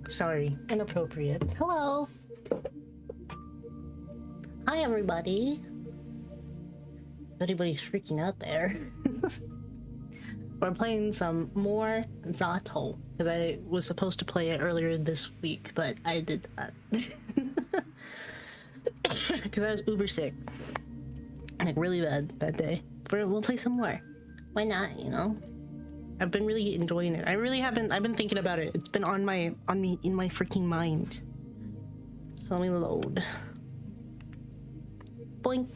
Sorry, inappropriate. Hello. Hi, everybody. Everybody's freaking out there. We're playing some more Z.A.T.O because I was supposed to play it earlier this week, but I did that because I was uber sick, like really bad that day. But we'll play some more. Why not? You know, I've been really enjoying it. I really haven't. I've been thinking about it. It's been on me in my freaking mind. Let me load. Boink.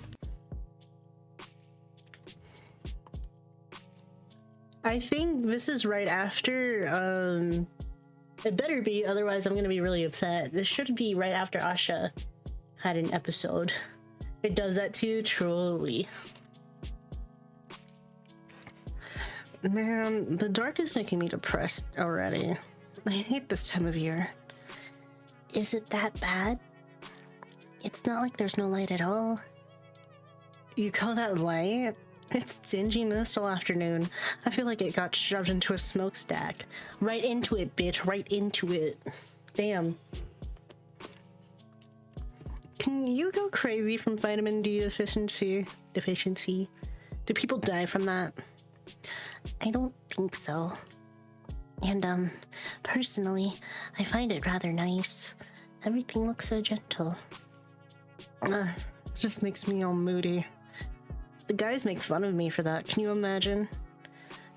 I think this is right after, it better be, otherwise I'm gonna be really upset. This should be right after Asha had an episode. It does that too, truly. Man, the dark is making me depressed already. I hate this time of year. Is it that bad? It's not like there's no light at all. You call that light? It's dingy mistal afternoon. I feel like it got shoved into a smokestack. Right into it, bitch. Right into it. Damn. Can you go crazy from vitamin D deficiency? Do people die from that? I don't think so. And, personally, I find it rather nice. Everything looks so gentle. It just makes me all moody. The guys make fun of me for that. Can you imagine?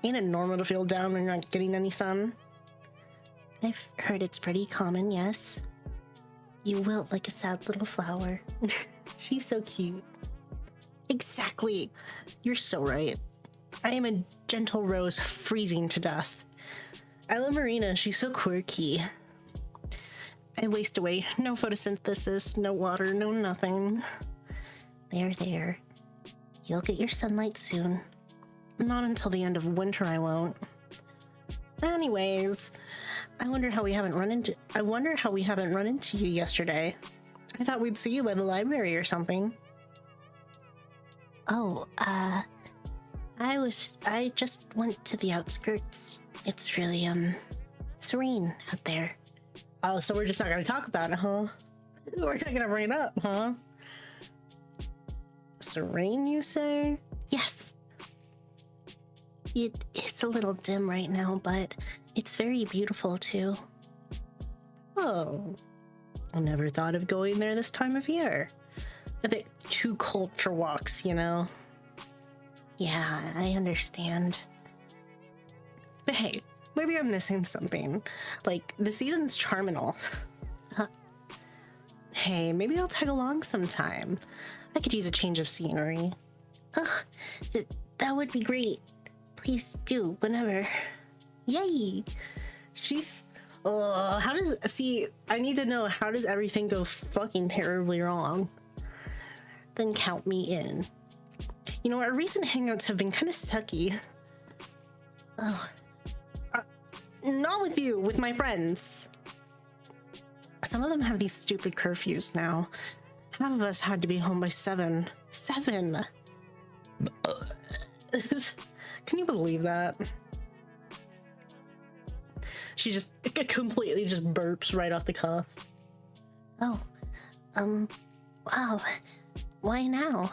Ain't it normal to feel down when you're not getting any sun? I've heard it's pretty common, yes. You wilt like a sad little flower. She's so cute. Exactly. You're so right. I am a gentle rose freezing to death. I love Marina. She's so quirky. I waste away. No photosynthesis, no water, no nothing. There. You'll get your sunlight soon. Not until the end of winter, I won't. Anyways, I wonder how we haven't run into you yesterday. I thought we'd see you by the library or something. Oh, I just went to the outskirts. It's really, serene out there. Oh, so we're just not gonna talk about it, huh? We're not gonna bring it up, huh? Serene, you say? Yes. It is a little dim right now, but it's very beautiful too. Oh. I never thought of going there this time of year. A bit too cold for walks, you know? Yeah, I understand. But hey, maybe I'm missing something. Like, the season's charminal. Hey, maybe I'll tag along sometime. I could use a change of scenery. Ugh, that would be great. Please do, whenever. Yay! She's... I need to know, how does everything go fucking terribly wrong? Then count me in. You know, our recent hangouts have been kind of sucky. Ugh. Not with you, with my friends. Some of them have these stupid curfews now. Half of us had to be home by 7. 7! Can you believe that? She just completely just burps right off the cuff. Oh, wow. Why now?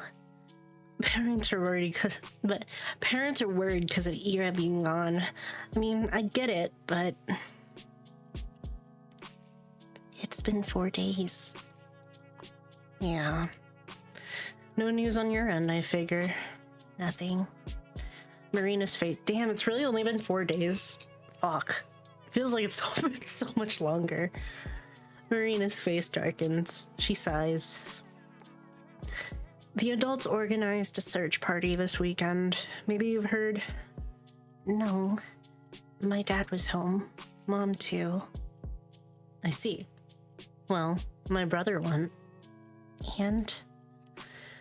Parents are worried because of Ira being gone. I mean, I get it, but it's been 4 days. Yeah. No news on your end, I figure. Nothing. Marina's face. Damn, it's really only been 4 days. Fuck. Feels like it's been so much longer. Marina's face darkens. She sighs. The adults organized a search party this weekend. Maybe you've heard? No. My dad was home. Mom, too. I see. Well, my brother went. And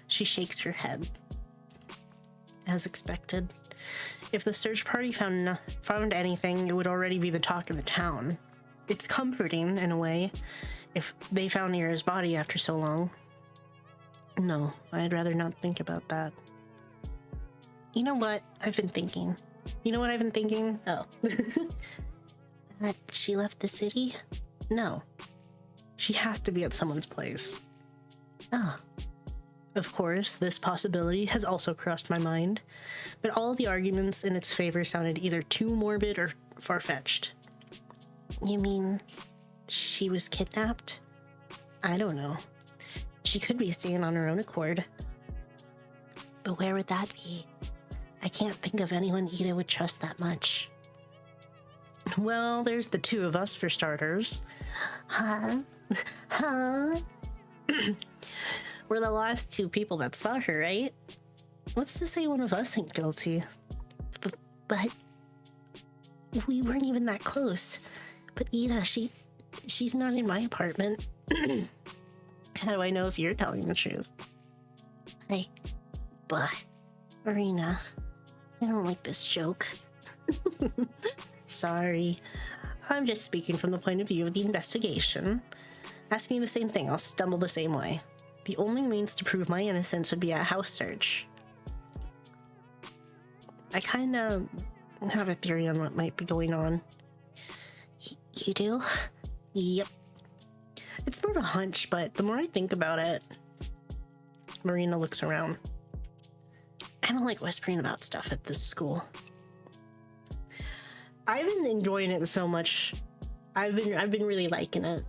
she shakes her head. As expected. If the search party found anything, it would already be the talk of the town. It's comforting, in a way, if they found Ira's body after so long. No, I'd rather not think about that. You know what I've been thinking? Oh. She left the city? No. She has to be at someone's place. Ah. Of course, this possibility has also crossed my mind, but all the arguments in its favor sounded either too morbid or far-fetched. You mean she was kidnapped? I don't know. She could be staying on her own accord. But where would that be? I can't think of anyone Ida would trust that much. Well, there's the two of us for starters. Huh? We're the last two people that saw her, right? What's to say one of us ain't guilty? But we weren't even that close. But Ida, she's not in my apartment. How do I know if you're telling the truth? Marina, I don't like this joke. Sorry. I'm just speaking from the point of view of the investigation. Ask me the same thing, I'll stumble the same way. The only means to prove my innocence would be a house search. I kind of have a theory on what might be going on. You do? Yep. It's more of a hunch, but the more I think about it... Marina looks around. I don't like whispering about stuff at this school. I've been enjoying it so much. I've been really liking it.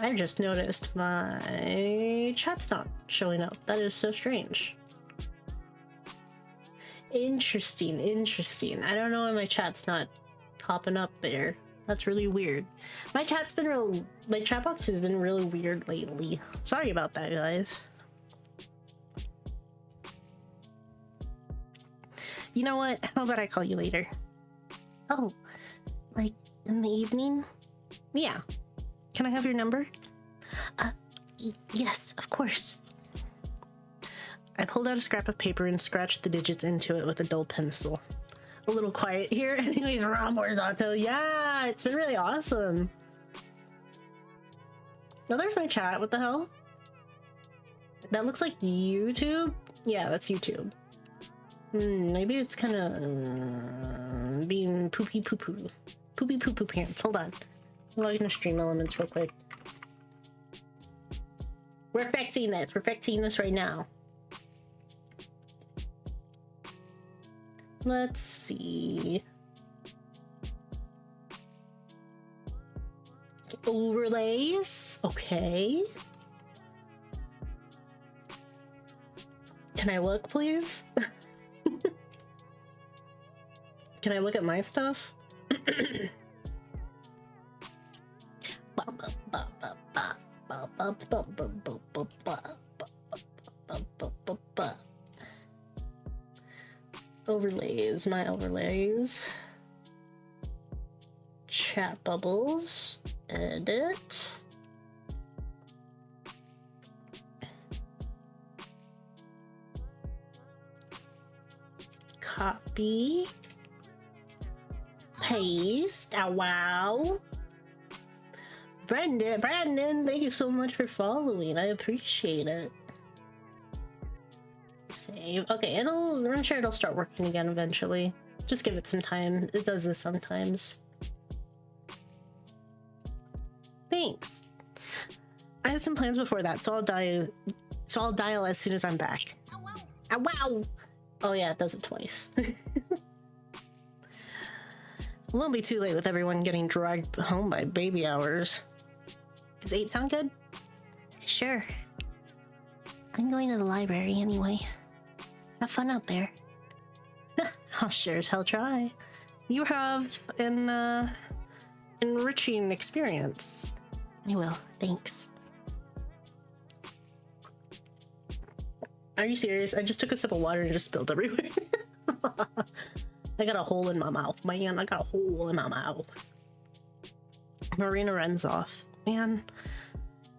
I've just noticed my chat's not showing up. That is so strange. Interesting. I don't know why my chat's not popping up there. That's really weird. My chat box has been really weird lately. Sorry about that, guys. You know what? How about I call you later? Oh, like in the evening? Yeah. Can I have your number? Yes, of course. I pulled out a scrap of paper and scratched the digits into it with a dull pencil. A little quiet here. Anyways, we're on board, Z.A.T.O. Yeah, it's been really awesome. Oh, there's my chat. What the hell? That looks like YouTube? Yeah, that's YouTube. Maybe it's kind of being poopy poo-poo. Poopy poo-poo pants. Hold on. I'm logging to stream elements real quick. We're fixing this. We're fixing this right now. Let's see. Overlays. Okay. Can I look, please? Can I look at my stuff? Overlays, my overlays. Chat bubbles. Edit. Copy. Paste. AWAW. Brandon, thank you so much for following. I appreciate it. Save. Okay, I'm sure it'll start working again eventually. Just give it some time. It does this sometimes. Thanks. I have some plans before that, so I'll dial as soon as I'm back. AWAW. Oh yeah, it does it twice. It won't be too late with everyone getting dragged home by baby hours. Does 8 sound good? Sure. I'm going to the library anyway. Have fun out there. I'll sure as hell try. You have an enriching experience. I will, thanks. Are you serious? I just took a sip of water and just spilled everywhere. I got a hole in my mouth, man. I got a hole in my mouth. Marina runs off. Man,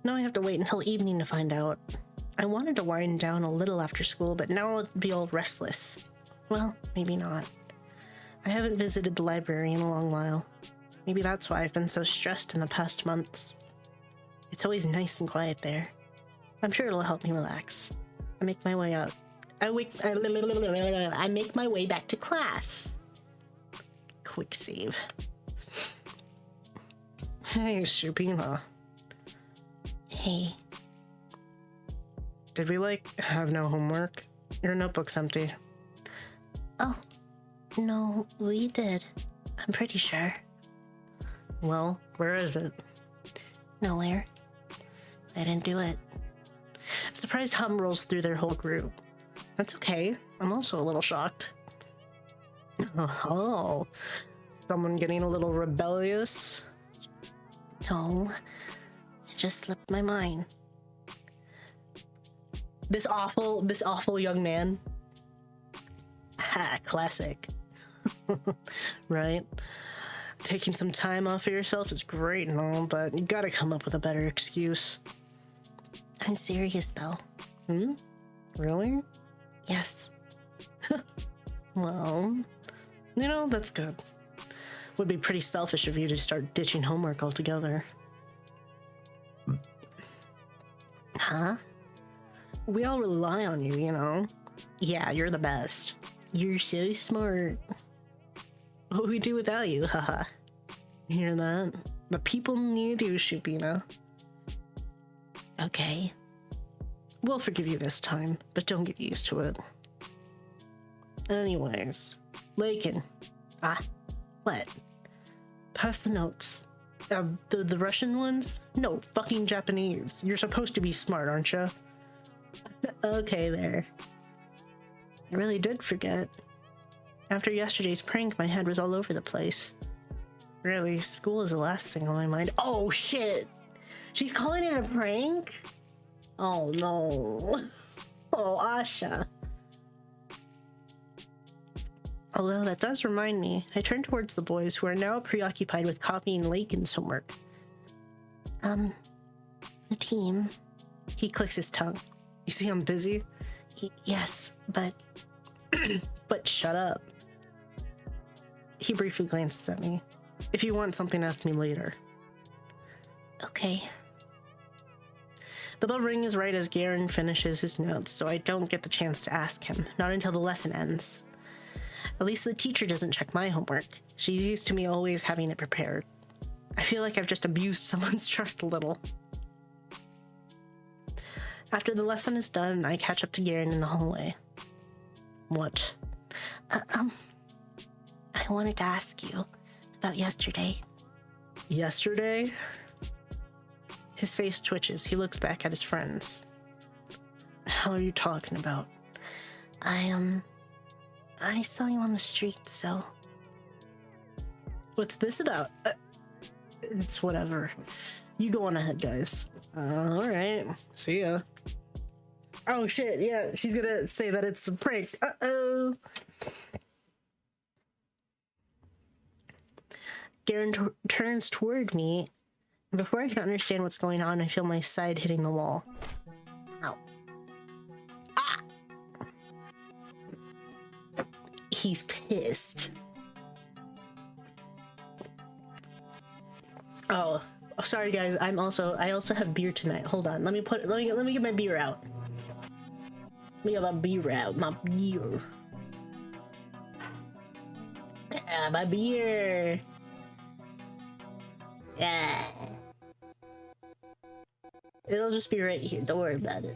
now I have to wait until evening to find out. I wanted to wind down a little after school, but now I'll be all restless. Well, maybe not. I haven't visited the library in a long while. Maybe that's why I've been so stressed in the past months. It's always nice and quiet there. I'm sure it'll help me relax. I make my way out. I make my way back to class. Quick save. Hey, Shubina. Hey. Did we, like, have no homework? Your notebook's empty. Oh, no, we did. I'm pretty sure. Well, where is it? Nowhere. I didn't do it. Surprised hum rolls through their whole group. That's okay. I'm also a little shocked. Oh, someone getting a little rebellious? No, it just slipped my mind. This awful young man. Ha, classic. Right? Taking some time off of yourself is great and all, but you gotta come up with a better excuse. I'm serious though. Hmm? Really? Yes. Well, you know, that's good. Would be pretty selfish of you to start ditching homework altogether. Huh? We all rely on you, you know? Yeah, you're the best. You're so smart. What would we do without you, haha? Hear that? The people need you, Shubina. Okay. We'll forgive you this time, but don't get used to it. Anyways, Lakin. Ah, what? Pass the notes. The Russian ones? No, fucking Japanese. You're supposed to be smart, aren't you? Okay, there. I really did forget. After yesterday's prank, my head was all over the place. Really, school is the last thing on my mind. Oh, shit! She's calling it a prank? Oh, no. Oh, Asha. Although that does remind me, I turn towards the boys who are now preoccupied with copying Lakin's homework. The team. He clicks his tongue. You see I'm busy? Yes, but... But shut up. He briefly glances at me. If you want something, ask me later. Okay. The bell rings right as Garen finishes his notes, so I don't get the chance to ask him, not until the lesson ends. At least the teacher doesn't check my homework. She's used to me always having it prepared. I feel like I've just abused someone's trust a little. After the lesson is done, I catch up to Garen in the hallway. What? I wanted to ask you about yesterday. Yesterday? His face twitches. He looks back at his friends. The hell are you talking about? I saw you on the street, so... What's this about? It's whatever. You go on ahead, guys. Alright. See ya. Oh shit, yeah, she's gonna say that it's a prank. Uh-oh. Garen turns toward me, and before I can understand what's going on, I feel my side hitting the wall. Ow. Ah! He's pissed. Oh, sorry guys. I also have beer tonight. Hold on. Let me get my beer out. Let me get my beer out. My beer. Yeah, my beer. Yeah. It'll just be right here. Don't worry about it.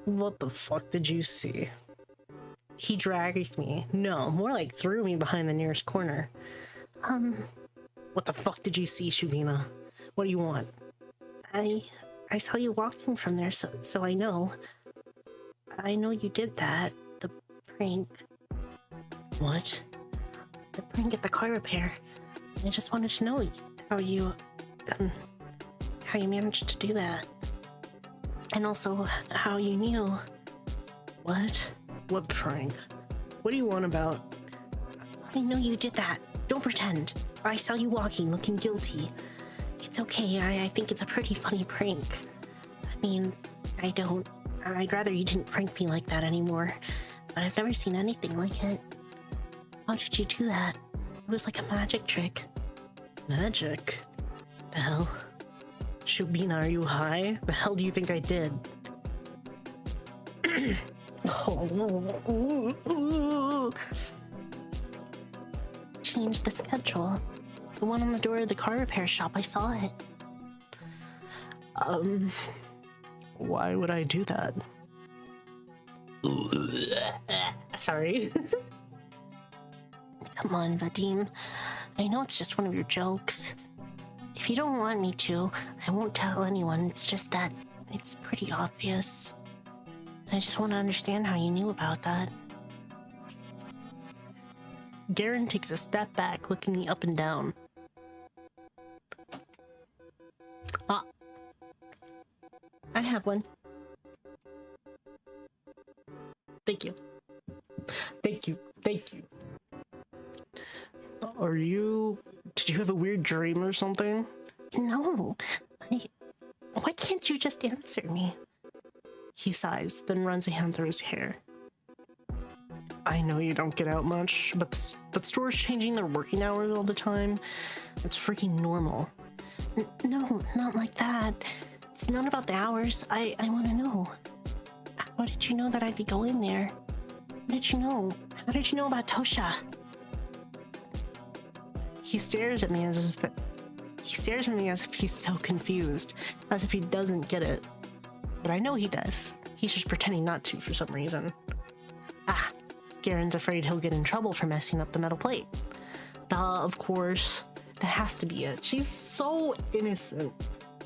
What the fuck did you see? He dragged me. No, more like threw me behind the nearest corner. What the fuck did you see, Shubina? What do you want? I saw you walking from there, so I know. I know you did that. The prank. What? The prank at the car repair. I just wanted to know how you managed to do that. And also how you knew. What? What prank? What do you want about? I know you did that. Don't pretend. I saw you walking, looking guilty. It's okay. I think it's a pretty funny prank. I mean, I'd rather you didn't prank me like that anymore. But I've never seen anything like it. How did you do that? It was like a magic trick. Magic? The hell? Shubina, are you high? The hell do you think I did? Change the schedule. The one on the door of the car repair shop. I saw it. Why would I do that? Sorry. Come on, Vadim. I know it's just one of your jokes. If you don't want me to, I won't tell anyone. It's just that it's pretty obvious. I just want to understand how you knew about that. Garen takes a step back, looking me up and down. Ah. I have one. Thank you. Thank you. Thank you. Did you have a weird dream or something? No. Why can't you just answer me? He sighs, then runs a hand through his hair. I know you don't get out much, but stores changing their working hours all the time. It's freaking normal. No, not like that. It's not about the hours. I want to know. How did you know that I'd be going there? What did you know? How did you know about Tosha? He stares at me as if he's so confused, as if he doesn't get it. But I know he does. He's just pretending not to for some reason. Garen's afraid he'll get in trouble for messing up the metal plate. Duh, of course. That has to be it. She's so innocent.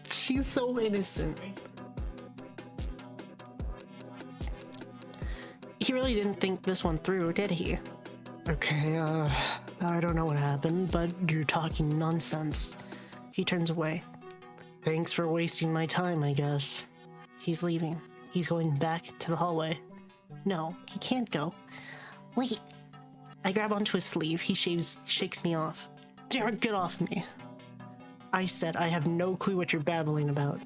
She's so innocent. He really didn't think this one through, did he? Okay, I don't know what happened, but you're talking nonsense. He turns away. Thanks for wasting my time, I guess. He's leaving. He's going back to the hallway. No, he can't go. Wait. I grab onto his sleeve. He shakes me off. Damn it, get off me. I said I have no clue what you're babbling about.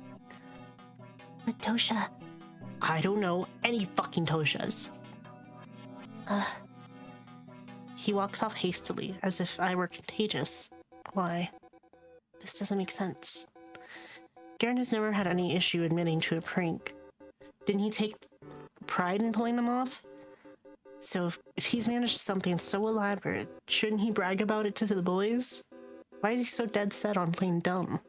But Tosha... I don't know any fucking Toshas. He walks off hastily, as if I were contagious. Why? This doesn't make sense. Garen has never had any issue admitting to a prank. Didn't he take pride in pulling them off? So if he's managed something so elaborate, shouldn't he brag about it to the boys? Why is he so dead set on playing dumb?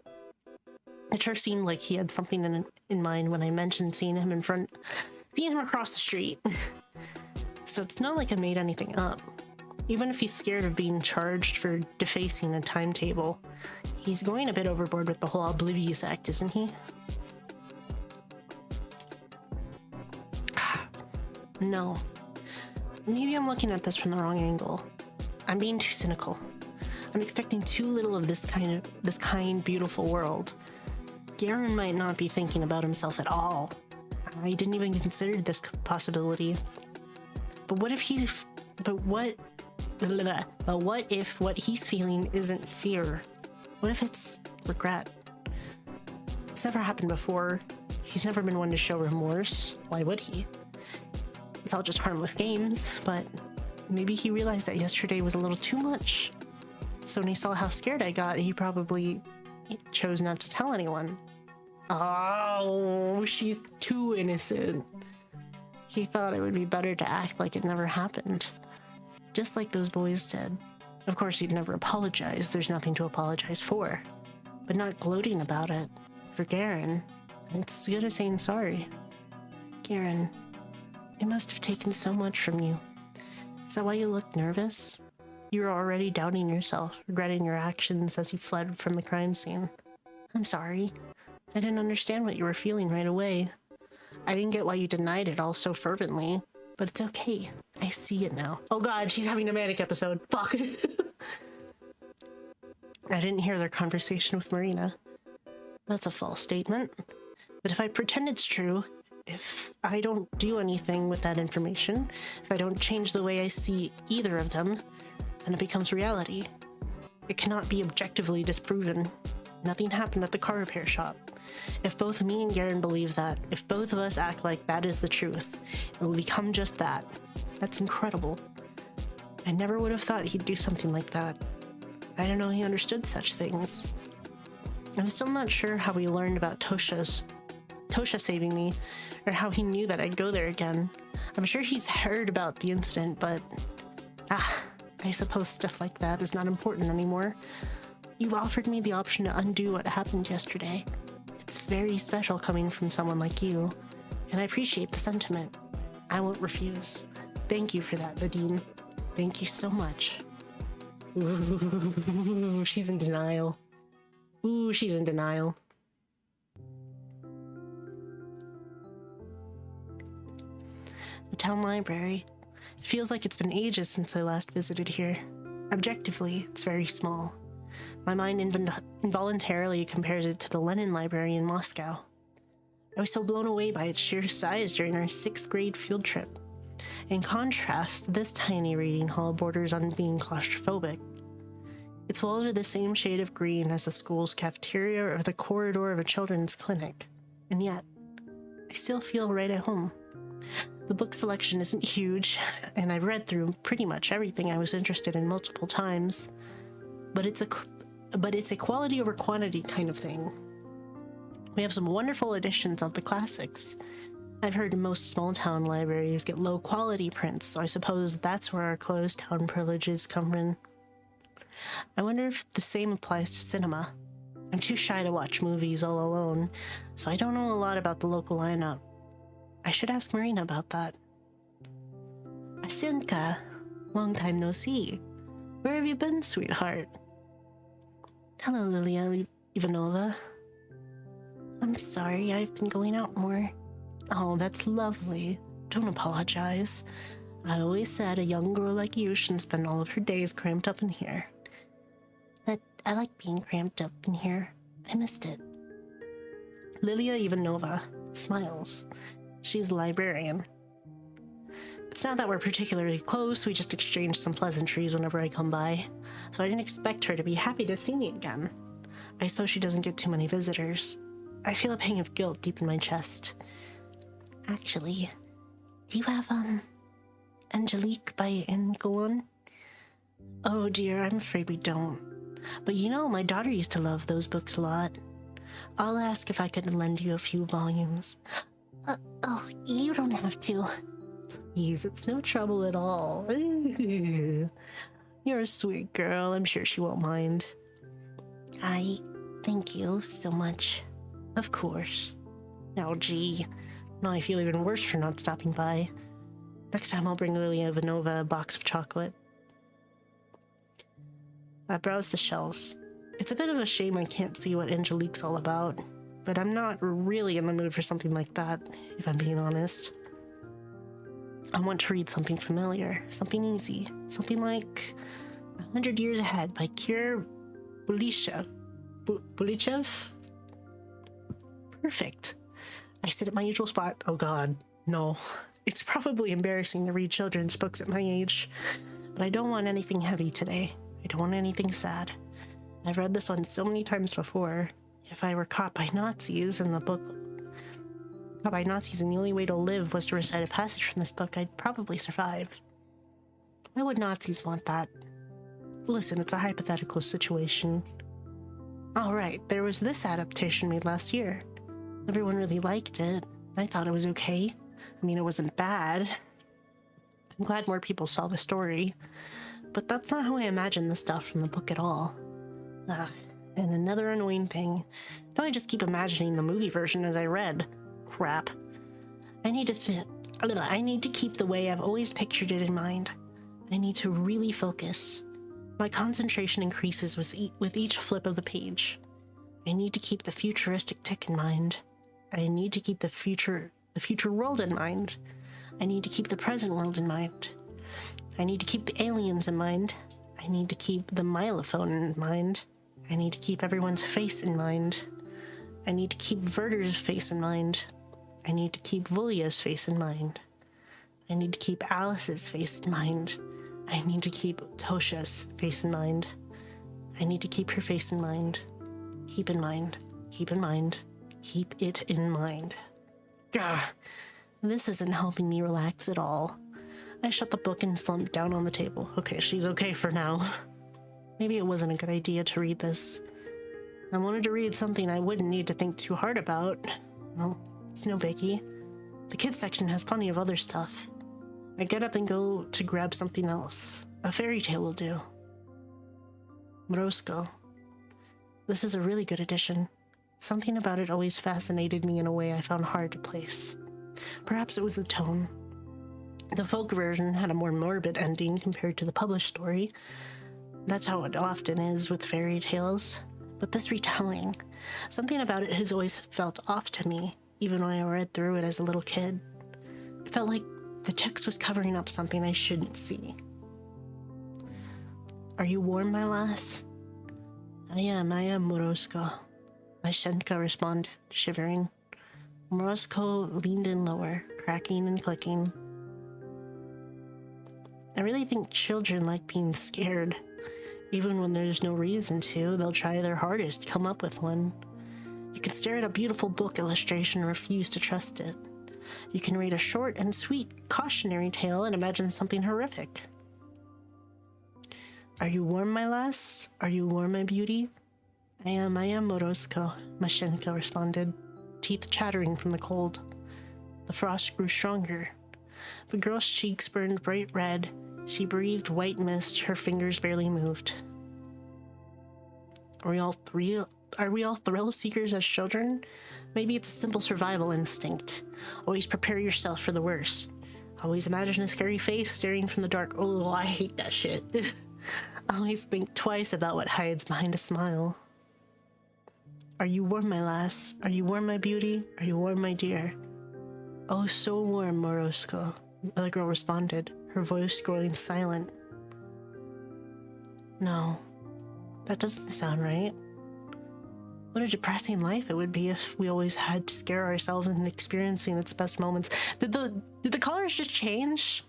It sure seemed like he had something in mind when I mentioned seeing him across the street. So it's not like I made anything up. Even if he's scared of being charged for defacing the timetable, he's going a bit overboard with the whole Oblivious Act, isn't he? No. Maybe I'm looking at this from the wrong angle. I'm being too cynical. I'm expecting too little of this kind, beautiful world. Garen might not be thinking about himself at all. I didn't even consider this possibility. But what if what he's feeling isn't fear? What if it's regret? It's never happened before. He's never been one to show remorse. Why would he? It's all just harmless games, but maybe he realized that yesterday was a little too much. So when he saw how scared I got, he probably chose not to tell anyone. Oh, she's too innocent. He thought it would be better to act like it never happened. Just like those boys did. Of course, he'd never apologize. There's nothing to apologize for. But not gloating about it. For Garen, it's as good as saying sorry. Garen, it must have taken so much from you. Is that why you look nervous? You were already doubting yourself, regretting your actions as you fled from the crime scene. I'm sorry. I didn't understand what you were feeling right away. I didn't get why you denied it all so fervently, but it's okay. I see it now. Oh god, she's having a manic episode. Fuck. I didn't hear their conversation with Marina. That's a false statement. But if I pretend it's true, if I don't do anything with that information, if I don't change the way I see either of them, then it becomes reality. It cannot be objectively disproven. Nothing happened at the car repair shop. If both me and Garen believe that, if both of us act like that is the truth, it will become just that. That's incredible. I never would have thought he'd do something like that. I didn't know he understood such things. I'm still not sure how he learned about Tosha saving me, or how he knew that I'd go there again. I'm sure he's heard about the incident, but I suppose stuff like that is not important anymore. You've offered me the option to undo what happened yesterday. It's very special coming from someone like you, and I appreciate the sentiment. I won't refuse. Thank you for that, Vadine. Thank you so much. Ooh, she's in denial. Ooh, she's in denial. The town library. It feels like it's been ages since I last visited here. Objectively, it's very small. My mind involuntarily compares it to the Lenin Library in Moscow. I was so blown away by its sheer size during our 6th grade field trip. In contrast, this tiny reading hall borders on being claustrophobic. Its walls are the same shade of green as the school's cafeteria or the corridor of a children's clinic, and yet, I still feel right at home. The book selection isn't huge, and I've read through pretty much everything I was interested in multiple times, but it's a quality over quantity kind of thing. We have some wonderful editions of the classics. I've heard most small-town libraries get low-quality prints, so I suppose that's where our closed-town privileges come in. I wonder if the same applies to cinema. I'm too shy to watch movies all alone, so I don't know a lot about the local lineup. I should ask Marina about that. Asinka, long time no see. Where have you been, sweetheart? Hello, Lilia Ivanova. I'm sorry, I've been going out more. Oh, that's lovely. Don't apologize. I always said a young girl like you shouldn't spend all of her days cramped up in here. But I like being cramped up in here. I missed it. Lilia Ivanova smiles. She's a librarian. It's not that we're particularly close, we just exchange some pleasantries whenever I come by, so I didn't expect her to be happy to see me again. I suppose she doesn't get too many visitors. I feel a pang of guilt deep in my chest. Actually, do you have, Angelique by Ngolan? Oh dear, I'm afraid we don't. But you know, my daughter used to love those books a lot. I'll ask if I could lend you a few volumes. Oh, you don't have to. Please, it's no trouble at all. You're a sweet girl. I'm sure she won't mind. Thank you so much. Of course. Oh, gee. Now I feel even worse for not stopping by. Next time I'll bring Lilia Ivanova a box of chocolate. I browse the shelves. It's a bit of a shame I can't see what Angelique's all about, but I'm not really in the mood for something like that, if I'm being honest. I want to read something familiar, something easy, something like 100 Years Ahead by Kir Bulichev. Bulichev? Perfect. I sit at my usual spot. Oh god, no. It's probably embarrassing to read children's books at my age, but I don't want anything heavy today. I don't want anything sad. I've read this one so many times before. If I were caught by Nazis and the only way to live was to recite a passage from this book, I'd probably survive. Why would Nazis want that? Listen, it's a hypothetical situation. Alright, there was this adaptation made last year. Everyone really liked it. I thought it was okay. I mean, it wasn't bad. I'm glad more people saw the story. But that's not how I imagined the stuff from the book at all. And another annoying thing. Now I just keep imagining the movie version as I read. Crap. I need to keep the way I've always pictured it in mind. I need to really focus. My concentration increases with each flip of the page. I need to keep the futuristic tick in mind. I need to keep the future world in mind. I need to keep the present world in mind. I need to keep the aliens in mind. I need to keep the milophone in mind. I need to keep everyone's face in mind. I need to keep Werder's face in mind. I need to keep Vulia's face in mind. I need to keep Alice's face in mind. I need to keep Tosha's face in mind. I need to keep her face in mind. Keep in mind. Keep in mind. Keep it in mind. Gah! This isn't helping me relax at all. I shut the book and slumped down on the table. Okay, she's okay for now. Maybe it wasn't a good idea to read this. I wanted to read something I wouldn't need to think too hard about. Well, it's no biggie. The kids section has plenty of other stuff. I get up and go to grab something else. A fairy tale will do. Morosko. This is a really good edition. Something about it always fascinated me in a way I found hard to place. Perhaps it was the tone. The folk version had a more morbid ending compared to the published story. That's how it often is with fairy tales. But this retelling, something about it has always felt off to me, even when I read through it as a little kid. It felt like the text was covering up something I shouldn't see. Are you warm, my lass? I am, Morosko. Mashenka responded, shivering. Morosko leaned in lower, cracking and clicking. I really think children like being scared. Even when there's no reason to, they'll try their hardest to come up with one. You can stare at a beautiful book illustration and refuse to trust it. You can read a short and sweet cautionary tale and imagine something horrific. Are you warm, my lass? Are you warm, my beauty? I am, Morosko, Mashenka responded, teeth chattering from the cold. The frost grew stronger. The girl's cheeks burned bright red. She breathed white mist, her fingers barely moved. Are we all thrill seekers as children? Maybe it's a simple survival instinct. Always prepare yourself for the worst. Always imagine a scary face staring from the dark. Oh, I hate that shit. Always think twice about what hides behind a smile. Are you warm, my lass? Are you warm, my beauty? Are you warm, my dear? Oh, so warm, Morosko, the girl responded, her voice growing silent. No, that doesn't sound right. What a depressing life it would be if we always had to scare ourselves into experiencing its best moments. Did the colors just change?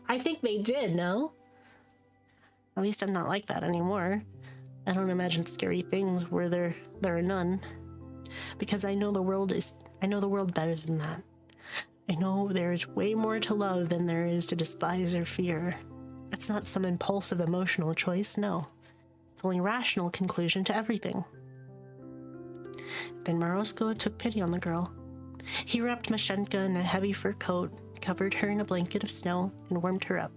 I think they did, no? At least I'm not like that anymore. I don't imagine scary things where there are none. Because I know the world better than that. I know there's way more to love than there is to despise or fear. It's not some impulsive emotional choice, no. It's only a rational conclusion to everything. Then Morosko took pity on the girl. He wrapped Mashenka in a heavy fur coat, covered her in a blanket of snow, and warmed her up.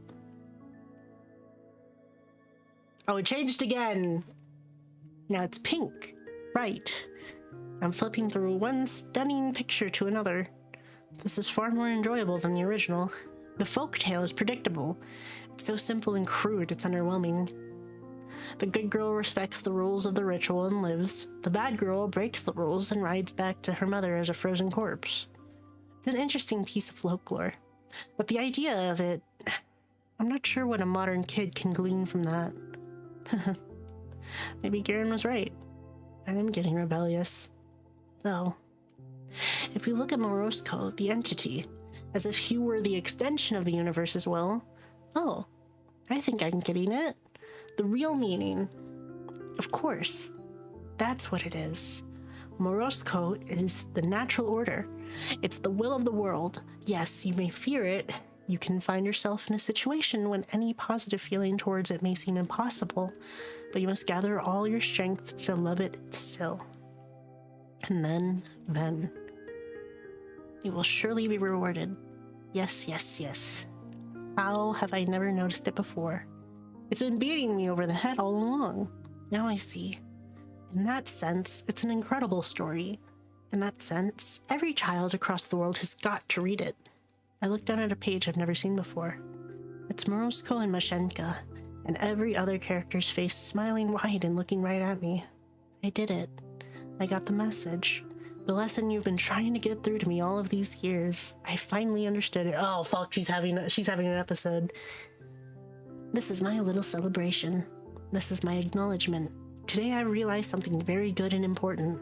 Oh, it changed again! Now it's pink. Right. I'm flipping through one stunning picture to another. This is far more enjoyable than the original. The folk tale is predictable. It's so simple and crude, it's underwhelming. The good girl respects the rules of the ritual and lives. The bad girl breaks the rules and rides back to her mother as a frozen corpse. It's an interesting piece of folklore. But the idea of it, I'm not sure what a modern kid can glean from that. Maybe Garen was right. I am getting rebellious. Though, if we look at Morosko, the entity, as if he were the extension of the universe as well, oh, I think I'm getting it. The real meaning. Of course, that's what it is. Morosko is the natural order. It's the will of the world. Yes, you may fear it. You can find yourself in a situation when any positive feeling towards it may seem impossible, but you must gather all your strength to love it still. And then, you will surely be rewarded. Yes, yes, yes. How have I never noticed it before? It's been beating me over the head all along. Now I see. In that sense, it's an incredible story. In that sense, every child across the world has got to read it. I looked down at a page I've never seen before. It's Morosko and Mashenka, and every other character's face smiling wide and looking right at me. I did it. I got the message. The lesson you've been trying to get through to me all of these years. I finally understood it. Oh fuck, she's having an episode. This is my little celebration. This is my acknowledgement. Today I realized something very good and important.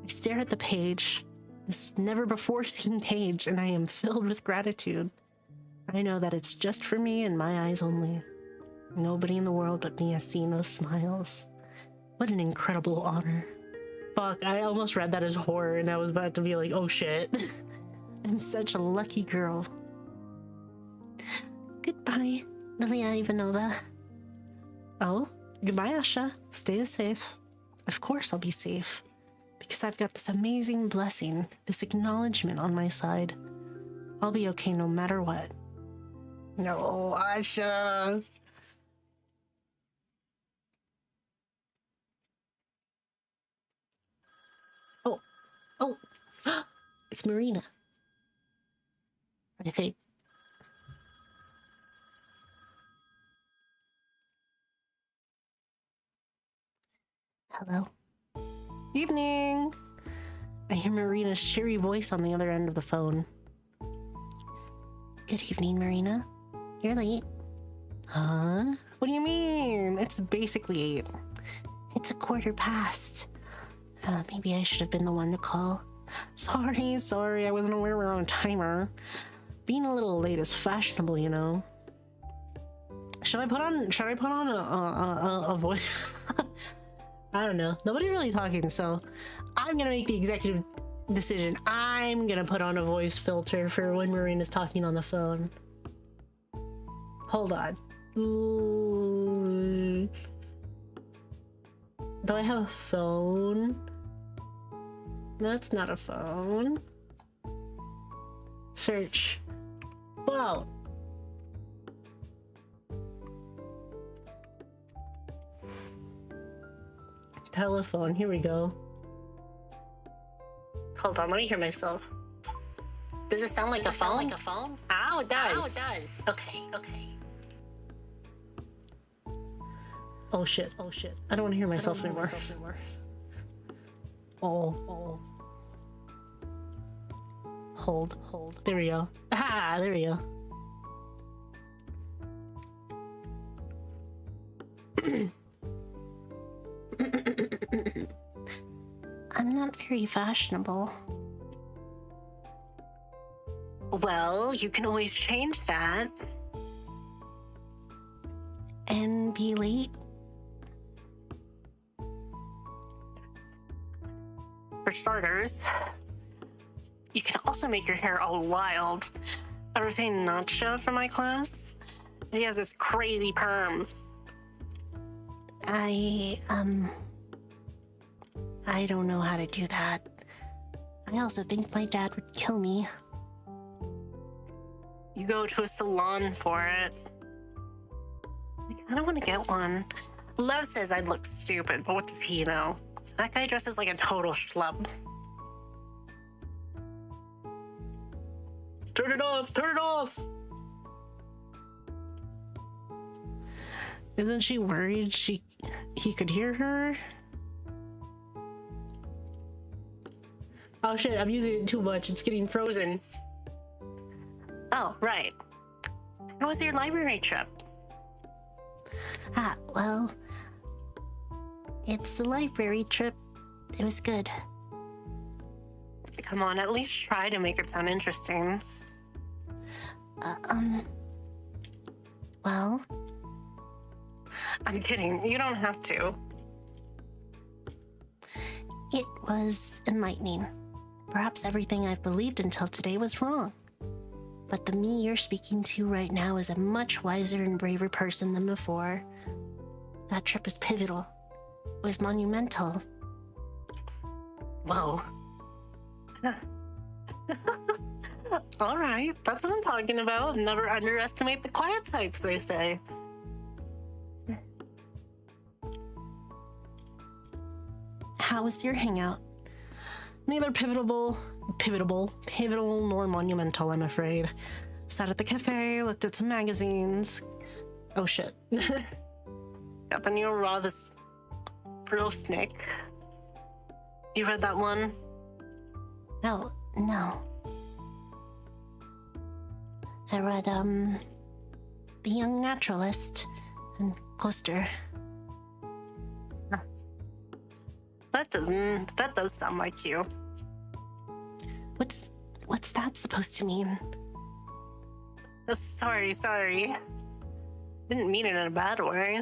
I stare at the page, this never-before-seen page, and I am filled with gratitude. I know that it's just for me and my eyes only. Nobody in the world but me has seen those smiles. What an incredible honor. Fuck, I almost read that as horror, and I was about to be like, oh shit. I'm such a lucky girl. Goodbye, Lilia Ivanova. Oh, goodbye, Asha. Stay safe. Of course I'll be safe. Because I've got this amazing blessing, this acknowledgement on my side. I'll be okay no matter what. No, Asha. It's Marina. I think. Hello. Evening. I hear Marina's cheery voice on the other end of the phone. Good evening, Marina. You're late. Huh? What do you mean? It's basically 8. It's a quarter past. Maybe I should have been the one to call. Sorry. I wasn't aware we were on a timer. Being a little late is fashionable, you know. Should I put on a voice? I don't know. Nobody's really talking, so I'm gonna make the executive decision. I'm gonna put on a voice filter for when Marina's talking on the phone. Hold on. Ooh. Do I have a phone? That's not a phone. Search. Wow. Telephone. Here we go. Hold on, let me hear myself. Does it sound like a phone? Oh, it does. Okay. Oh shit. I don't want to hear myself anymore. Oh. Hold. There we go. Ah, there we go. I'm not very fashionable. Well, you can always change that. And be late. For starters, you can also make your hair all wild. Ever seen Nacho from my class? He has this crazy perm. I don't know how to do that. I also think my dad would kill me. You go to a salon for it. I don't want to get one. Love says I'd look stupid, but what does he know? That guy dresses like a total schlub. Turn it off! Isn't she worried he could hear her? Oh shit, I'm using it too much. It's getting frozen. Oh, right. How was your library trip? Well, it's the library trip. It was good. Come on, at least try to make it sound interesting. Well... I'm kidding. You don't have to. It was enlightening. Perhaps everything I've believed until today was wrong. But the me you're speaking to right now is a much wiser and braver person than before. That trip was pivotal. It was monumental. Whoa. All right, that's what I'm talking about. Never underestimate the quiet types, they say. How was your hangout? Neither pivotal nor monumental, I'm afraid. Sat at the cafe, looked at some magazines. Oh shit. Got the new Ravis Brosnik. You read that one? No. I read, The Young Naturalist and Coaster. That does sound like you. What's that supposed to mean? Oh, sorry. Didn't mean it in a bad way.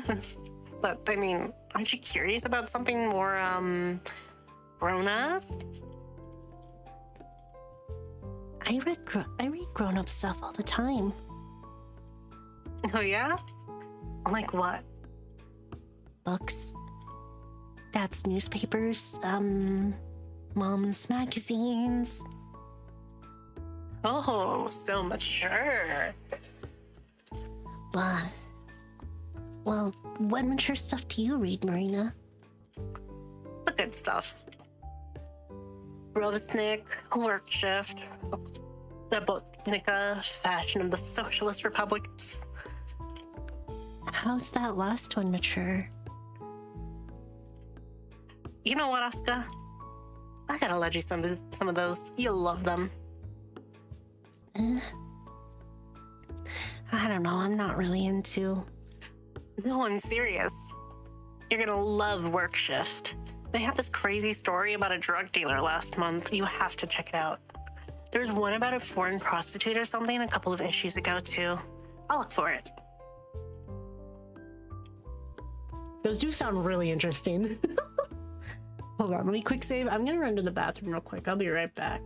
But, I mean, aren't you curious about something more, grown up? I read grown-up stuff all the time. Oh, yeah? Like what? Books. Dad's newspapers, Mom's magazines. Oh, so mature. Well, what mature stuff do you read, Marina? The good stuff. Rovesnik, work shift, Robotnika, fashion of the Socialist Republics. How's that last one mature? You know what, Asuka? I gotta let you some of those. You'll love them. I don't know, I'm not really into... No, I'm serious. You're gonna love Work Shift. They had this crazy story about a drug dealer last month. You have to check it out. There's one about a foreign prostitute or something a couple of issues ago, too. I'll look for it. Those do sound really interesting. Hold on, let me quick save. I'm gonna run to the bathroom real quick. I'll be right back.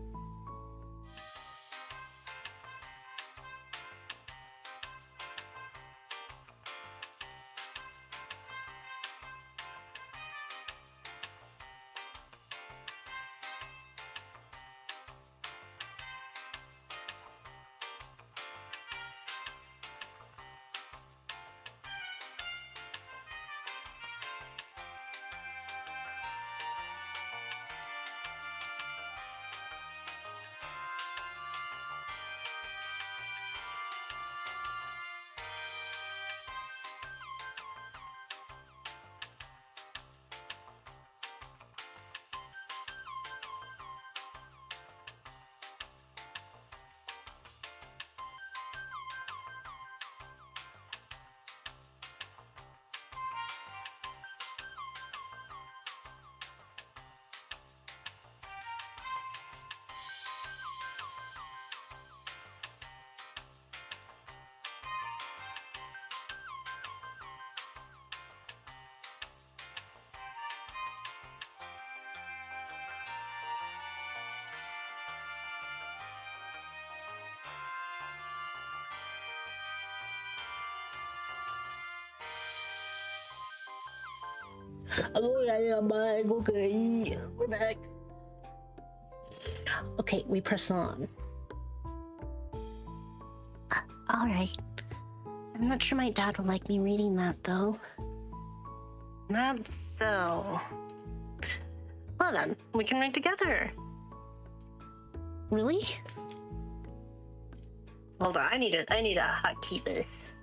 Oh yeah, I'm back. Okay, we're back. Okay, we press on. All right. I'm not sure my dad will like me reading that though. That's so. Well then, we can read together. Really? Hold on, I need a hotkey this.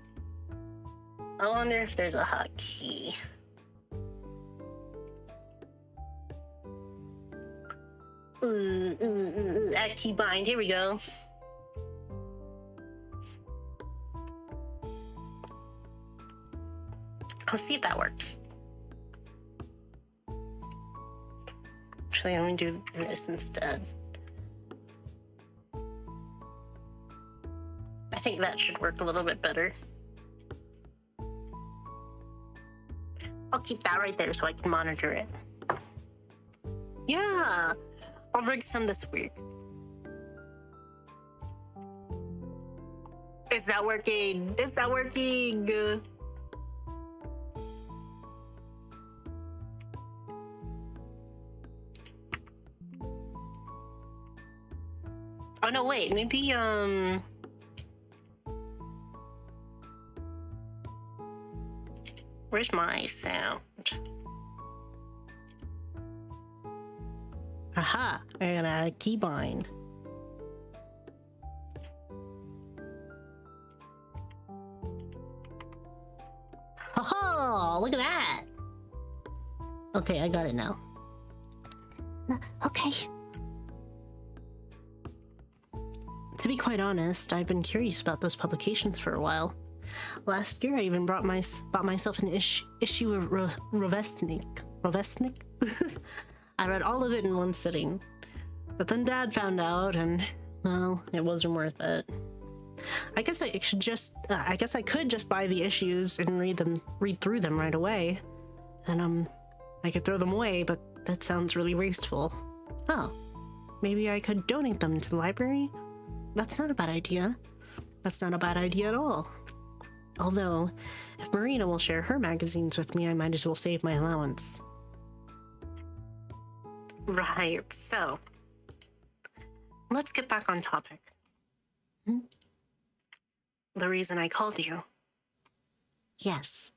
I wonder if there's a hotkey. Add key bind, here we go. Let's see if that works. Actually, let me do this instead. I think that should work a little bit better. I'll keep that right there so I can monitor it. Yeah, I'll bring some this week. It's not working. It's not working. Oh no, wait, maybe where's my sound? Aha! I gotta add a keybind. Oh, look at that! Okay, I got it now. Okay. To be quite honest, I've been curious about those publications for a while. Last year, I even bought myself an issue of Rovesnik. Rovesnik? I read all of it in one sitting. But then Dad found out, and, well, it wasn't worth it. I guess I could just buy the issues and read through them right away. And, I could throw them away, but that sounds really wasteful. Oh, maybe I could donate them to the library? That's not a bad idea. That's not a bad idea at all. Although, if Marina will share her magazines with me, I might as well save my allowance. Right, so let's get back on topic. The reason I called you. Yes.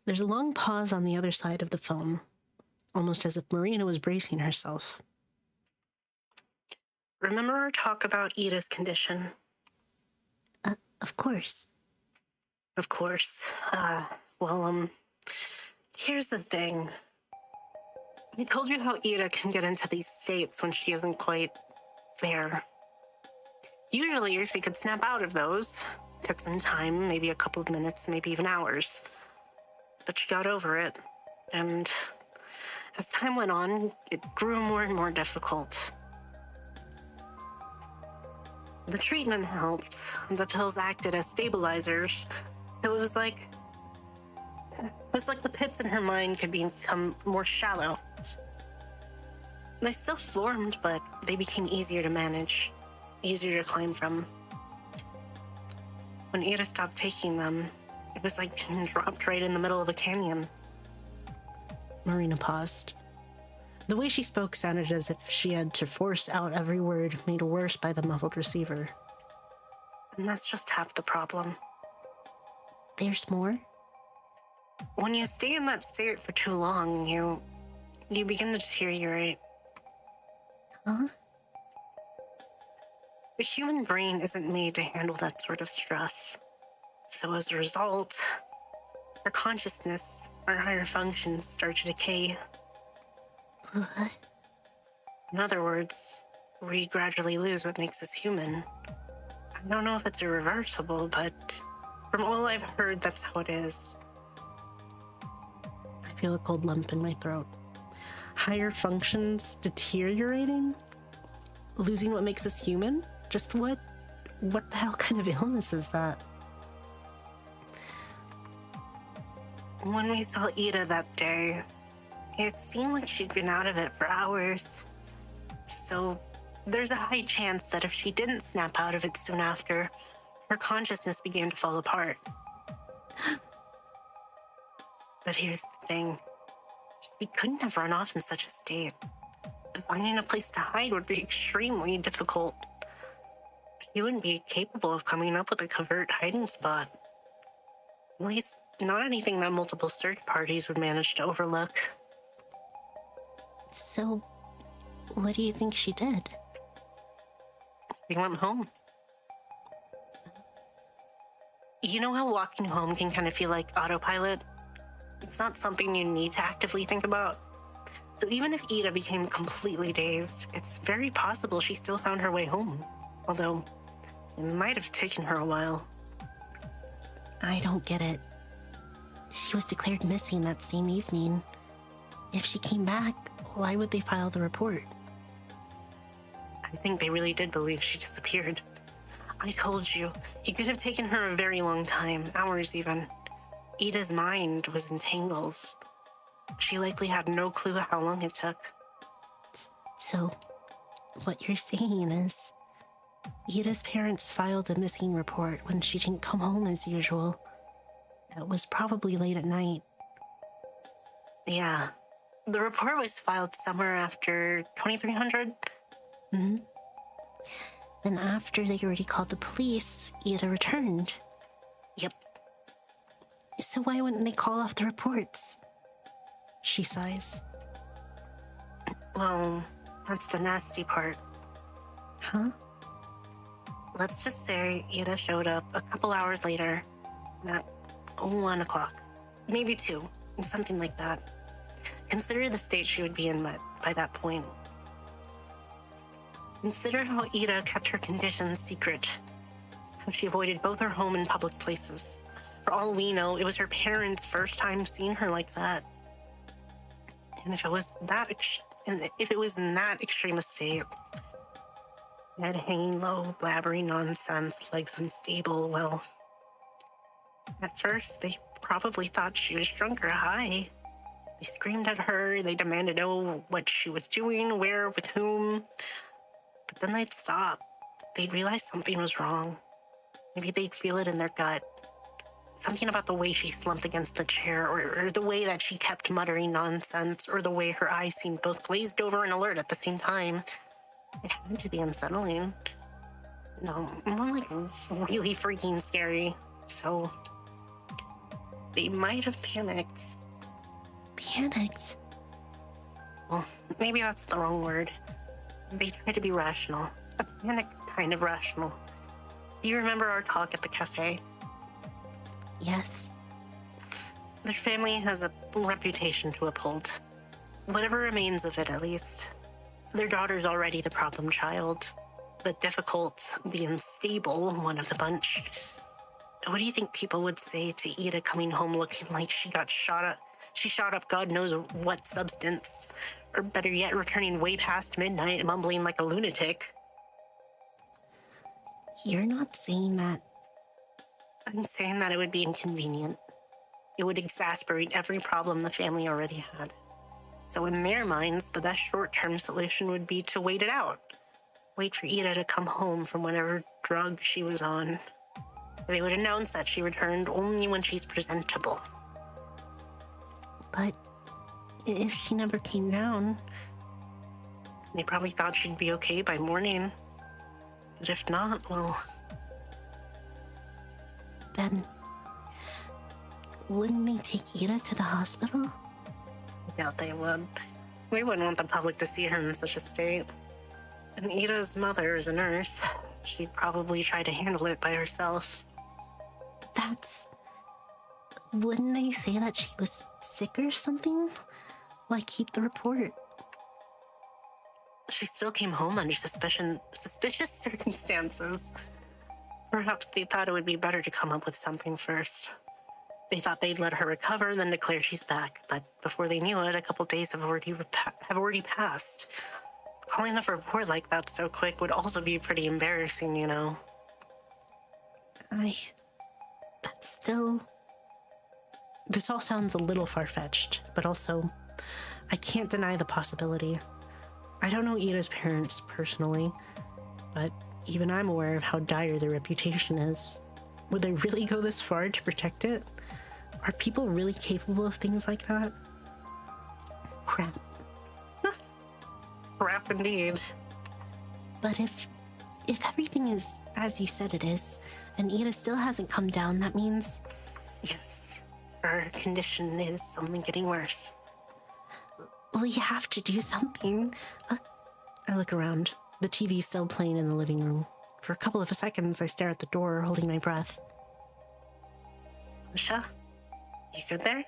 There's a long pause on the other side of the phone. almost as if Marina was bracing herself. Remember our talk about Ida's condition? Of course. Of course. Here's the thing. I told you how Ida can get into these states when she isn't quite there. Usually, she could snap out of those. Took some time, maybe a couple of minutes, maybe even hours. But she got over it, and as time went on, it grew more and more difficult. The treatment helped. The pills acted as stabilizers. So it was like the pits in her mind could become more shallow. They still formed, but they became easier to manage, easier to climb from. When Ada stopped taking them, it was like being dropped right in the middle of a canyon. Marina paused. The way she spoke sounded as if she had to force out every word, made worse by the muffled receiver. And that's just half the problem. There's more? When you stay in that state for too long, you begin to deteriorate. Huh? The human brain isn't made to handle that sort of stress. So as a result, our consciousness, our higher functions start to decay. What? In other words, we gradually lose what makes us human. I don't know if it's irreversible, but from all I've heard, that's how it is. I feel a cold lump in my throat. Higher functions deteriorating? Losing what makes us human? Just what the hell kind of illness is that? When we saw Ida that day, it seemed like she'd been out of it for hours. So there's a high chance that if she didn't snap out of it soon after, her consciousness began to fall apart. But here's the thing. She couldn't have run off in such a state. Finding a place to hide would be extremely difficult. She wouldn't be capable of coming up with a covert hiding spot. At least, not anything that multiple search parties would manage to overlook. So, what do you think she did? We went home. You know how walking home can kind of feel like autopilot? It's not something you need to actively think about. So even if Ida became completely dazed, it's very possible she still found her way home. Although, it might have taken her a while. I don't get it. She was declared missing that same evening. If she came back, why would they file the report? I think they really did believe she disappeared. I told you, it could have taken her a very long time, hours even. Ida's mind was in tangles. She likely had no clue how long it took. So, what you're saying is, Ida's parents filed a missing report when she didn't come home as usual. That was probably late at night. Yeah. The report was filed somewhere after 2300. Mm-hmm. Then after they already called the police, Ida returned. Yep. So why wouldn't they call off the reports? She sighs. Well, that's the nasty part. Huh? Let's just say Ida showed up a couple hours later at 1 o'clock. Maybe 2, something like that. Consider the state she would be in by that point. Consider how Ida kept her condition secret. How she avoided both her home and public places. For all we know, it was her parents' first time seeing her like that. And if it was in that extreme a state, head hanging low, blabbering nonsense, legs unstable, well, at first they probably thought she was drunk or high. They screamed at her, they demanded to know what she was doing, where, with whom. But then they'd stop. They'd realize something was wrong. Maybe they'd feel it in their gut. Something about the way she slumped against the chair, or the way that she kept muttering nonsense, or the way her eyes seemed both glazed over and alert at the same time. It had to be unsettling. No, more like really freaking scary. So, they might have panicked. Panicked? Well, maybe that's the wrong word. They try to be rational. A panic kind of rational. Do you remember our talk at the cafe? Yes. Their family has a reputation to uphold. Whatever remains of it, at least. Their daughter's already the problem child. The difficult, the unstable one of the bunch. What do you think people would say to Ida coming home looking like she got shot up? She shot up God knows what substance. Or better yet, returning way past midnight, mumbling like a lunatic. You're not saying that. I'm saying that it would be inconvenient. It would exasperate every problem the family already had. So in their minds, the best short-term solution would be to wait it out. Wait for Ida to come home from whatever drug she was on. They would announce that she returned only when she's presentable. But if she never came down... They probably thought she'd be okay by morning. But if not, well... Then... wouldn't they take Ida to the hospital? I doubt they would. We wouldn't want the public to see her in such a state. And Ida's mother is a nurse. She'd probably try to handle it by herself. That's... Wouldn't they say that she was sick or something? Why keep the report? She still came home under suspicious circumstances. Perhaps they thought it would be better to come up with something first. They thought they'd let her recover, then declare she's back. But before they knew it, a couple days have already passed. Calling up a report like that so quick would also be pretty embarrassing, you know. That's still... This all sounds a little far-fetched, but also, I can't deny the possibility. I don't know Ida's parents personally, but even I'm aware of how dire their reputation is. Would they really go this far to protect it? Are people really capable of things like that? Crap. Crap indeed. But if everything is as you said it is, and Ida still hasn't come down, that means... Yes. Her condition is only getting worse. We have to do something. I look around. The TV's still playing in the living room. For a couple of seconds, I stare at the door, holding my breath. Asha? You good there?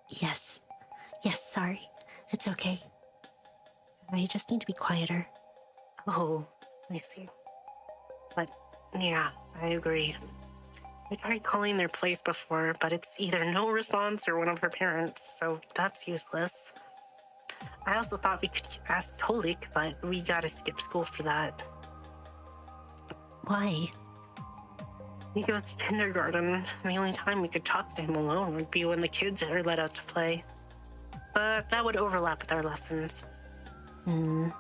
Yes. Yes, sorry. It's okay. I just need to be quieter. Oh, I see. But, yeah, I agree. I tried calling their place before, but it's either no response or one of her parents, so that's useless. I also thought we could ask Tolik, but we gotta skip school for that. Why? He goes to kindergarten, and the only time we could talk to him alone would be when the kids are let out to play. But that would overlap with our lessons. I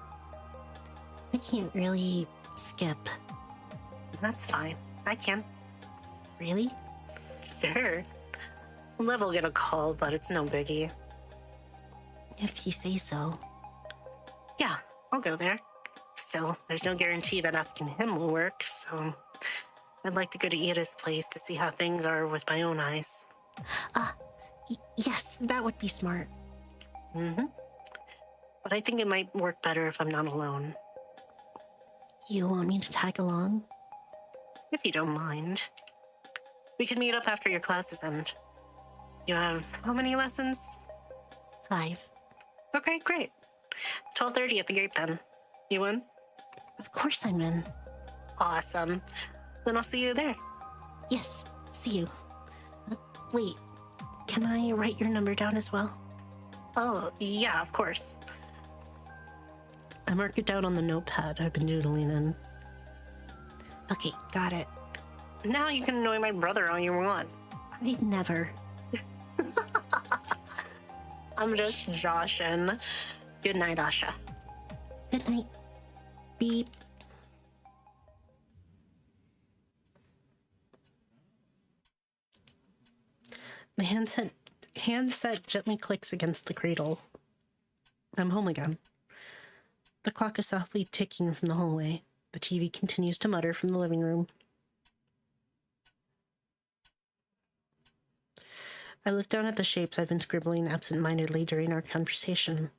can't really skip. That's fine. I can. Really? Sure. Liv will get a call, but it's no biggie. If you say so. Yeah, I'll go there. Still, there's no guarantee that asking him will work, so I'd like to go to Ida's place to see how things are with my own eyes. Yes, that would be smart. But I think it might work better if I'm not alone. You want me to tag along? If you don't mind. We could meet up after your classes end. You have how many lessons? 5. Okay, great. 12:30 at the gate then. You in? Of course I'm in. Awesome. Then I'll see you there. Yes, see you. Wait, can I write your number down as well? Oh, yeah, of course. I mark it down on the notepad I've been doodling in. Okay, got it. Now you can annoy my brother all you want. I'd never. I'm just joshing. Good night, Asha. Good night. Beep. The handset gently clicks against the cradle. I'm home again. The clock is softly ticking from the hallway. The TV continues to mutter from the living room. I looked down at the shapes I've been scribbling absent-mindedly during our conversation.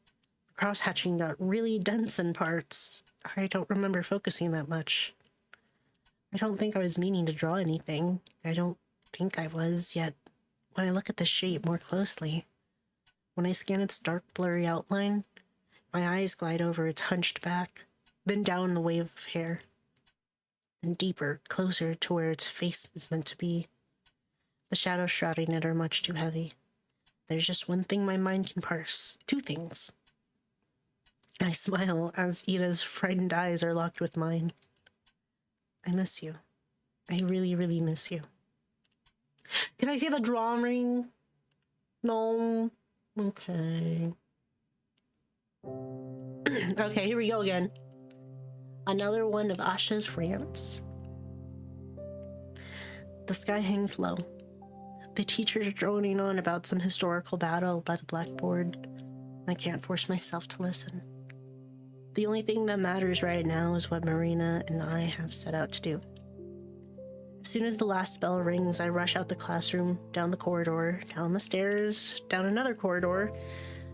The cross-hatching got really dense in parts. I don't remember focusing that much. I don't think I was meaning to draw anything. I don't think I was, yet when I look at the shape more closely, when I scan its dark, blurry outline, my eyes glide over its hunched back, then down the wave of hair, and deeper, closer to where its face is meant to be. The shadows shrouding it are much too heavy. There's just one thing my mind can parse. Two things. I smile as Ida's frightened eyes are locked with mine. I miss you. I really, really miss you. Can I see the drawing? No. Okay. Okay, here we go again. Another one of Asha's rants. The sky hangs low. The teacher's droning on about some historical battle by the blackboard. I can't force myself to listen. The only thing that matters right now is what Marina and I have set out to do. As soon as the last bell rings, I rush out the classroom, down the corridor, down the stairs, down another corridor,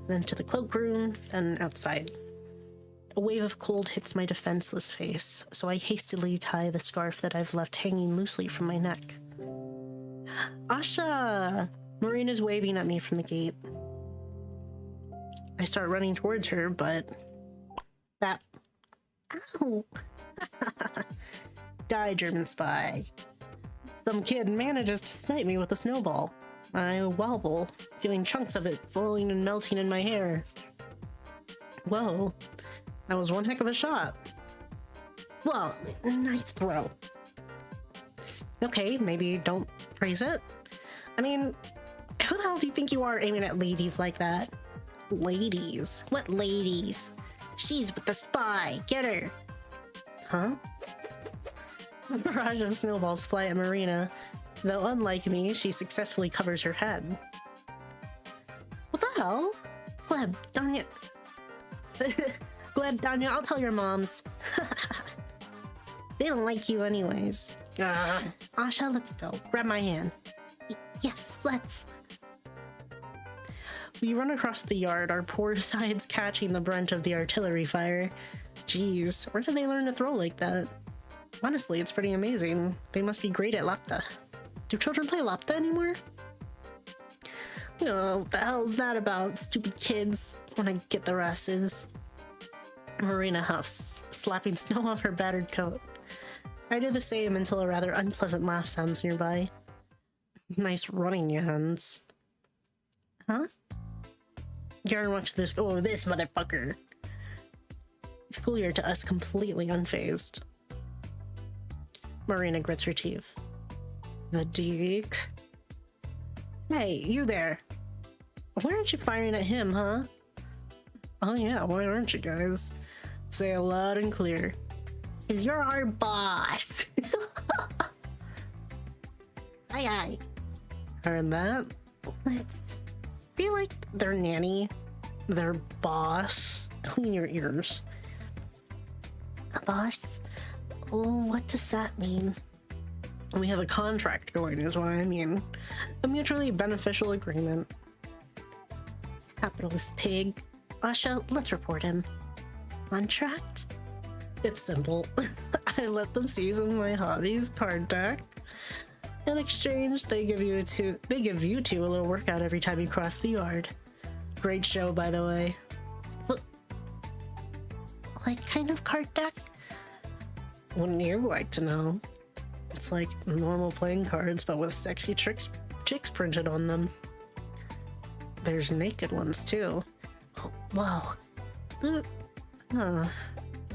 then to the cloakroom, then outside. A wave of cold hits my defenseless face, so I hastily tie the scarf that I've left hanging loosely from my neck. Asha! Marina's waving at me from the gate. I start running towards her, but... That... Ow! Die, German spy. Some kid manages to snipe me with a snowball. I wobble, feeling chunks of it falling and melting in my hair. Whoa. That was one heck of a shot. Well, nice throw. Okay, maybe don't praise it. I mean, who the hell do you think you are aiming at ladies like that? Ladies? What ladies? She's with the spy. Get her. Huh? A barrage of snowballs fly at Marina, though unlike me, she successfully covers her head. What the hell? Gleb, Danya... Gleb, Danya, I'll tell your moms. They don't like you anyways. Asha, let's go. Grab my hand. Yes, let's. We run across the yard, our poor sides catching the brunt of the artillery fire. Jeez, where did they learn to throw like that? Honestly, it's pretty amazing. They must be great at lapta. Do children play lapta anymore? Oh, what the hell's that about, stupid kids? When I get their asses. Marina huffs, slapping snow off her battered coat. I do the same until a rather unpleasant laugh sounds nearby. Nice running, you hands. Huh? Garen walks this. Oh, this motherfucker. School year to us completely unfazed. Marina grits her teeth. The deek. Hey, you there. Why aren't you firing at him, huh? Oh yeah, why aren't you guys? Say it loud and clear. 'Cause you're our boss. Aye aye. Heard that? Let's feel like their nanny, their boss. Clean your ears. A boss? Oh, what does that mean? We have a contract going is what I mean. A mutually beneficial agreement. Capitalist pig. Asha, let's report him. Contract? It's simple. I let them season my hobbies card deck. In exchange, they give you two a little workout every time you cross the yard. Great show, by the way. What kind of card deck? Wouldn't you like to know? It's like normal playing cards, but with sexy chicks printed on them. There's naked ones too. Oh, whoa.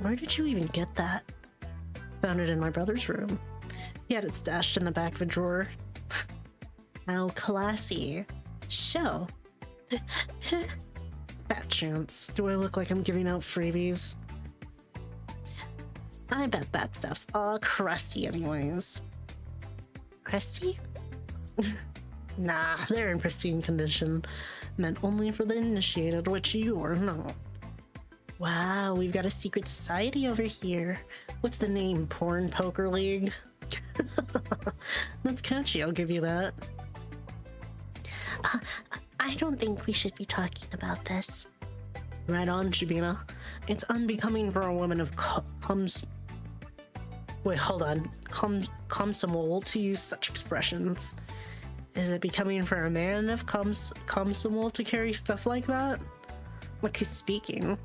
Where did you even get that? Found it in my brother's room. He had it stashed in the back of a drawer. How classy. Show. Fat chance. Do I look like I'm giving out freebies? I bet that stuff's all crusty anyways. Crusty? Nah, they're in pristine condition. Meant only for the initiated, which you are not. Wow, we've got a secret society over here. What's the name? Porn Poker League? That's catchy, I'll give you that. I don't think we should be talking about this. Right on, Shabina. It's unbecoming for a woman of Komsomol to use such expressions. Is it becoming for a man of Komsomol to carry stuff like that? Look who's speaking.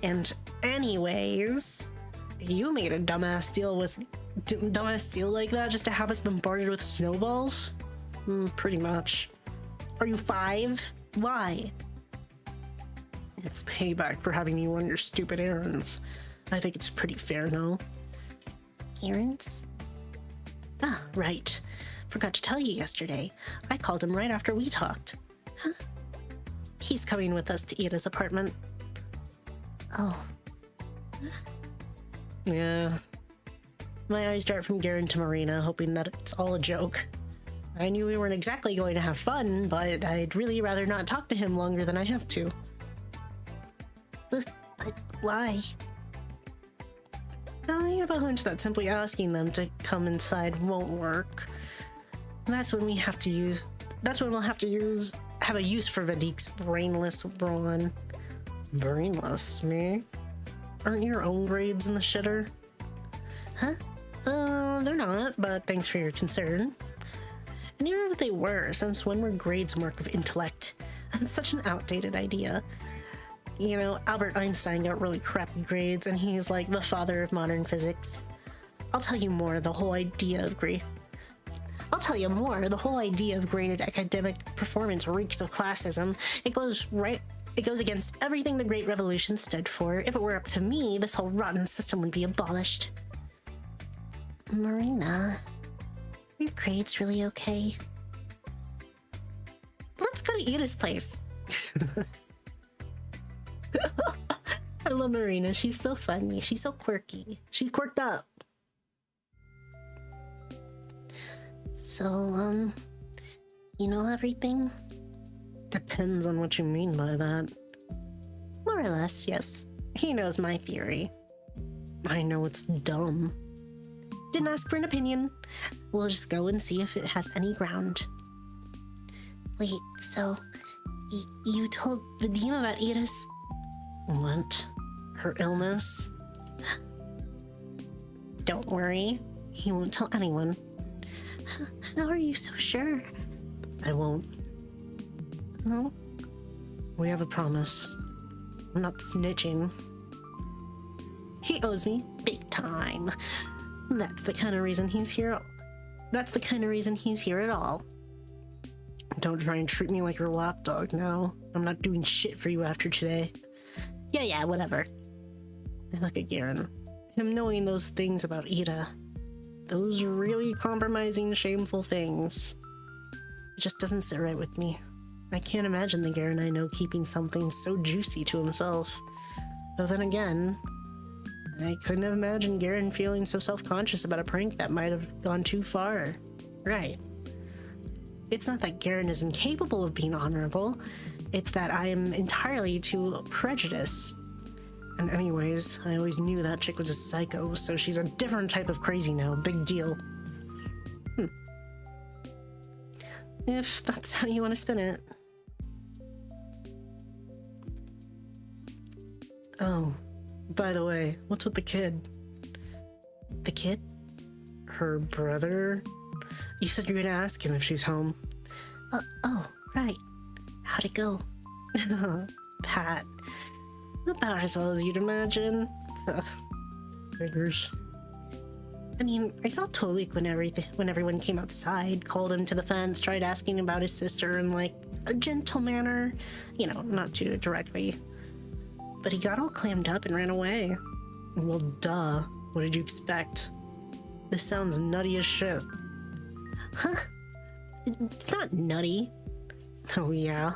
And anyways, you made a dumbass deal like that just to have us bombarded with snowballs? Pretty much. Are you 5? Why? It's payback for having you run your stupid errands. I think it's pretty fair, no? Errands? Ah, right. Forgot to tell you yesterday. I called him right after we talked. Huh? He's coming with us to Ida's apartment. Oh. Yeah. My eyes dart from Garen to Marina, hoping that it's all a joke. I knew we weren't exactly going to have fun, but I'd really rather not talk to him longer than I have to. But why? I have a hunch that simply asking them to come inside won't work. That's when we'll have to use have a use for Vedik's brainless brawn. Brainless, me? Aren't your own grades in the shitter? Huh? They're not, but thanks for your concern. And even if they were, since when were grades a mark of intellect? That's such an outdated idea. You know, Albert Einstein got really crappy grades, and he's like the father of modern physics. I'll tell you more, the whole idea of graded academic performance reeks of classism. It goes against everything the Great Revolution stood for. If it were up to me, this whole rotten system would be abolished. Marina, are your grades really okay? Let's go to Ida's place. I love Marina. She's so funny. She's so quirky. She's quirked up. So, you know everything? Depends on what you mean by that. More or less, yes. He knows my theory. I know it's dumb. Didn't ask for an opinion. We'll just go and see if it has any ground. Wait, so you told Vadim about Ida's... What? Her illness? Don't worry. He won't tell anyone. How are you so sure? I won't. No? We have a promise. I'm not snitching. He owes me big time. That's the kind of reason he's here. That's the kind of reason he's here at all. Don't try and treat me like your lapdog now. I'm not doing shit for you after today. Yeah, whatever. I look at Garen. Him knowing those things about Ida. Those really compromising, shameful things. It just doesn't sit right with me. I can't imagine the Garen I know keeping something so juicy to himself. But then again, I couldn't have imagined Garen feeling so self-conscious about a prank that might have gone too far. Right. It's not that Garen is incapable of being honorable. It's that I am entirely too prejudiced. And anyways, I always knew that chick was a psycho, so she's a different type of crazy now. Big deal. If that's how you want to spin it. Oh, by the way, what's with the kid? The kid? Her brother? You said you were gonna ask him if she's home. Oh, right. How'd it go? Pat. About as well as you'd imagine. Figures. I mean, I saw Tolik when everyone came outside, called him to the fence, tried asking about his sister in like a gentle manner. You know, not too directly. But he got all clammed up and ran away. Well, duh. What did you expect? This sounds nutty as shit. Huh? It's not nutty. Oh yeah?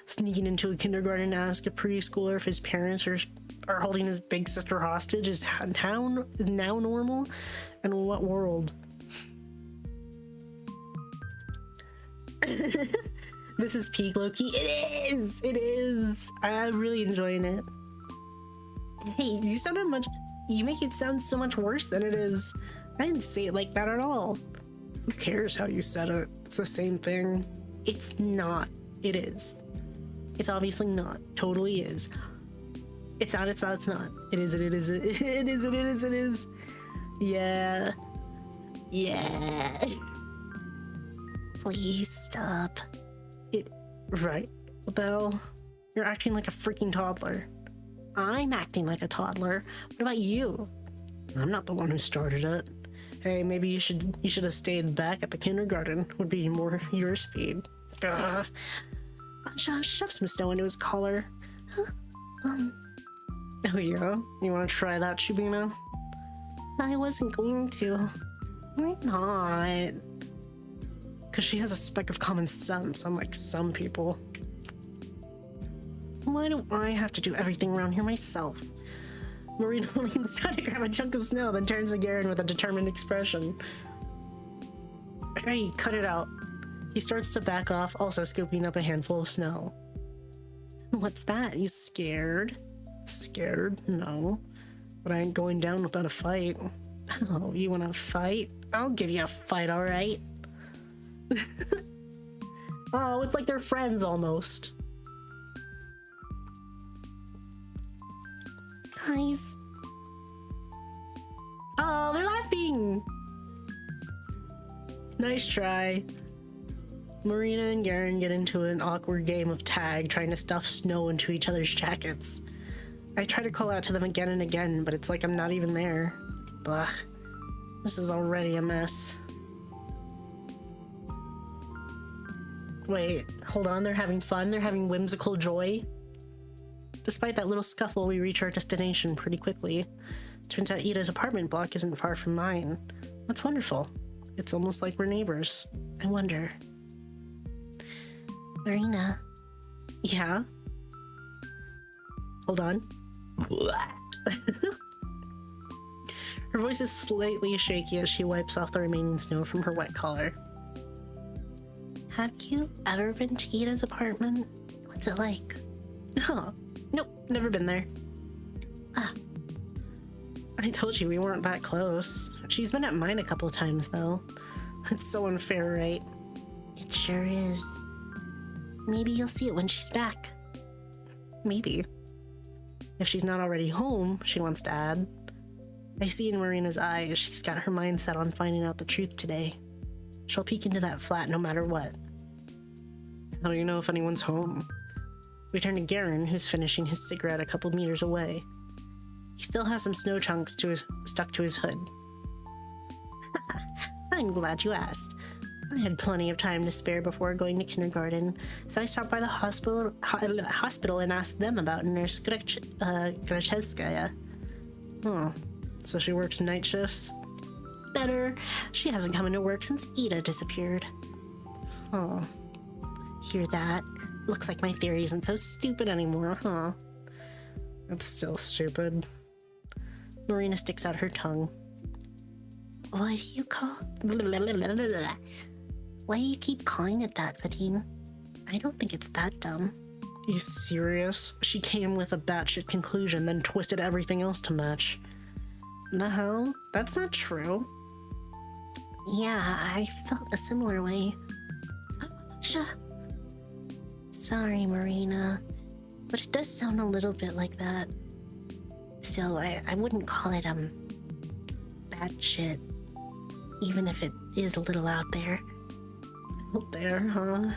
Sneaking into a kindergarten to ask a preschooler if his parents are holding his big sister hostage is now normal? And in what world? This is peak Loki. It is! It is! I'm really enjoying it. Hey, you make it sound so much worse than it is. I didn't say it like that at all. Who cares how you said it? It's the same thing. It's not. It is. It's obviously not. Totally is. It's not, it's not, it's not. It is, it is, it is, it is, it is, it is. Yeah. Yeah. Please stop. Right. What the hell? You're acting like a freaking toddler. I'm acting like a toddler. What about you? I'm not the one who started it. Hey, maybe you should have stayed back at the kindergarten. Would be more your speed. Ugh. Shove some snow into his collar. Oh yeah? You want to try that, Shubina? I wasn't going to. Why not? Because she has a speck of common sense, unlike some people. Why do I have to do everything around here myself? Marina leans down to grab a chunk of snow, then turns to Garen with a determined expression. Hey, cut it out. He starts to back off, also scooping up a handful of snow. What's that? He's scared. Scared? No. But I ain't going down without a fight. Oh, you want to fight? I'll give you a fight, alright? Oh, it's like they're friends almost. Guys. Oh, they're laughing! Nice try. Marina and Garen get into an awkward game of tag, trying to stuff snow into each other's jackets. I try to call out to them again and again, but it's like I'm not even there. Blah. This is already a mess. Wait, hold on, they're having fun? They're having whimsical joy? Despite that little scuffle, we reach our destination pretty quickly. Turns out Ida's apartment block isn't far from mine. That's wonderful. It's almost like we're neighbors. I wonder. Marina. Yeah? Hold on. Her voice is slightly shaky as she wipes off the remaining snow from her wet collar. Have you ever been to Ida's apartment? What's it like? Huh. Nope, never been there. Ah. I told you we weren't that close. She's been at mine a couple of times, though. It's so unfair, right? It sure is. Maybe you'll see it when she's back. Maybe. If she's not already home, she wants to add. I see in Marina's eyes she's got her mind set on finding out the truth today. She'll peek into that flat no matter what. How do you know if anyone's home? We turn to Garen, who's finishing his cigarette a couple meters away. He still has some snow chunks stuck to his hood. I'm glad you asked. I had plenty of time to spare before going to kindergarten, so I stopped by the hospital and asked them about Nurse Grachevskaya. Oh, so she works night shifts? Better. She hasn't come into work since Ida disappeared. Oh. Hear that? Looks like my theory isn't so stupid anymore, huh? It's still stupid. Marina sticks out her tongue. What do you call... Why do you keep calling it that, Vadim? I don't think it's that dumb. You serious? She came with a batshit conclusion, then twisted everything else to match. The hell? That's not true. Yeah, I felt a similar way. Sorry, Marina, but it does sound a little bit like that. Still, I wouldn't call it, bad shit. Even if it is a little out there. Out there, huh?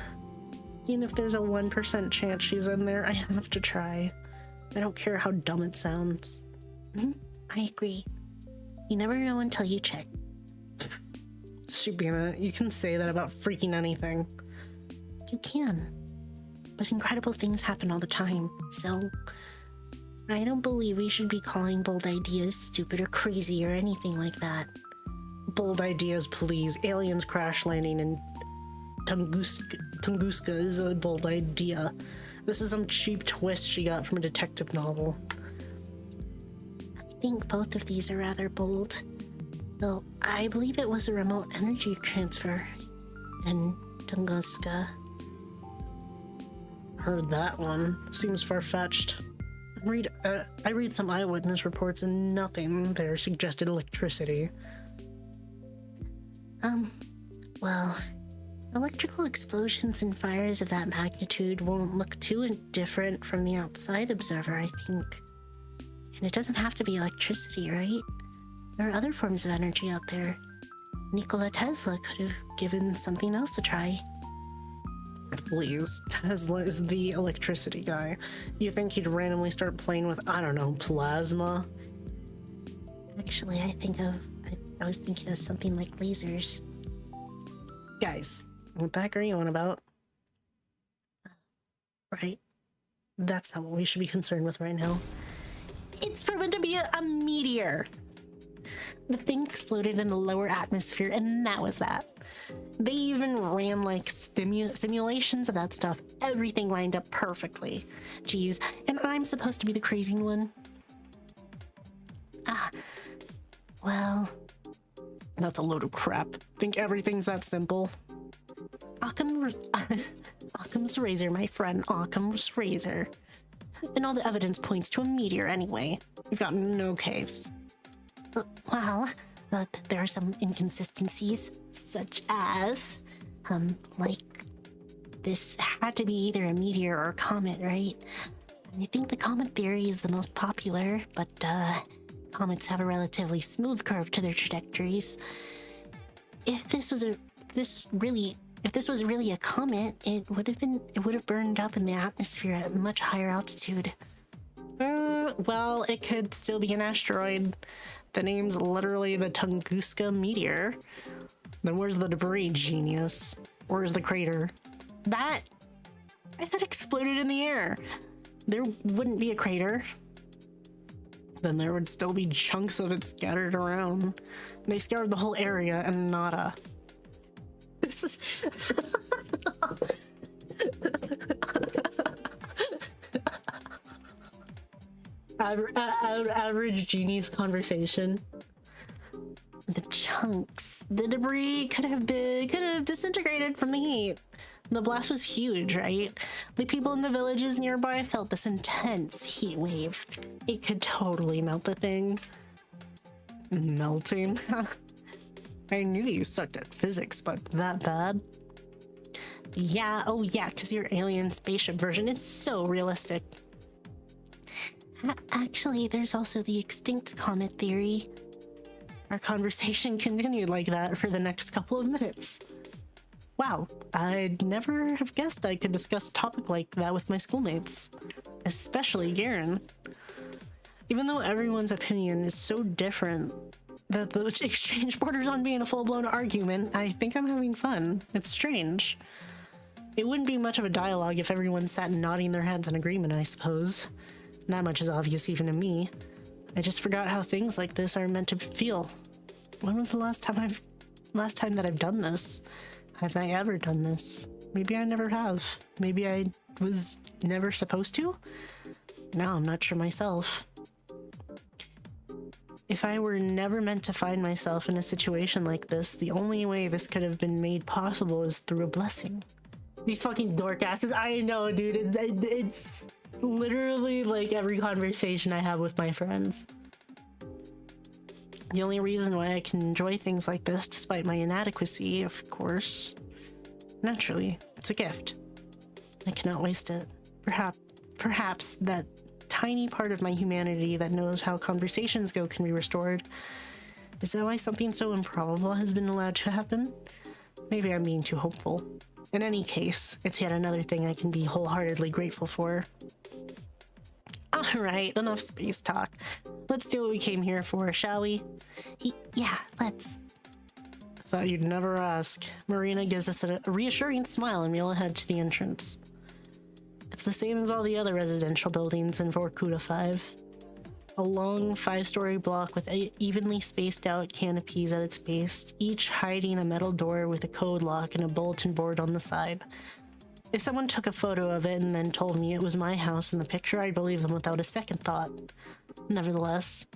Even if there's a 1% chance she's in there, I have to try. I don't care how dumb it sounds. I agree. You never know until you check. Shubina, you can say that about freaking anything. You can. But incredible things happen all the time, so... I don't believe we should be calling bold ideas stupid or crazy or anything like that. Bold ideas, please. Aliens crash landing in Tunguska is a bold idea. This is some cheap twist she got from a detective novel. I think both of these are rather bold. Though I believe it was a remote energy transfer in Tunguska. Heard that one. Seems far-fetched. I read some eyewitness reports and nothing there suggested electricity. Well, Electrical explosions and fires of that magnitude won't look too different from the outside observer, I think. And it doesn't have to be electricity, right? There are other forms of energy out there. Nikola Tesla could have given something else a try. Please, Tesla is the electricity guy. You think he'd randomly start playing with, I don't know, plasma? Actually, I was thinking of something like lasers. Guys, what the heck are you on about? Right? That's not what we should be concerned with right now. It's proven to be a meteor. The thing exploded in the lower atmosphere, and that was that. They even ran like simulations of that stuff. Everything lined up perfectly. Geez, and I'm supposed to be the crazy one. Well, that's a load of crap. Think everything's that simple? Occam's razor, my friend. Occam's razor. And all the evidence points to a meteor anyway. We've got no case. Well, there are some inconsistencies, such as, like, this had to be either a meteor or a comet, right? And I think the comet theory is the most popular, but, comets have a relatively smooth curve to their trajectories. If this was really a comet, it would have burned up in the atmosphere at a much higher altitude. Well, it could still be an asteroid. The name's literally the Tunguska meteor. Then where's the debris, genius? Where's the crater? I said exploded in the air. There wouldn't be a crater. Then there would still be chunks of it scattered around. They scoured the whole area and nada. This is... average genius conversation. The chunks, the debris could have disintegrated from the heat. The blast was huge, right? The people in the villages nearby felt this intense heat wave. It could totally melt the thing. Melting? I knew you sucked at physics, but that bad? Yeah, oh yeah, because your alien spaceship version is so realistic. Actually, there's also the extinct comet theory. Our conversation continued like that for the next couple of minutes. Wow, I'd never have guessed I could discuss a topic like that with my schoolmates. Especially Garen. Even though everyone's opinion is so different that the exchange borders on being a full-blown argument, I think I'm having fun. It's strange. It wouldn't be much of a dialogue if everyone sat nodding their heads in agreement, I suppose. That much is obvious even to me. I just forgot how things like this are meant to feel. When was the last time that I've done this? Have I ever done this? Maybe I never have. Maybe I was never supposed to? Now I'm not sure myself. If I were never meant to find myself in a situation like this, the only way this could have been made possible is through a blessing. These fucking dork asses. I know, dude. It's literally like every conversation I have with my friends. The only reason why I can enjoy things like this, despite my inadequacy, of course. Naturally, it's a gift. I cannot waste it. Perhaps that tiny part of my humanity that knows how conversations go can be restored. Is that why something so improbable has been allowed to happen? Maybe I'm being too hopeful. In any case, it's yet another thing I can be wholeheartedly grateful for. Alright, enough space talk. Let's do what we came here for, shall we? Yeah, let's. I thought you'd never ask. Marina gives us a reassuring smile and we all head to the entrance. It's the same as all the other residential buildings in Vorkuta 5. A long 5-story block with evenly spaced out canopies at its base, each hiding a metal door with a code lock and a bulletin board on the side. If someone took a photo of it and then told me it was my house in the picture, I'd believe them without a second thought. Nevertheless,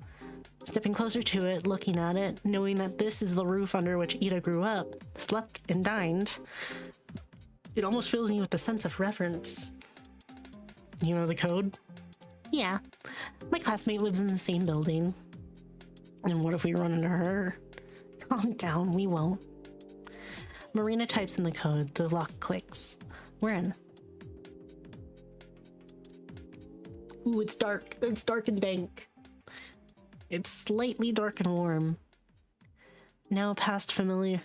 stepping closer to it, looking at it, knowing that this is the roof under which Ida grew up, slept and dined, it almost fills me with a sense of reverence. You know the code? Yeah, my classmate lives in the same building. And what if we run into her? Calm down, we won't. Marina types in the code. The lock clicks. We're in. Ooh, it's dark. It's dark and dank. It's slightly dark and warm. Now past familiar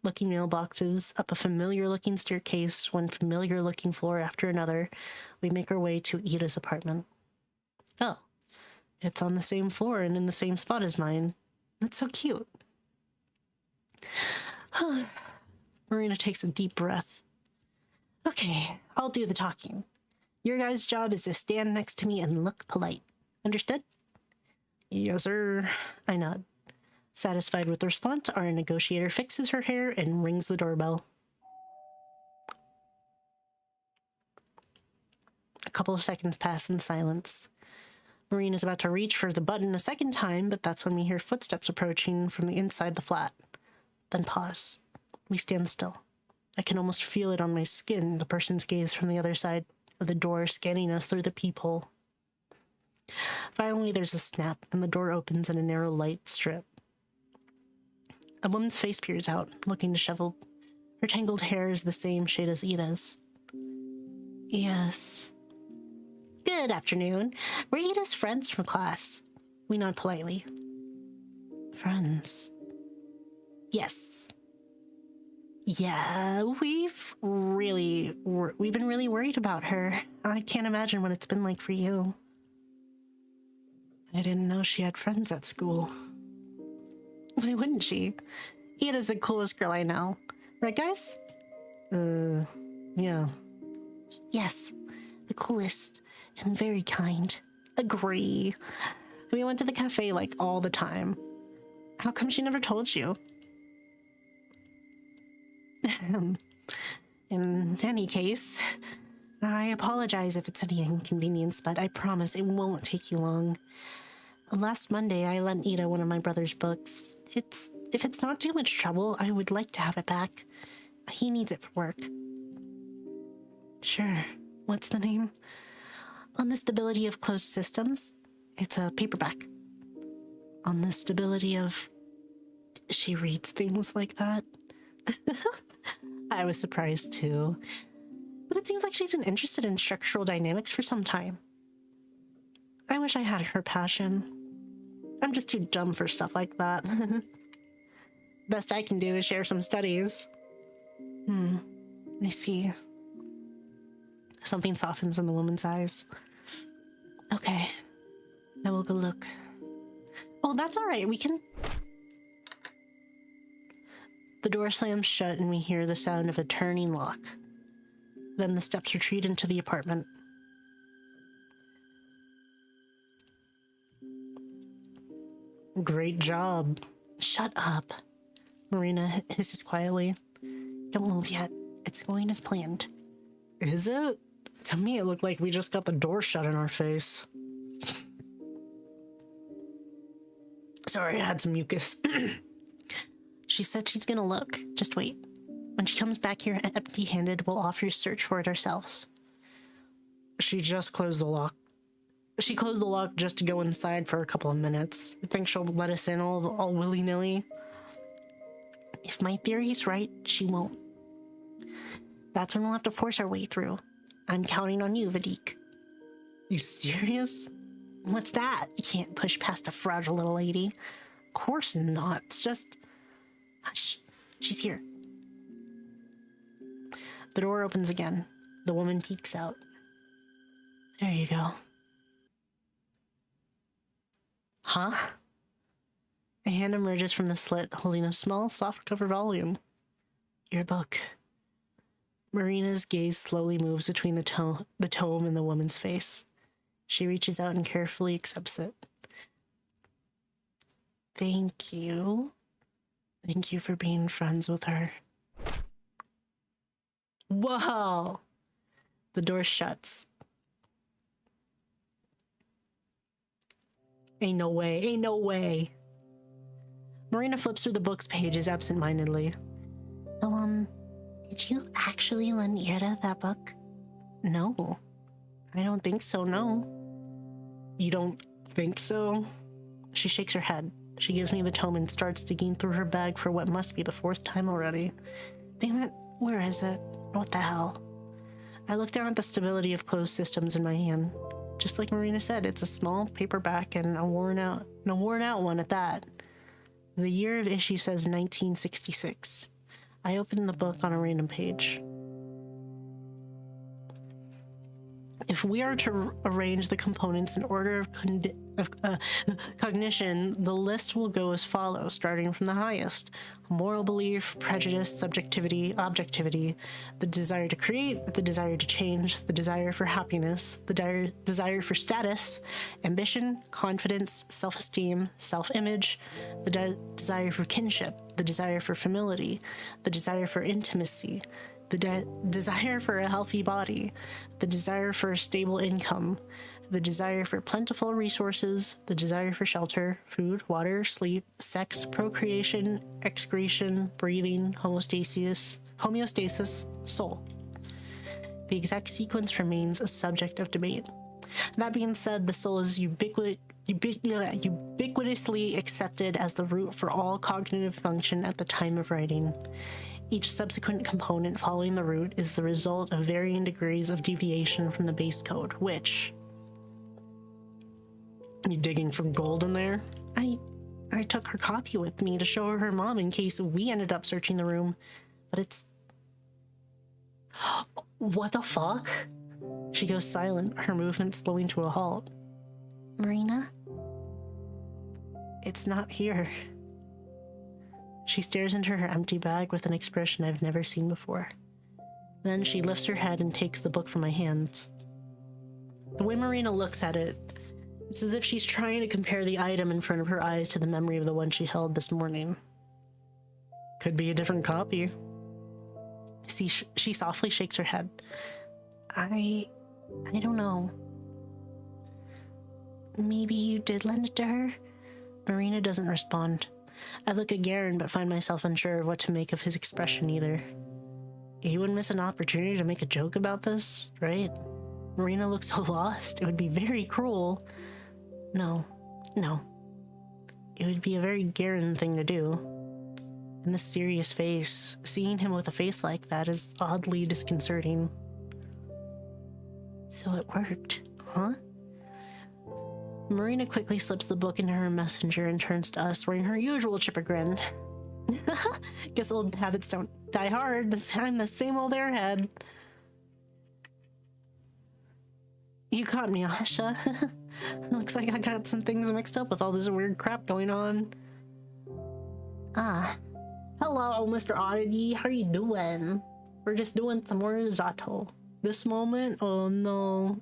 looking mailboxes, up a familiar looking staircase, one familiar looking floor after another, we make our way to Ida's apartment. Oh, it's on the same floor and in the same spot as mine. That's so cute. Marina takes a deep breath. Okay, I'll do the talking. Your guys' job is to stand next to me and look polite. Understood? Yes, sir. I nod. Satisfied with the response, our negotiator fixes her hair and rings the doorbell. A couple of seconds pass in silence. Marina's about to reach for the button a second time, but that's when we hear footsteps approaching from the inside the flat. Then pause. We stand still. I can almost feel it on my skin, the person's gaze from the other side of the door scanning us through the peephole. Finally, there's a snap, and the door opens in a narrow light strip. A woman's face peers out, looking disheveled. Her tangled hair is the same shade as Ida's. Yes. Good afternoon. We're Ida's friends from class. We nod politely. Friends? Yes. Yeah, we've been really worried about her. I can't imagine what it's been like for you. I didn't know she had friends at school. Why wouldn't she? Ida's the coolest girl I know. Right, guys? Yeah. Yes, the coolest and very kind. Agree. We went to the cafe like all the time. How come she never told you? In any case, I apologize if it's any inconvenience, but I promise it won't take you long. Last Monday, I lent Ida one of my brother's books. If it's not too much trouble, I would like to have it back. He needs it for work. Sure. What's the name? On the Stability of Closed Systems. It's a paperback. On the Stability of... She reads things like that. I was surprised too. But it seems like she's been interested in structural dynamics for some time. I wish I had her passion. I'm just too dumb for stuff like that. Best I can do is share some studies. I see. Something softens in the woman's eyes. Okay, I will go look. Oh, that's all right. We can... The door slams shut and we hear the sound of a turning lock. Then the steps retreat into the apartment. Great job. Shut up. Marina hisses quietly. Don't move yet. It's going as planned. Is it? To me, it looked like we just got the door shut in our face. Sorry, I had some mucus. She said she's gonna look. Just wait. When she comes back here empty-handed, we'll offer to search for it ourselves. She just closed the lock. She closed the lock just to go inside for a couple of minutes. You think she'll let us in all willy-nilly? If my theory's right, she won't. That's when we'll have to force our way through. I'm counting on you, Vadik. You serious? What's that? You can't push past a fragile little lady. Of course not. It's just... Hush. She's here. The door opens again. The woman peeks out. There you go. Huh? A hand emerges from the slit, holding a small, soft-cover volume. Your book. Marina's gaze slowly moves between the tome and the woman's face. She reaches out and carefully accepts it. Thank you. Thank you for being friends with her. Whoa! The door shuts. Ain't no way. Ain't no way. Marina flips through the book's pages absentmindedly. So, did you actually lend Ida that book? No. I don't think so, no. You don't think so? She shakes her head. She gives me the tome and starts digging through her bag for what must be the 4th time already. Damn it, where is it? What the hell? I look down at the stability of closed systems in my hand. Just like Marina said, it's a small paperback and a worn out one at that. The year of issue says 1966. I open the book on a random page. If we are to arrange the components in order of cognition, the list will go as follows, starting from the highest. Moral belief, prejudice, subjectivity, objectivity, the desire to create, the desire to change, the desire for happiness, the desire for status, ambition, confidence, self-esteem, self-image, the desire for kinship, the desire for familiarity, the desire for intimacy, the desire for a healthy body, the desire for a stable income, the desire for plentiful resources, the desire for shelter, food, water, sleep, sex, procreation, excretion, breathing, homeostasis, soul. The exact sequence remains a subject of debate. That being said, the soul is ubiquitously accepted as the root for all cognitive function at the time of writing. Each subsequent component following the root is the result of varying degrees of deviation from the base code, which... You digging for gold in there? I took her copy with me to show her mom in case we ended up searching the room, but it's... What the fuck? She goes silent, her movement slowing to a halt. Marina? It's not here. She stares into her empty bag with an expression I've never seen before. Then she lifts her head and takes the book from my hands. The way Marina looks at it, it's as if she's trying to compare the item in front of her eyes to the memory of the one she held this morning. Could be a different copy. She softly shakes her head. I don't know. Maybe you did lend it to her? Marina doesn't respond. I look at Garen, but find myself unsure of what to make of his expression either. He wouldn't miss an opportunity to make a joke about this, right? Marina looks so lost. It would be very cruel. No. It would be a very Garen thing to do. And this serious face, seeing him with a face like that is oddly disconcerting. So it worked, huh? Marina quickly slips the book into her messenger and turns to us, wearing her usual chipper grin. Guess old habits don't die hard. I'm the same old airhead. You caught me, Asha. Looks like I got some things mixed up with all this weird crap going on. Hello, Mr. Oddity. How are you doing? We're just doing some more Z.A.T.O. This moment? Oh no.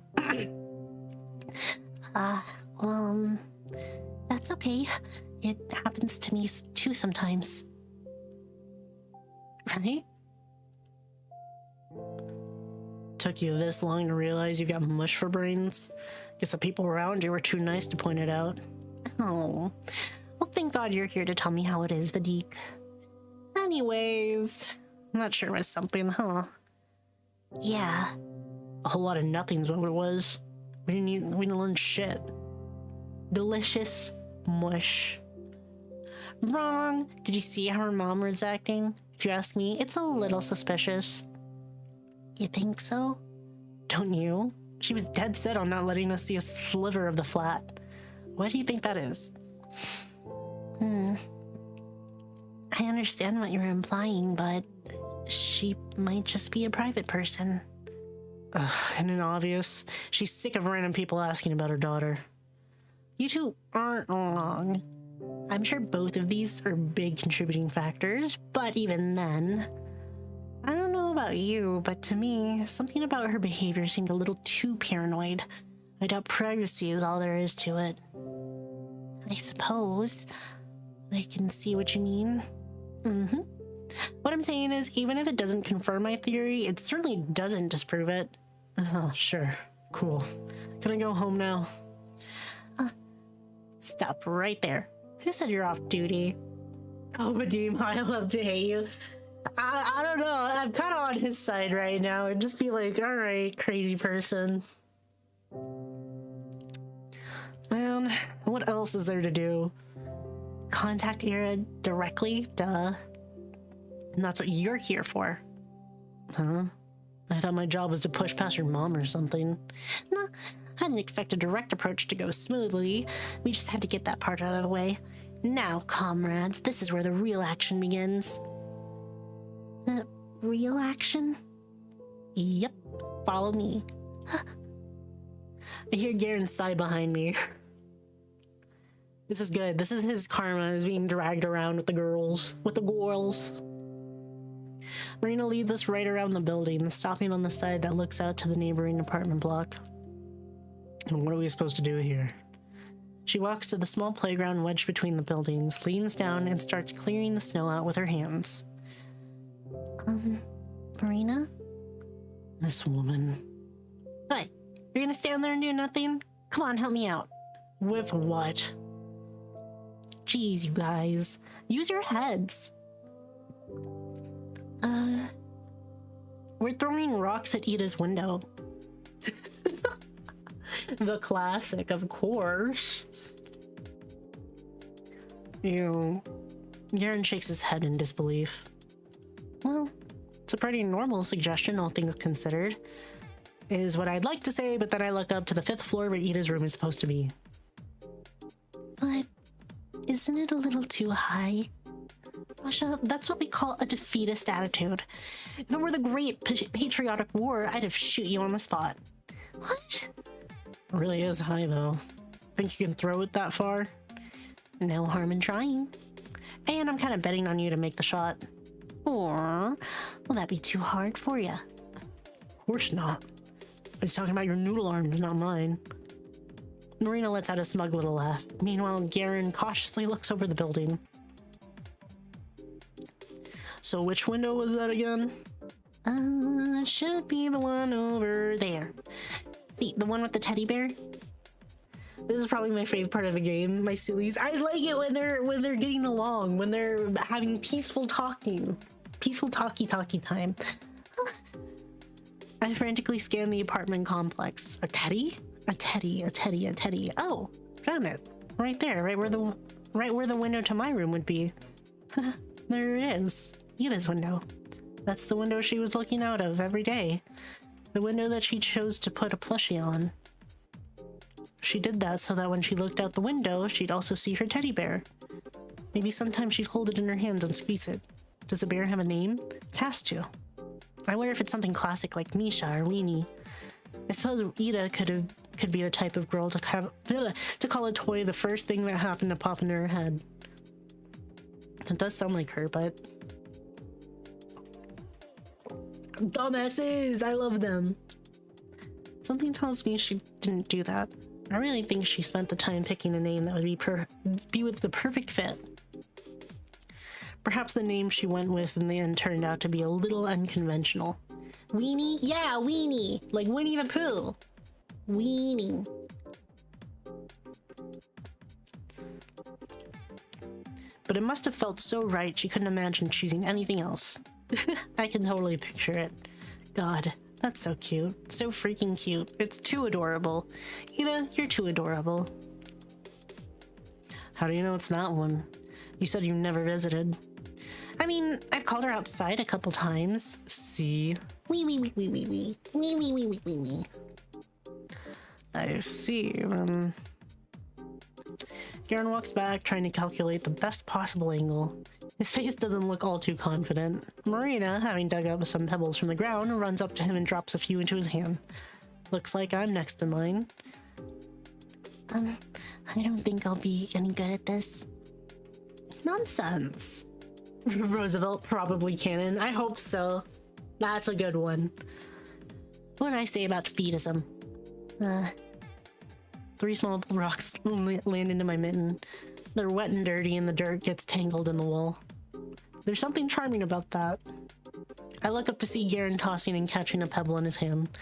That's okay. It happens to me too sometimes. Right? Took you this long to realize you got mush for brains? Guess the people around you were too nice to point it out. Oh. Well, thank God you're here to tell me how it is, Vadik. Anyways, I'm not sure it was something, huh? Yeah. A whole lot of nothing's what it was. We didn't learn shit. Delicious mush. Wrong. Did you see how her mom was acting? If you ask me, it's a little suspicious. You think so? Don't you? She was dead set on not letting us see a sliver of the flat. Why do you think that is? I understand what you're implying, but she might just be a private person. Isn't it obvious? She's sick of random people asking about her daughter. You two aren't wrong. I'm sure both of these are big contributing factors, but even then, I don't know about you, but to me, something about her behavior seemed a little too paranoid. I doubt privacy is all there is to it. I suppose. I can see what you mean. What I'm saying is, even if it doesn't confirm my theory, it certainly doesn't disprove it. Sure. Cool. Can I go home now? Stop right there. Who said you're off duty? Oh, Vadim, I love to hate you. I don't know. I'm kind of on his side right now. And just be like, all right, crazy person. Man, what else is there to do? contact Ira directly, duh. And that's what you're here for. Huh? I thought my job was to push past your mom or something. No, I didn't expect a direct approach to go smoothly. We just had to get that part out of the way. Now, comrades, this is where the real action begins. The real action? Yep, follow me. I hear Garen sigh behind me. This is good. This is his karma, is being dragged around with the girls. Marina leads us right around the building, stopping on the side that looks out to the neighboring apartment block. And what are we supposed to do here? She walks to the small playground wedged between the buildings, leans down, and starts clearing the snow out with her hands. Marina? This woman. Hey, you're gonna stand there and do nothing? Come on, help me out. With what? Jeez, you guys. Use your heads. We're throwing rocks at Ida's window. The classic, of course. Garen shakes his head in disbelief. Well, it's a pretty normal suggestion, all things considered. Is what I'd like to say, but then I look up to the 5th floor where Ida's room is supposed to be. But isn't it a little too high? Masha, that's what we call a defeatist attitude. If it were the Great Patriotic War, I'd have shoot you on the spot. What? It really is high, though. Think you can throw it that far? No harm in trying. And I'm kind of betting on you to make the shot. Or will that be too hard for you? Of course not. I was talking about your noodle arms, not mine. Marina lets out a smug little laugh. Meanwhile, Garen cautiously looks over the building. So which window was that again? Should be the one over there. See, the one with the teddy bear? This is probably my favorite part of the game, my sillies. I like it when they're getting along, when they're having peaceful talking. Peaceful talkie time. I frantically scan the apartment complex. A teddy? A teddy. Oh, found it. Right there, right where the window to my room would be. There it is. Ida's window. That's the window she was looking out of every day. The window that she chose to put a plushie on. She did that so that when she looked out the window, she'd also see her teddy bear. Maybe sometimes she'd hold it in her hands and squeeze it. Does the bear have a name? It has to. I wonder if it's something classic like Misha or Weenie. I suppose Ida could be the type of girl to call a toy the first thing that happened to pop into her head. It does sound like her, but... Dumbasses! I love them! Something tells me she didn't do that. I really think she spent the time picking a name that would be with the perfect fit. Perhaps the name she went with in the end turned out to be a little unconventional. Weenie? Yeah, Weenie! Like Winnie the Pooh! Weenie. But it must have felt so right she couldn't imagine choosing anything else. I can totally picture it. God, that's so cute. So freaking cute. It's too adorable. Ida, you're too adorable. How do you know it's that one? You said you never visited. I mean, I've called her outside a couple times. See? Wee. I see. Garen walks back, trying to calculate the best possible angle. His face doesn't look all too confident. Marina, having dug up some pebbles from the ground, runs up to him and drops a few into his hand. Looks like I'm next in line. I don't think I'll be any good at this. Nonsense. Roosevelt probably canon. I hope so. That's a good one. What did I say about defeatism? 3 small rocks land into my mitten. They're wet and dirty and the dirt gets tangled in the wall. There's something charming about that. I look up to see Garen tossing and catching a pebble in his hand.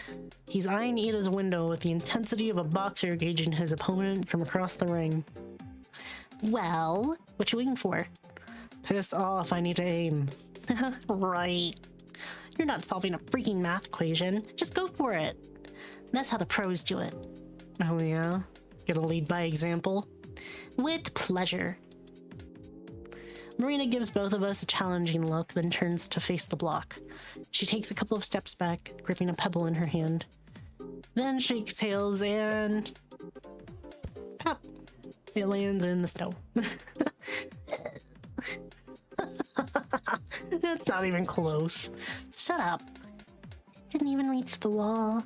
He's eyeing Ida's window with the intensity of a boxer gauging his opponent from across the ring. Well, what you waiting for? Piss off, I need to aim. Right. You're not solving a freaking math equation. Just go for it. That's how the pros do it. Oh yeah? Gonna lead by example? With pleasure. Marina gives both of us a challenging look, then turns to face the block. She takes a couple of steps back, gripping a pebble in her hand. Then shakes tails and... pop! It lands in the snow. It's not even close. Shut up. It didn't even reach the wall.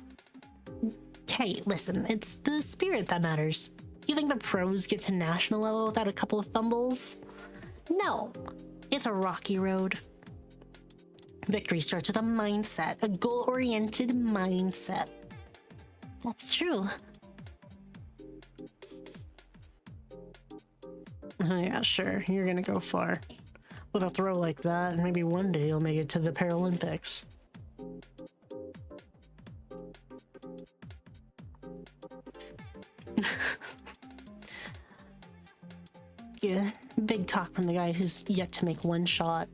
Hey, listen, it's the spirit that matters. You think the pros get to national level without a couple of fumbles? No, it's a rocky road. Victory starts with a mindset, a goal-oriented mindset. That's true. Oh yeah, sure, you're gonna go far. With a throw like that, and maybe one day you'll make it to the Paralympics. Yeah, big talk from the guy who's yet to make one shot.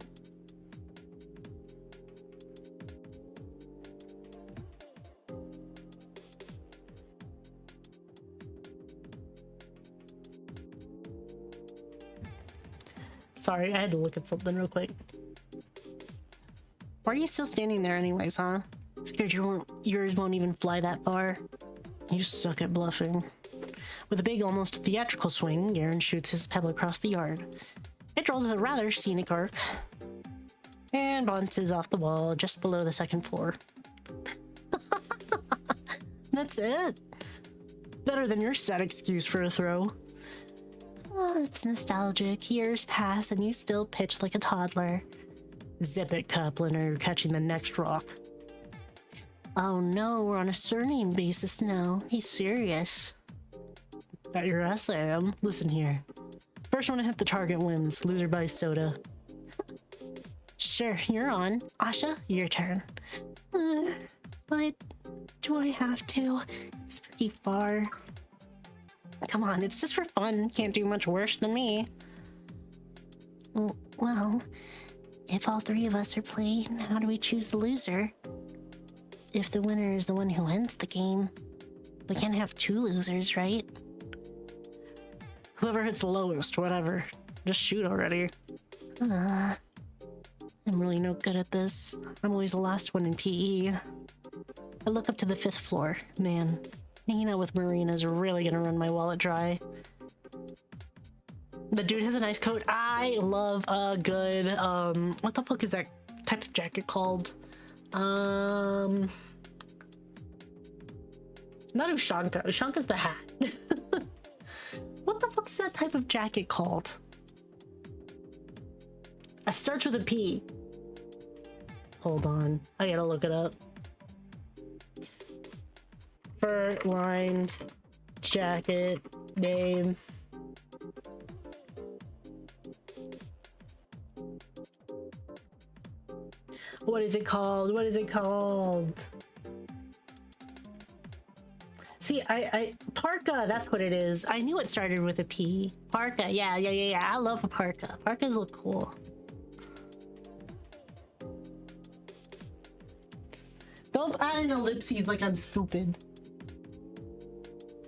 Sorry, I had to look at something real quick. Why are you still standing there anyways, huh? Scared yours won't even fly that far? You suck at bluffing. With a big, almost theatrical swing, Garen shoots his pebble across the yard. It draws a rather scenic arc and bounces off the wall just below the second floor. That's it. Better than your sad excuse for a throw. Oh, it's nostalgic. Years pass and you still pitch like a toddler. Zip it, Kaplan, or you're catching the next rock. Oh no, we're on a surname basis now. He's serious. Bet your ass I am. Listen here. First one to hit the target wins. Loser buys soda. Sure, you're on. Asha, your turn. But do I have to? It's pretty far. Come on, it's just for fun. Can't do much worse than me. Well, if all three of us are playing, how do we choose the loser? If the winner is the one who ends the game, we can't have two losers, right? Whoever hits the lowest, whatever. Just shoot already. I'm really no good at this. I'm always the last one in PE. I look up to the 5th floor. Man, hanging out with Marina is really gonna run my wallet dry. The dude has a nice coat. I love a good, what the fuck is that type of jacket called? Not Ushanka. Ushanka's the hat. What the fuck is that type of jacket called? It starts with a P. Hold on. I gotta look it up. Fur-lined jacket name. What is it called? What is it called? See, parka, that's what it is. I knew it started with a P. Parka, yeah. I love a parka. Parkas look cool. Don't add in ellipses like I'm stupid.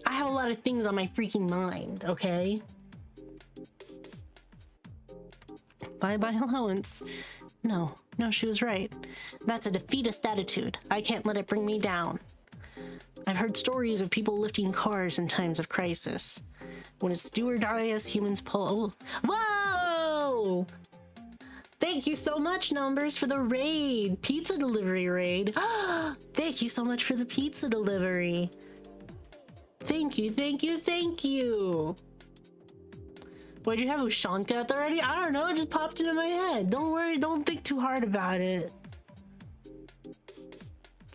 I have a lot of things on my freaking mind, okay? Bye-bye allowance. No, she was right. That's a defeatist attitude. I can't let it bring me down. I've heard stories of people lifting cars in times of crisis. When it's do or die as humans pull... Oh. Whoa! Thank you so much, Numbers, for the raid. Pizza delivery raid. Thank you so much for the pizza delivery. Thank you. Why'd you have Ushanka at the ready? I don't know, it just popped into my head. Don't worry, don't think too hard about it.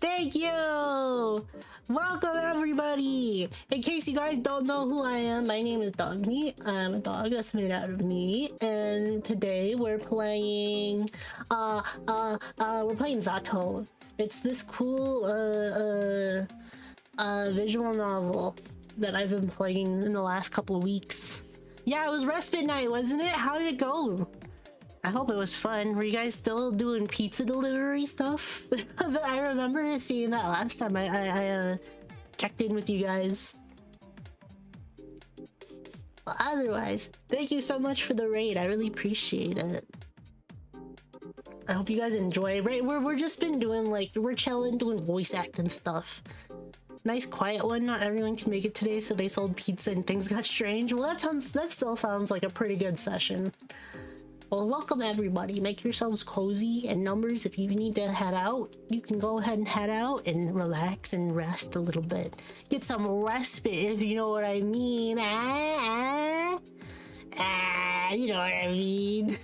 Thank you! Welcome, everybody! In case you guys don't know who I am, my name is Dog Meat. I'm a dog that's made out of meat, and today we're playing Z.A.T.O. It's this cool visual novel that I've been playing in the last couple of weeks. Yeah, it was respite night, wasn't it? How did it go? I hope it was fun. Were you guys still doing pizza delivery stuff? I remember seeing that last time I checked in with you guys. Otherwise, thank you so much for the raid. I really appreciate it. I hope you guys enjoy. Right, we're just been doing like, we're chilling, doing voice acting stuff. Nice quiet one. Not everyone can make it today, so they sold pizza and things got strange. Well, that still sounds like a pretty good session. Well, welcome everybody. Make yourselves cozy, and numbers, if you need to head out, you can go ahead and head out and relax and rest a little bit. Get some respite, if you know what I mean. You know what I mean.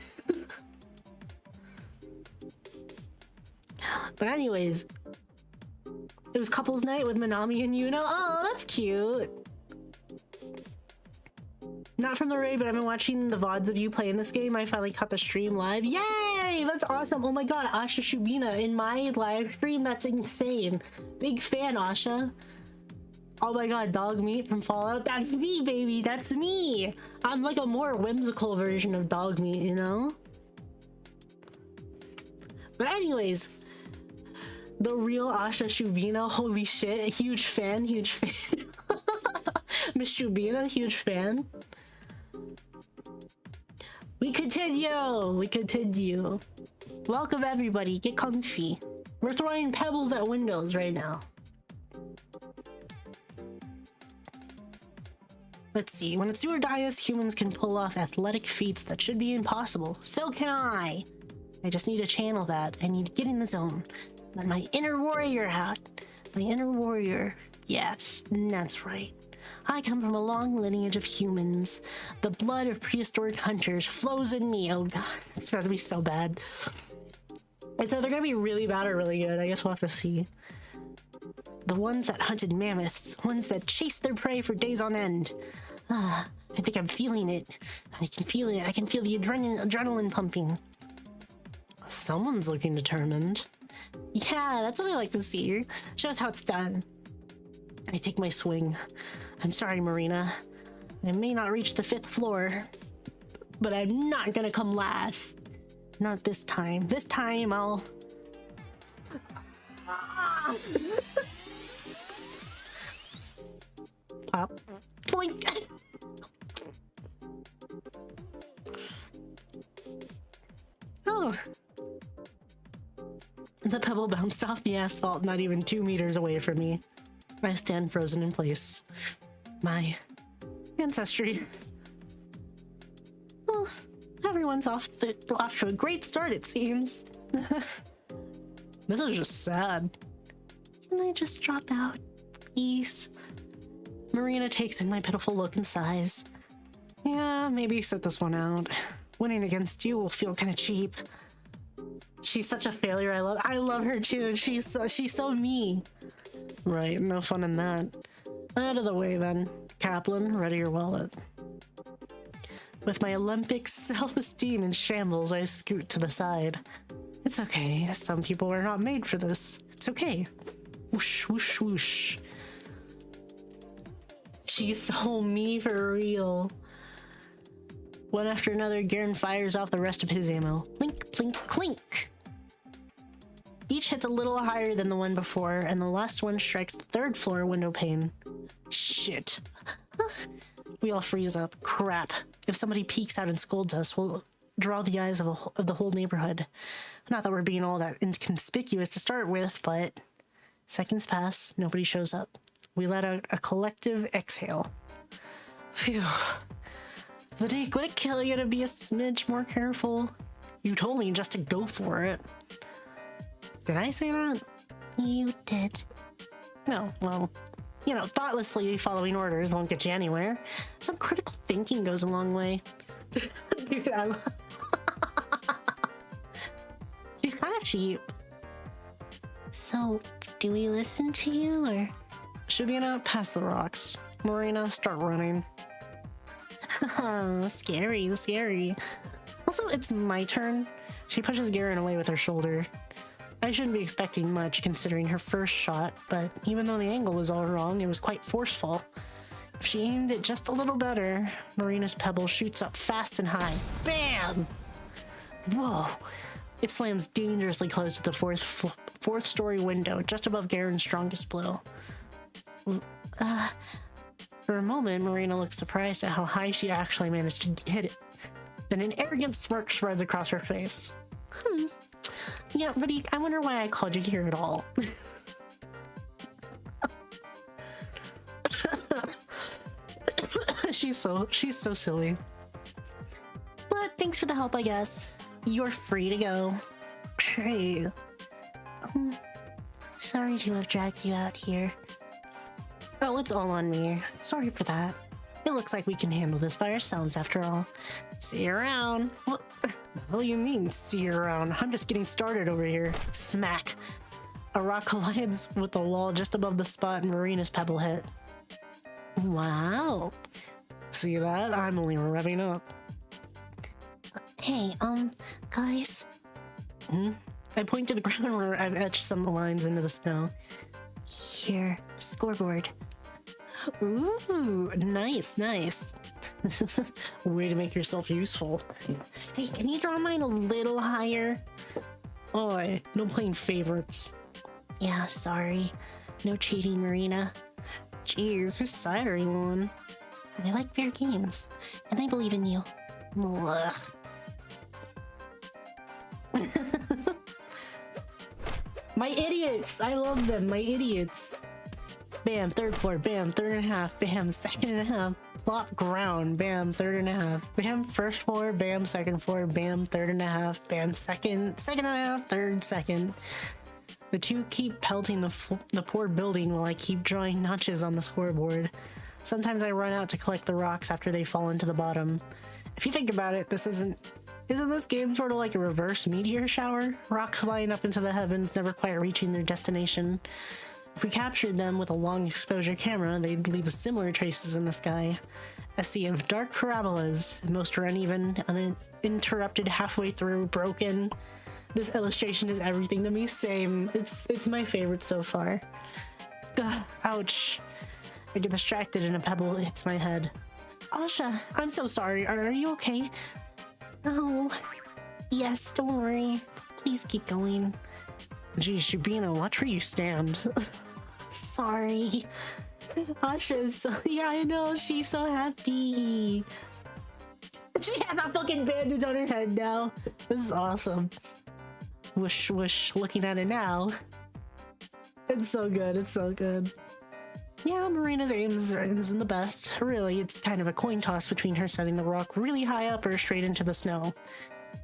But anyways, it was couples night with Manami and Yuna. Oh, that's cute. Not from the raid, but I've been watching the VODs of you playing this game. I finally caught the stream live. Yay! That's awesome. Oh my god, Asha Shubina in my live stream. That's insane. Big fan, Asha. Oh my god, dog meat from Fallout. That's me, baby. That's me. I'm like a more whimsical version of dog meat, you know? But anyways, the real Asha Shubina. Holy shit. Huge fan. Huge fan. Miss Shubina, huge fan. We continue. Welcome everybody, get comfy. We're throwing pebbles at windows right now. Let's see, when it's do or die us, humans can pull off athletic feats that should be impossible. So can I. I just need to channel that. I need to get in the zone. Let my inner warrior out. My inner warrior. Yes, that's right. I come from a long lineage of humans. The blood of prehistoric hunters flows in me. Oh god, it's about to be so bad. It's either gonna be really bad or really good. I guess we'll have to see. The ones that hunted mammoths. Ones that chased their prey for days on end. I think I'm feeling it. I can feel it. I can feel the adrenaline pumping. Someone's looking determined. Yeah, that's what I like to see. Shows how it's done. I take my swing. I'm sorry, Marina. I may not reach the 5th floor, but I'm not gonna come last. Not this time. This time I'll... Pop. Blink. Oh. The pebble bounced off the asphalt not even 2 meters away from me. I stand frozen in place. My ancestry. Well, everyone's off to a great start, it seems. This is just sad. Can I just drop out, please? Marina takes in my pitiful look and sighs. Yeah, maybe sit this one out. Winning against you will feel kind of cheap. She's such a failure. I love her too. She's so me. Right, no fun in that. Out of the way then. Kaplan, ready your wallet. With my Olympic self-esteem in shambles, I scoot to the side. It's okay. Some people are not made for this. It's okay. Whoosh, whoosh, whoosh. She's so me for real. One after another, Garen fires off the rest of his ammo. Blink, blink, clink. Each hits a little higher than the one before, and the last one strikes the 3rd floor window pane. Shit. We all freeze up. Crap. If somebody peeks out and scolds us, we'll draw the eyes of the whole neighborhood. Not that we're being all that inconspicuous to start with, but seconds pass, nobody shows up. We let out a collective exhale. Phew. Would it kill you to be a smidge more careful? You told me just to go for it. Did I say that? You did. No, well, you know, thoughtlessly following orders won't get you anywhere. Some critical thinking goes a long way. Dude, she's kind of cheap. So, do we listen to you, or? Shubina, pass the rocks. Marina, start running. Scary, scary. Also, it's my turn. She pushes Garen away with her shoulder. I shouldn't be expecting much considering her first shot, but even though the angle was all wrong, it was quite forceful. If she aimed it just a little better, Marina's pebble shoots up fast and high. Bam! Whoa! It slams dangerously close to the fourth story window, just above Garen's strongest blow. For a moment, Marina looks surprised at how high she actually managed to hit it. Then an arrogant smirk spreads across her face. Yeah, but I wonder why I called you here at all. She's so silly. But thanks for the help, I guess. You're free to go. Hey. Sorry to have dragged you out here. Oh, it's all on me. Sorry for that. It looks like we can handle this by ourselves after all. See you around. What the hell you mean, see you around? I'm just getting started over here. Smack. A rock collides with the wall just above the spot Marina's pebble hit. Wow. See that? I'm only revving up. Hey, guys. I point to the ground where I've etched some lines into the snow. Here, scoreboard. Ooh, nice. Way to make yourself useful. Hey, can you draw mine a little higher? Oi, no playing favorites. Yeah, sorry. No cheating, Marina. Jeez, whose side are you on? I like fair games, and I believe in you. Ugh. My idiots! I love them, my idiots. Bam, third floor, bam, third and a half, bam, second and a half, plop ground, bam, third and a half, bam, first floor, bam, second floor, bam, third and a half, bam, second and a half, third, second. The two keep pelting the poor building while I keep drawing notches on the scoreboard. Sometimes I run out to collect the rocks after they fall into the bottom. If you think about it, isn't this game sort of like a reverse meteor shower? Rocks flying up into the heavens, never quite reaching their destination. If we captured them with a long exposure camera, they'd leave similar traces in the sky. A sea of dark parabolas. Most are uneven, uninterrupted, halfway through, broken. This illustration is everything to me. Same. It's my favorite so far. Ugh, ouch. I get distracted and a pebble hits my head. Asha, I'm so sorry. Are you okay? Oh, yes, don't worry. Please keep going. Geez, Shubina, watch where you stand. Sorry. Asha is yeah, I know, she's so happy. She has a fucking bandage on her head now. This is awesome. Whoosh, whoosh, looking at it now. It's so good, it's so good. Yeah, Marina's aims isn't the best. Really, it's kind of a coin toss between her setting the rock really high up or straight into the snow.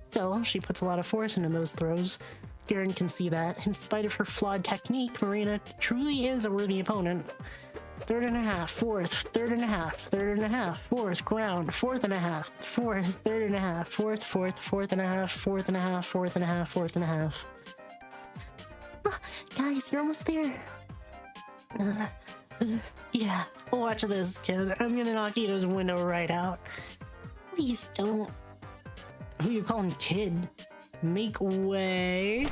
Still, she puts a lot of force into those throws. Garen can see that. In spite of her flawed technique, Marina truly is a worthy opponent. Third and a half, fourth, third and a half, third and a half, fourth, ground, fourth and a half, fourth, third and a half, fourth, fourth and a half, fourth and a half, fourth and a half, fourth and a half. Guys, you're almost there. Yeah, watch this, kid. I'm gonna knock Ito's window right out. Please don't. Who you calling kid? Make way.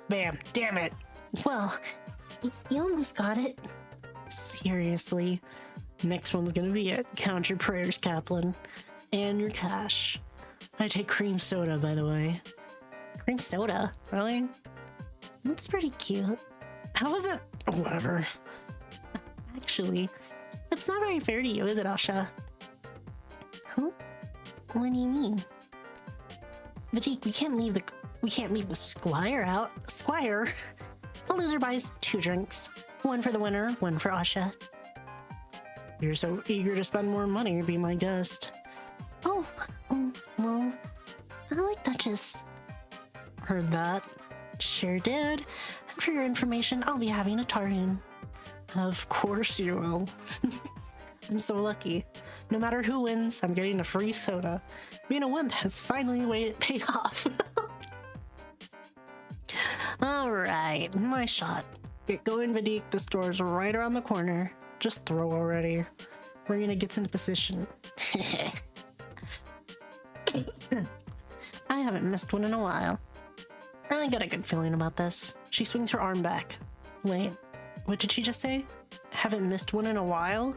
Bam, damn it. Well, you almost got it. Seriously. Next one's gonna be it. Count your prayers, Kaplan. And your cash. I take cream soda, by the way. Cream soda? Really? That's pretty cute. How was it? Whatever. Actually, it's not very fair to you, is it, Asha? Huh? What do you mean? Vajik, we can't leave the squire out. Squire? The loser buys 2 drinks. One for the winner, one for Asha. You're so eager to spend more money, be my guest. Oh, well, I like Duchess. Heard that. Sure did. And for your information, I'll be having a Tarun. Of course you will. I'm so lucky. No matter who wins, I'm getting a free soda. Being a wimp has finally paid off. Alright, my shot. Get going, Vadik. The store's right around the corner. Just throw already. Marina gets into position. I haven't missed one in a while. I got a good feeling about this. She swings her arm back. Wait, what did she just say? Haven't missed one in a while?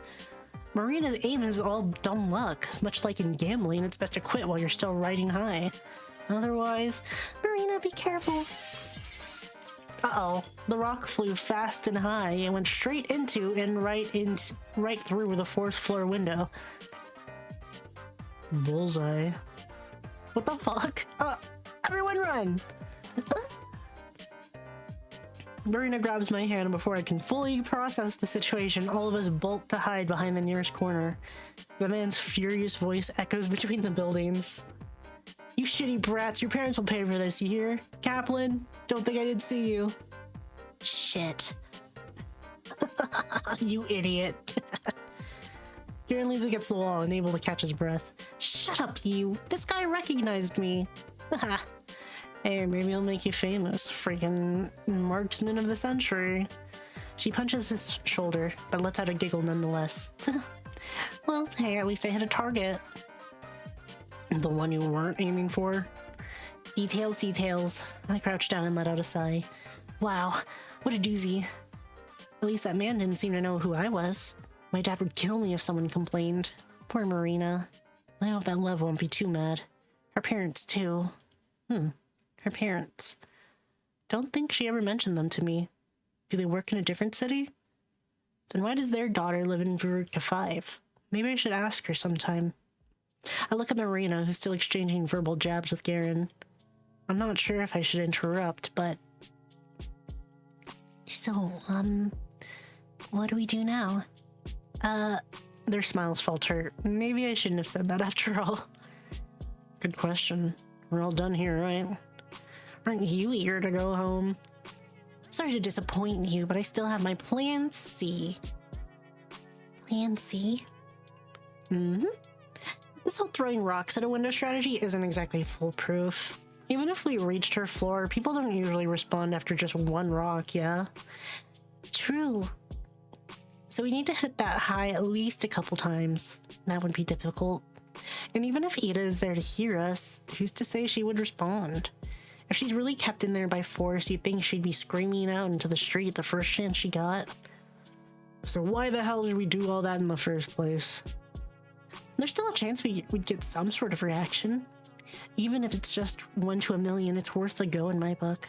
Marina's aim is all dumb luck. Much like in gambling, it's best to quit while you're still riding high. Otherwise, Marina, be careful. Uh-oh. The rock flew fast and high and went straight into and right through the 4th floor window. Bullseye. What the fuck? Everyone run! Marina grabs my hand before I can fully process the situation. All of us bolt to hide behind the nearest corner. The man's furious voice echoes between the buildings. You shitty brats, your parents will pay for this, you hear? Kaplan, don't think I didn't see you. Shit. You idiot. Garen leans against the wall, unable to catch his breath. Shut up, you. This guy recognized me. Hey, maybe he'll make you famous. Freaking marksman of the century. She punches his shoulder, but lets out a giggle nonetheless. Well, hey, at least I hit a target. The one you weren't aiming for? Details, details. I crouched down and let out a sigh. Wow, what a doozy. At least that man didn't seem to know who I was. My dad would kill me if someone complained. Poor Marina. I hope that Lev won't be too mad. Her parents, too. Her parents. Don't think she ever mentioned them to me. Do they work in a different city? Then why does their daughter live in Veruca 5? Maybe I should ask her sometime. I look at Marina, who's still exchanging verbal jabs with Garen. I'm not sure if I should interrupt, but... So, what do we do now? Their smiles falter. Maybe I shouldn't have said that after all. Good question. We're all done here, right? Aren't you eager to go home? Sorry to disappoint you, but I still have my plan C. Plan C? This whole throwing rocks at a window strategy isn't exactly foolproof. Even if we reached her floor, people don't usually respond after just one rock, yeah? True. So we need to hit that high at least a couple times. That would be difficult. And even if Ada is there to hear us, who's to say she would respond? If she's really kept in there by force, you'd think she'd be screaming out into the street the first chance she got. So why the hell did we do all that in the first place? There's still a chance we'd get some sort of reaction. Even if it's just 1 to 1,000,000, it's worth the go in my book.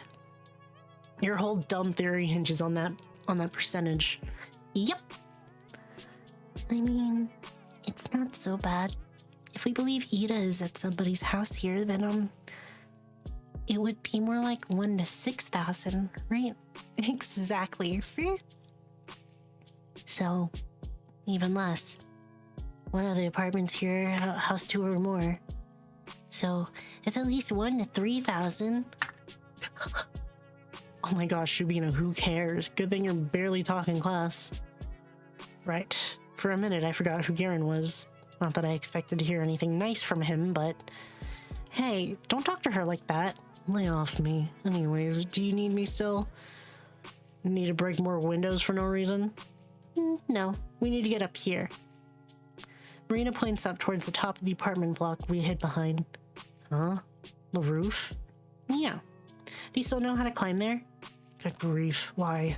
Your whole dumb theory hinges on that percentage. Yep. I mean, it's not so bad. If we believe Ida is at somebody's house here, then, it would be more like 1 to 6,000, right? Exactly, see? So, even less. One of the apartments here, house 2 or more. So, it's at least 1 to 3,000. Oh my gosh, Shubina, who cares? Good thing you're barely talking class. Right. For a minute, I forgot who Garen was. Not that I expected to hear anything nice from him, but... Hey, don't talk to her like that. Lay off me. Anyways, do you need me still? Need to break more windows for no reason? No, we need to get up here. Marina points up towards the top of the apartment block we hid behind. Huh? The roof? Yeah. Do you still know how to climb there? Good grief, why?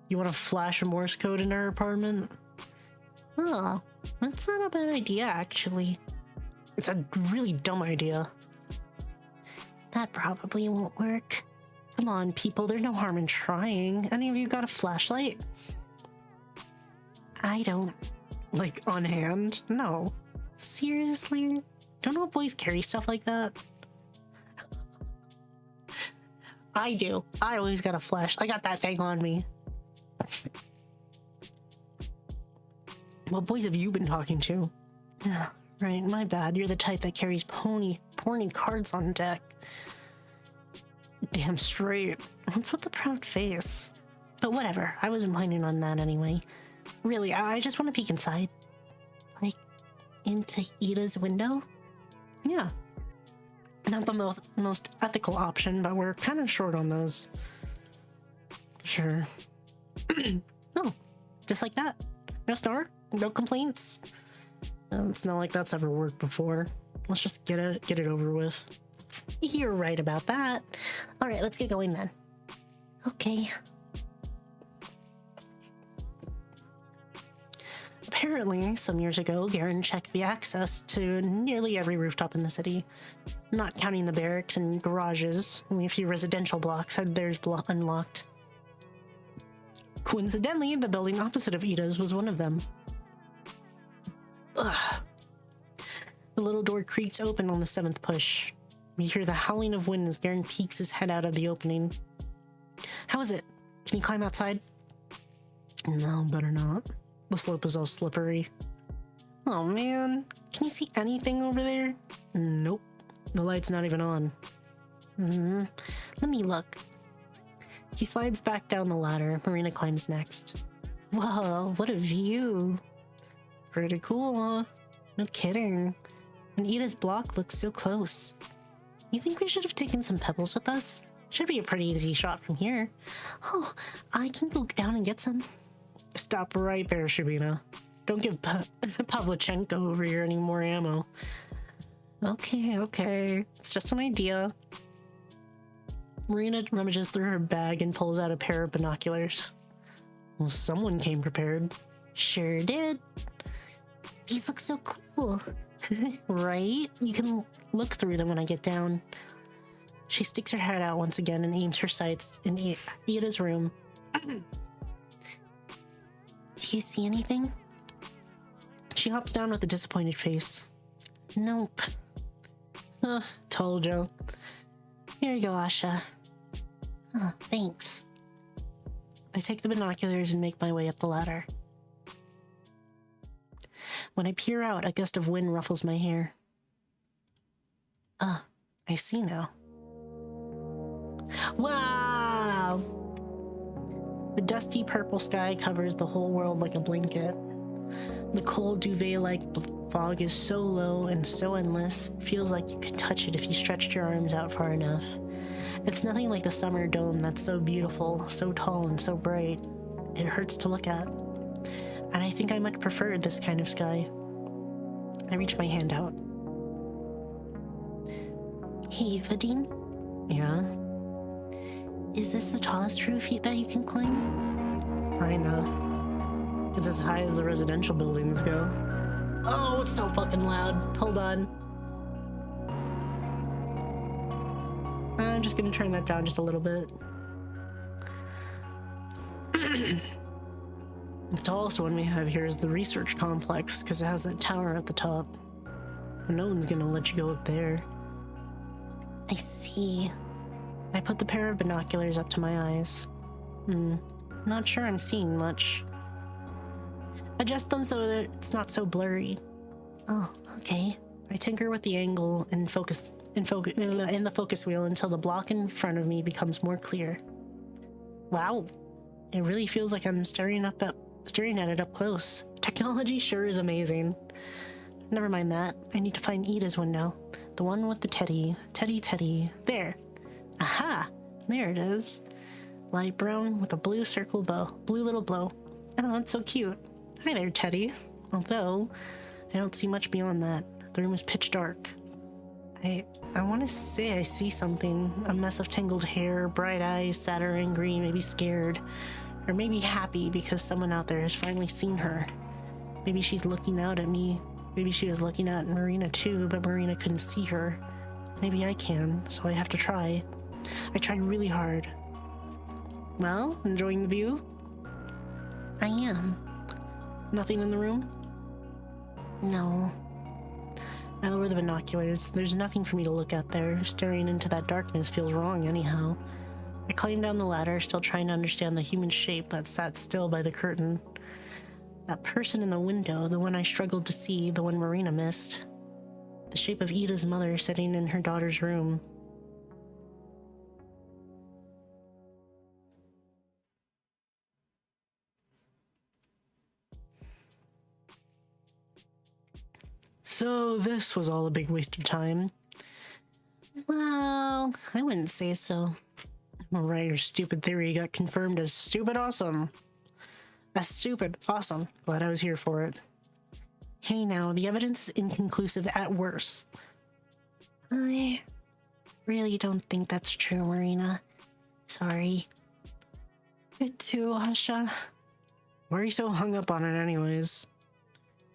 You want to flash a Morse code in our apartment? Oh, that's not a bad idea, actually. It's a really dumb idea. That probably won't work. Come on, people, there's no harm in trying. Any of you got a flashlight? I don't. Like, on hand? No. Seriously? Don't know boys carry stuff like that? I do. I always got a flash. I got that thing on me. What boys have you been talking to? Right, my bad. You're the type that carries porny cards on deck. Damn straight. What's with the proud face? But whatever, I wasn't planning on that anyway. Really, I just want to peek inside. Like, into Ida's window? Yeah. Not the most ethical option, but we're kind of short on those. Sure. No, just like that. No snore, no complaints. It's not like that's ever worked before. Let's just get it over with. You're right about that. All right, let's get going then. Okay. Apparently, some years ago, Garen checked the access to nearly every rooftop in the city. Not counting the barracks and garages, only a few residential blocks had theirs unlocked. Coincidentally, the building opposite of Ida's was one of them. Ugh. The little door creaks open on the 7th push. We hear the howling of wind as Garen peeks his head out of the opening. How is it? Can you climb outside? No, better not. The slope is all slippery. Oh man, can you see anything over there? Nope, the light's not even on. Let me look. He slides back down the ladder. Marina climbs next. Whoa, what a view. Pretty cool, huh? No kidding. And Ida's block looks so close. You think we should have taken some pebbles with us? Should be a pretty easy shot from here. Oh, I can go down and get some. Stop right there, Shabina. Don't give Pavlichenko over here any more ammo. Okay. It's just an idea. Marina rummages through her bag and pulls out a pair of binoculars. Well, someone came prepared. Sure did. These look so cool. Right? You can look through them when I get down. She sticks her head out once again and aims her sights in Ida's room. Do you see anything? She hops down with a disappointed face. Nope. Told you. Here you go, Asha. Oh, thanks. I take the binoculars and make my way up the ladder. When I peer out, a gust of wind ruffles my hair. I see now. Wow! The dusty purple sky covers the whole world like a blanket. The cold duvet-like fog is so low and so endless, it feels like you could touch it if you stretched your arms out far enough. It's nothing like the summer dome that's so beautiful, so tall and so bright. It hurts to look at. And I think I much prefer this kind of sky. I reach my hand out. Hey, Vadim? Yeah? Is this the tallest roof that you can climb? I know. It's as high as the residential buildings go. Oh, it's so fucking loud. Hold on. I'm just gonna turn that down just a little bit. The tallest one we have here is the research complex, because it has that tower at the top. But no one's gonna let you go up there. I see. I put the pair of binoculars up to my eyes. Not sure I'm seeing much. Adjust them so that it's not so blurry. Oh, okay. I tinker with the angle and in the focus wheel until the block in front of me becomes more clear. Wow. It really feels like I'm staring at it up close. Technology sure is amazing. Never mind that. I need to find Ida's window. The one with the teddy. Teddy. There. Aha! There it is. Light brown with a blue circle bow. Blue little bow. Oh, it's so cute. Hi there, Teddy. Although, I don't see much beyond that. The room is pitch dark. I want to say I see something. A mess of tangled hair, bright eyes, sad or angry, maybe scared. Or maybe happy because someone out there has finally seen her. Maybe she's looking out at me. Maybe she was looking at Marina too, but Marina couldn't see her. Maybe I can, so I have to try. I tried really hard. Well, enjoying the view? I am. Nothing in the room? No. I lower the binoculars. There's nothing for me to look at there. Staring into that darkness feels wrong anyhow. I climb down the ladder, still trying to understand the human shape that sat still by the curtain. That person in the window, the one I struggled to see, the one Marina missed. The shape of Ida's mother sitting in her daughter's room. So this was all a big waste of time. Well, I wouldn't say so. Alright, your stupid theory got confirmed as stupid awesome. As stupid awesome. Glad I was here for it. Hey now, the evidence is inconclusive at worst. I really don't think that's true, Marina. Sorry. It too, Asha. Why are you so hung up on it anyways?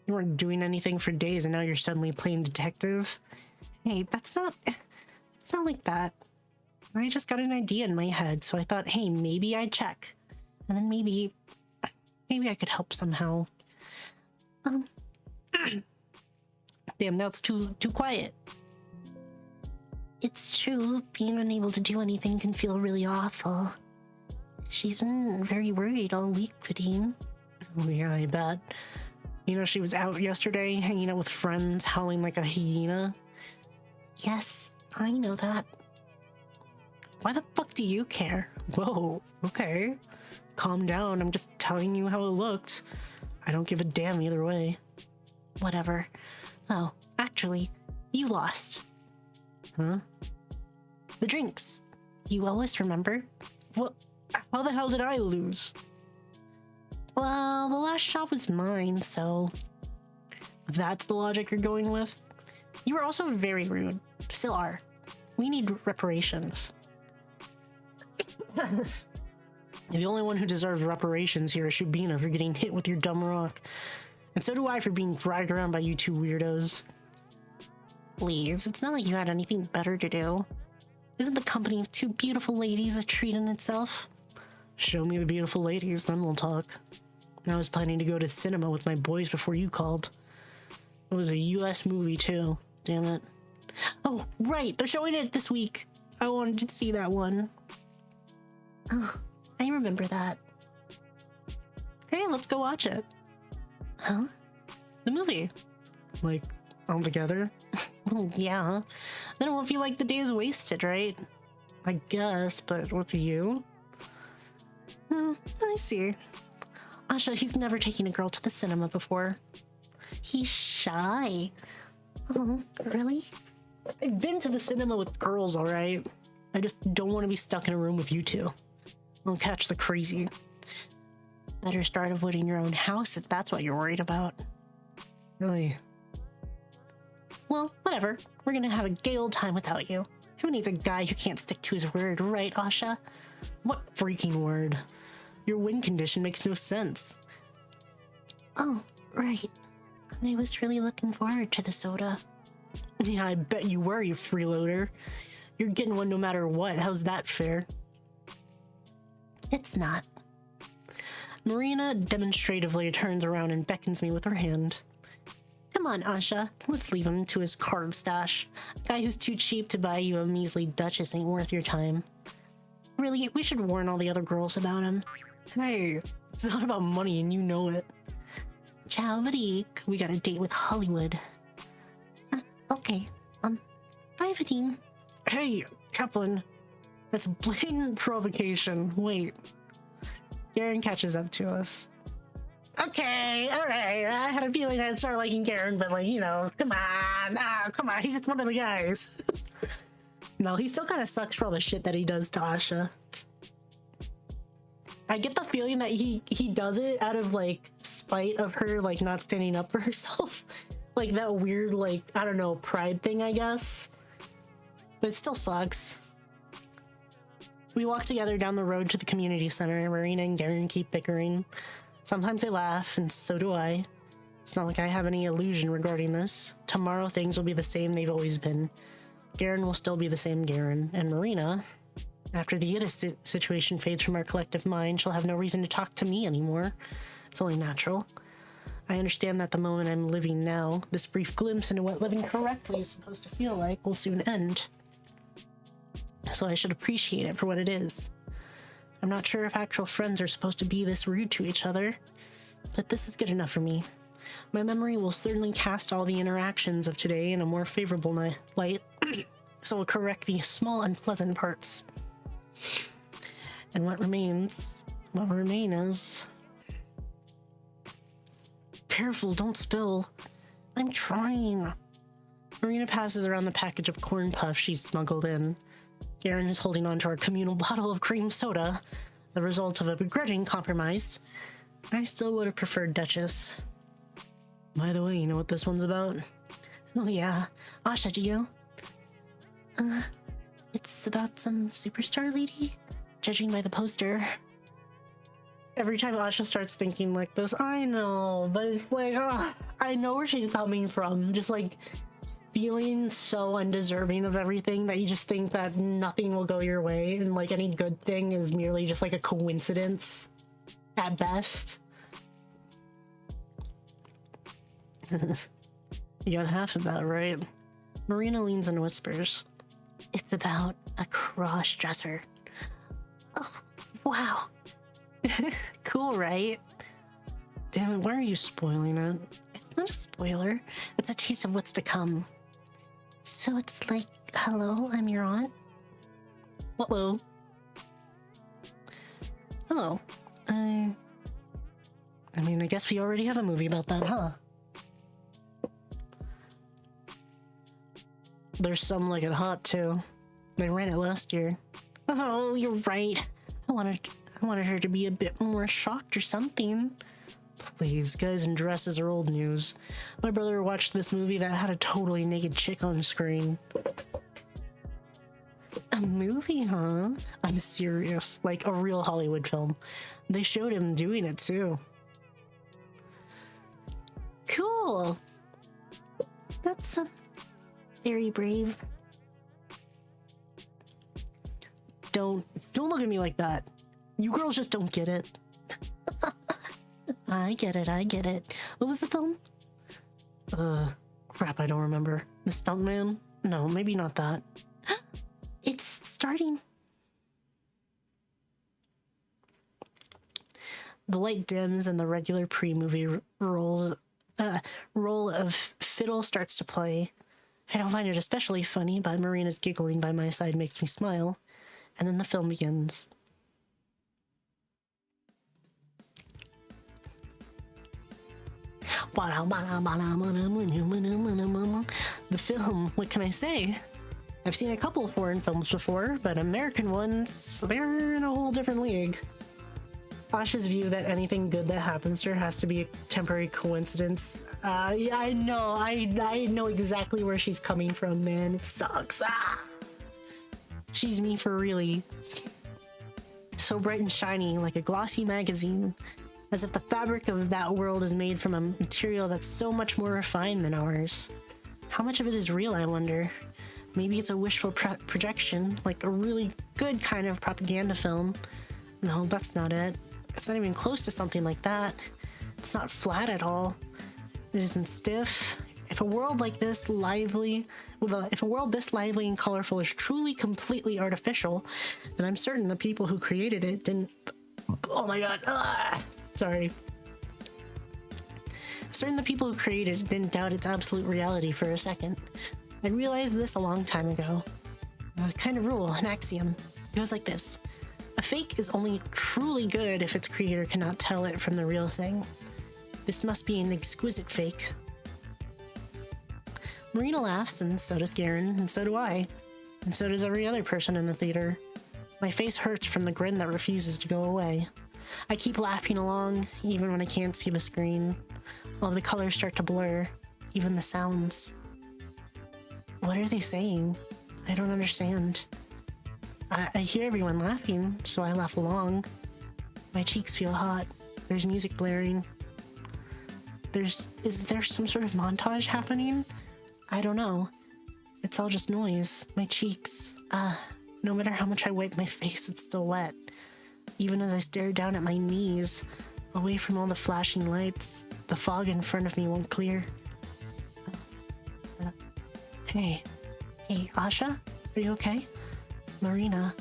You weren't doing anything for days and now you're suddenly playing detective? Hey, it's not like that. I just got an idea in my head, so I thought, hey, maybe I'd check. And then maybe I could help somehow. Damn, now it's too quiet. It's true, being unable to do anything can feel really awful. She's been very worried all week, Vadim. Oh yeah, I bet. You know, she was out yesterday hanging out with friends, howling like a hyena. Yes, I know that. Why the fuck do you care? Whoa, okay. Calm down, I'm just telling you how it looked. I don't give a damn either way. Whatever. Oh, actually, you lost. Huh? The drinks. You always remember? What? How the hell did I lose? Well, the last shot was mine, so... That's the logic you're going with? You were also very rude. Still are. We need reparations. The only one who deserves reparations here is Shubina for getting hit with your dumb rock. And so do I for being dragged around by you two weirdos. Please, it's not like you had anything better to do. Isn't the company of two beautiful ladies a treat in itself? Show me the beautiful ladies, then we'll talk. I was planning to go to cinema with my boys before you called. It was a US movie too, damn it. Oh, right, they're showing it this week. I wanted to see that one. Oh, I remember that. Hey, let's go watch it. Huh? The movie. Like, all together? Well, yeah. Then it won't feel like the day is wasted, right? I guess, but with you? I see. Asha, he's never taken a girl to the cinema before. He's shy. Oh, really? I've been to the cinema with girls, alright? I just don't want to be stuck in a room with you two. I'll catch the crazy. Better start avoiding your own house if that's what you're worried about. Really? Well, whatever. We're gonna have a gay old time without you. Who needs a guy who can't stick to his word, right, Asha? What freaking word? Your win condition makes no sense. Oh, right. I was really looking forward to the soda. Yeah, I bet you were, you freeloader. You're getting one no matter what. How's that fair? It's not. Marina demonstratively turns around and beckons me with her hand. Come on, Asha. Let's leave him to his card stash. A guy who's too cheap to buy you a measly Duchess ain't worth your time. Really, we should warn all the other girls about him. Hey, it's not about money and you know it. Ciao, Vadim. We got a date with Hollywood. Okay. Bye, Vadim. Hey, Kaplan. That's blatant provocation. Wait. Garen catches up to us. Okay, alright. I had a feeling I'd start liking Garen, but like, you know, come on. Come on. He's just one of the guys. No, he still kind of sucks for all the shit that he does to Asha. I get the feeling that he does it out of like spite of her like not standing up for herself. Like that weird like, I don't know, pride thing, I guess. But it still sucks. We walk together down the road to the community center. Marina and Garen keep bickering. Sometimes they laugh, and so do I. It's not like I have any illusion regarding this. Tomorrow things will be the same they've always been. Garen will still be the same Garen, and Marina, after the Yiddish situation fades from our collective mind, she'll have no reason to talk to me anymore. It's only natural. I understand that the moment I'm living now, this brief glimpse into what living correctly is supposed to feel like, will soon end. So I should appreciate it for what it is. I'm not sure if actual friends are supposed to be this rude to each other, but this is good enough for me. My memory will certainly cast all the interactions of today in a more favorable light, so we'll correct the small unpleasant parts. And what will remain is... Careful, don't spill. I'm trying. Marina passes around the package of corn puffs she's smuggled in. Garen is holding on to our communal bottle of cream soda, the result of a begrudging compromise. I still would have preferred Duchess. By the way, you know what this one's about? Oh yeah. Asha, do you? It's about some superstar lady? Judging by the poster. Every time Asha starts thinking like this, I know, but it's like, I know where she's coming from. Just like feeling so undeserving of everything that you just think that nothing will go your way and like any good thing is merely just like a coincidence. At best. You got half of that right. Marina leans and whispers. It's about a cross-dresser. Oh, wow. Cool, right? Damn it, why are you spoiling it? It's not a spoiler. It's a taste of what's to come. So it's like, hello, I'm your aunt? Hello. Hello. I mean, I guess we already have a movie about that, huh? There's some like it hot too. They ran it last year. Oh, you're right. I wanted her to be a bit more shocked or something. Please, guys in dresses are old news. My brother watched this movie that had a totally naked chick on screen. A movie, huh? I'm serious. Like a real Hollywood film. They showed him doing it too. Cool. That's very brave. Don't look at me like that. You girls just don't get it. I get it. What was the film? Crap, I don't remember. The Stuntman? No, maybe not that. It's starting. The light dims and the regular pre-movie roll of fiddle starts to play. I don't find it especially funny, but Marina's giggling by my side makes me smile. And then the film begins. The film, what can I say? I've seen a couple of foreign films before, but American ones, they're in a whole different league. Asha's view that anything good that happens to her has to be a temporary coincidence. Yeah, I know exactly where she's coming from, man. It sucks. She's me for really. So bright and shiny, like a glossy magazine. As if the fabric of that world is made from a material that's so much more refined than ours. How much of it is real, I wonder? Maybe it's a wishful projection, like a really good kind of propaganda film. No, that's not it. It's not even close to something like that. It's not flat at all. It isn't stiff. If a world this lively and colorful is truly completely artificial, then I'm certain the people who created it didn't... Oh my god. Sorry. I'm certain the people who created it didn't doubt its absolute reality for a second. I realized this a long time ago. A kind of rule, an axiom. It goes like this. A fake is only truly good if its creator cannot tell it from the real thing. This must be an exquisite fake. Marina laughs, and so does Garen, and so do I. And so does every other person in the theater. My face hurts from the grin that refuses to go away. I keep laughing along, even when I can't see the screen. All of the colors start to blur, even the sounds. What are they saying? I don't understand. I hear everyone laughing, so I laugh along. My cheeks feel hot. There's music blaring. Is there some sort of montage happening? I don't know. It's all just noise. My cheeks. No matter how much I wipe my face, it's still wet. Even as I stare down at my knees, away from all the flashing lights, the fog in front of me won't clear. Hey, Asha? Are you okay? Marina.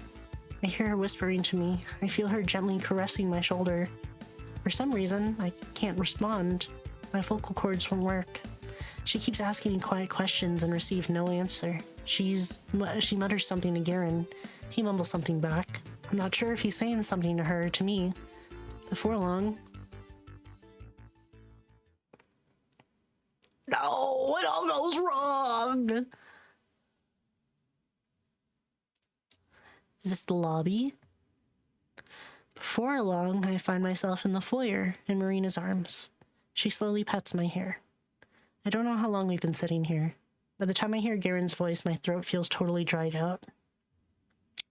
I hear her whispering to me. I feel her gently caressing my shoulder. For some reason, I can't respond. My vocal cords won't work. She keeps asking me quiet questions and receives no answer. She mutters something to Garen. He mumbles something back. I'm not sure if he's saying something to her or to me. Before long... No, it all goes wrong! Is this the lobby? Before long, I find myself in the foyer in Marina's arms. She slowly pets my hair. I don't know how long we've been sitting here. By the time I hear Garen's voice, my throat feels totally dried out.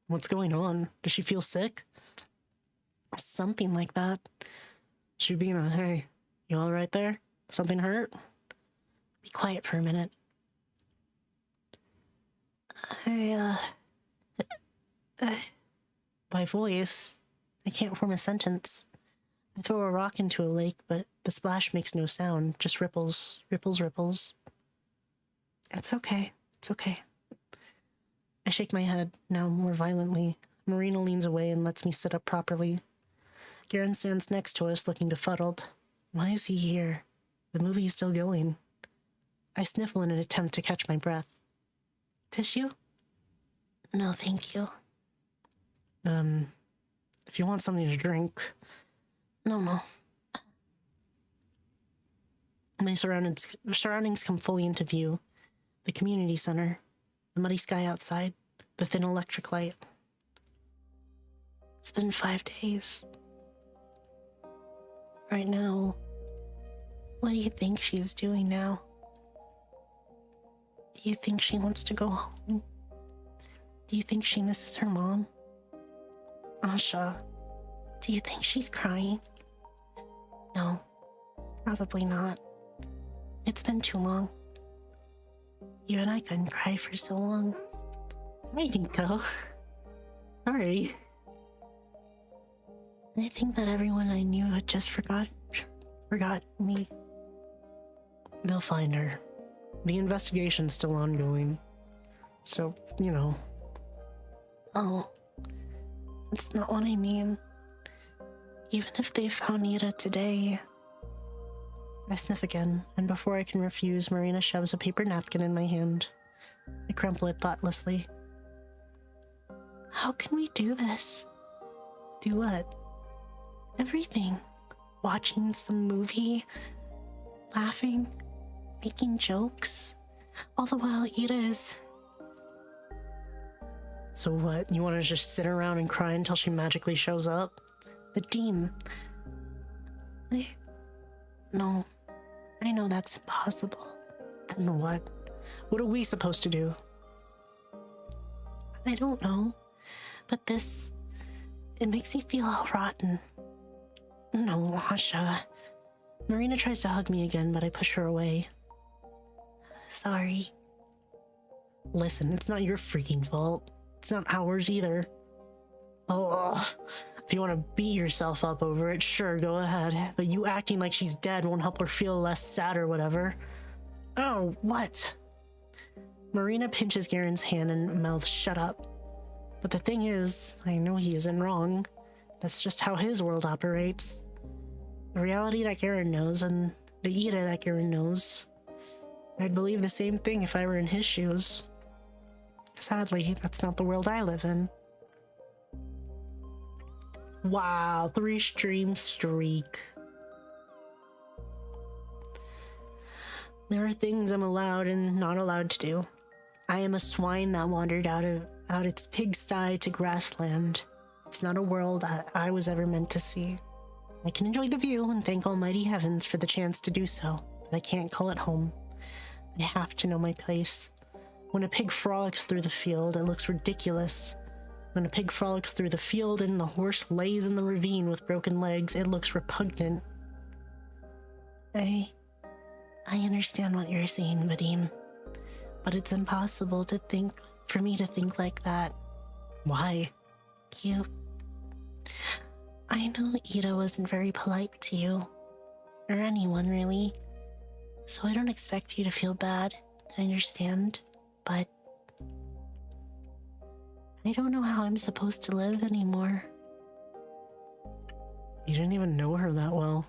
What's going on? Does she feel sick? Something like that. Shubina, hey, you all right there? Something hurt? Be quiet for a minute. My voice. I can't form a sentence. I throw a rock into a lake, but the splash makes no sound, just ripples, ripples, ripples. It's okay. It's okay. I shake my head, now more violently. Marina leans away and lets me sit up properly. Garen stands next to us, looking befuddled. Why is he here? The movie is still going. I sniffle in an attempt to catch my breath. Tissue? No, thank you. If you want something to drink... No. My surroundings come fully into view. The community center, the muddy sky outside, the thin electric light. It's been 5 days. Right now, what do you think she's doing now? Do you think she wants to go home? Do you think she misses her mom? Asha, do you think she's crying? No, probably not. It's been too long. You and I couldn't cry for so long. Hi, Nico. Sorry. I think that everyone I knew had just forgot me. They'll find her. The investigation's still ongoing. So, you know. Oh, that's not what I mean. Even if they found Nita today... I sniff again, and before I can refuse, Marina shoves a paper napkin in my hand. I crumple it thoughtlessly. How can we do this? Do what? Everything. Watching some movie, laughing, making jokes, all the while Ida is... So what, you want to just sit around and cry until she magically shows up? The Dean. No, I know that's impossible. Then what? What are we supposed to do? I don't know, but it makes me feel all rotten. No, Asha. Marina tries to hug me again, but I push her away. Sorry. Listen, it's not your freaking fault. It's not ours either. Oh, if you want to beat yourself up over it, sure, go ahead. But you acting like she's dead won't help her feel less sad or whatever. Oh, what? Marina pinches Garen's hand and mouths shut up. But the thing is, I know he isn't wrong. That's just how his world operates. The reality that Garen knows and the Ida that Garen knows. I'd believe the same thing if I were in his shoes. Sadly, that's not the world I live in. Wow, 3-stream streak. There are things I'm allowed and not allowed to do. I am a swine that wandered out its pigsty to grassland. It's not a world I was ever meant to see. I can enjoy the view and thank almighty heavens for the chance to do so, but I can't call it home. I have to know my place. When a pig frolics through the field, it looks ridiculous. When a pig frolics through the field and the horse lays in the ravine with broken legs, it looks repugnant. I understand what you're saying, Vadim, but it's impossible for me to think like that. Why? I know Ida wasn't very polite to you, or anyone really, so I don't expect you to feel bad, I understand, but I don't know how I'm supposed to live anymore. You didn't even know her that well.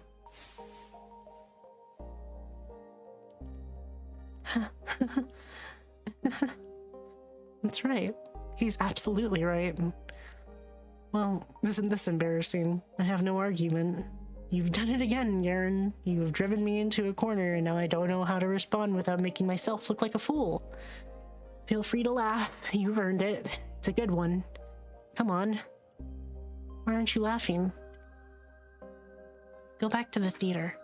That's right. He's absolutely right. Well, isn't this embarrassing? I have no argument. You've done it again, Garen. You've driven me into a corner, and now I don't know how to respond without making myself look like a fool. Feel free to laugh. You've earned it. It's a good one. Come on. Why aren't you laughing? Go back to the theater.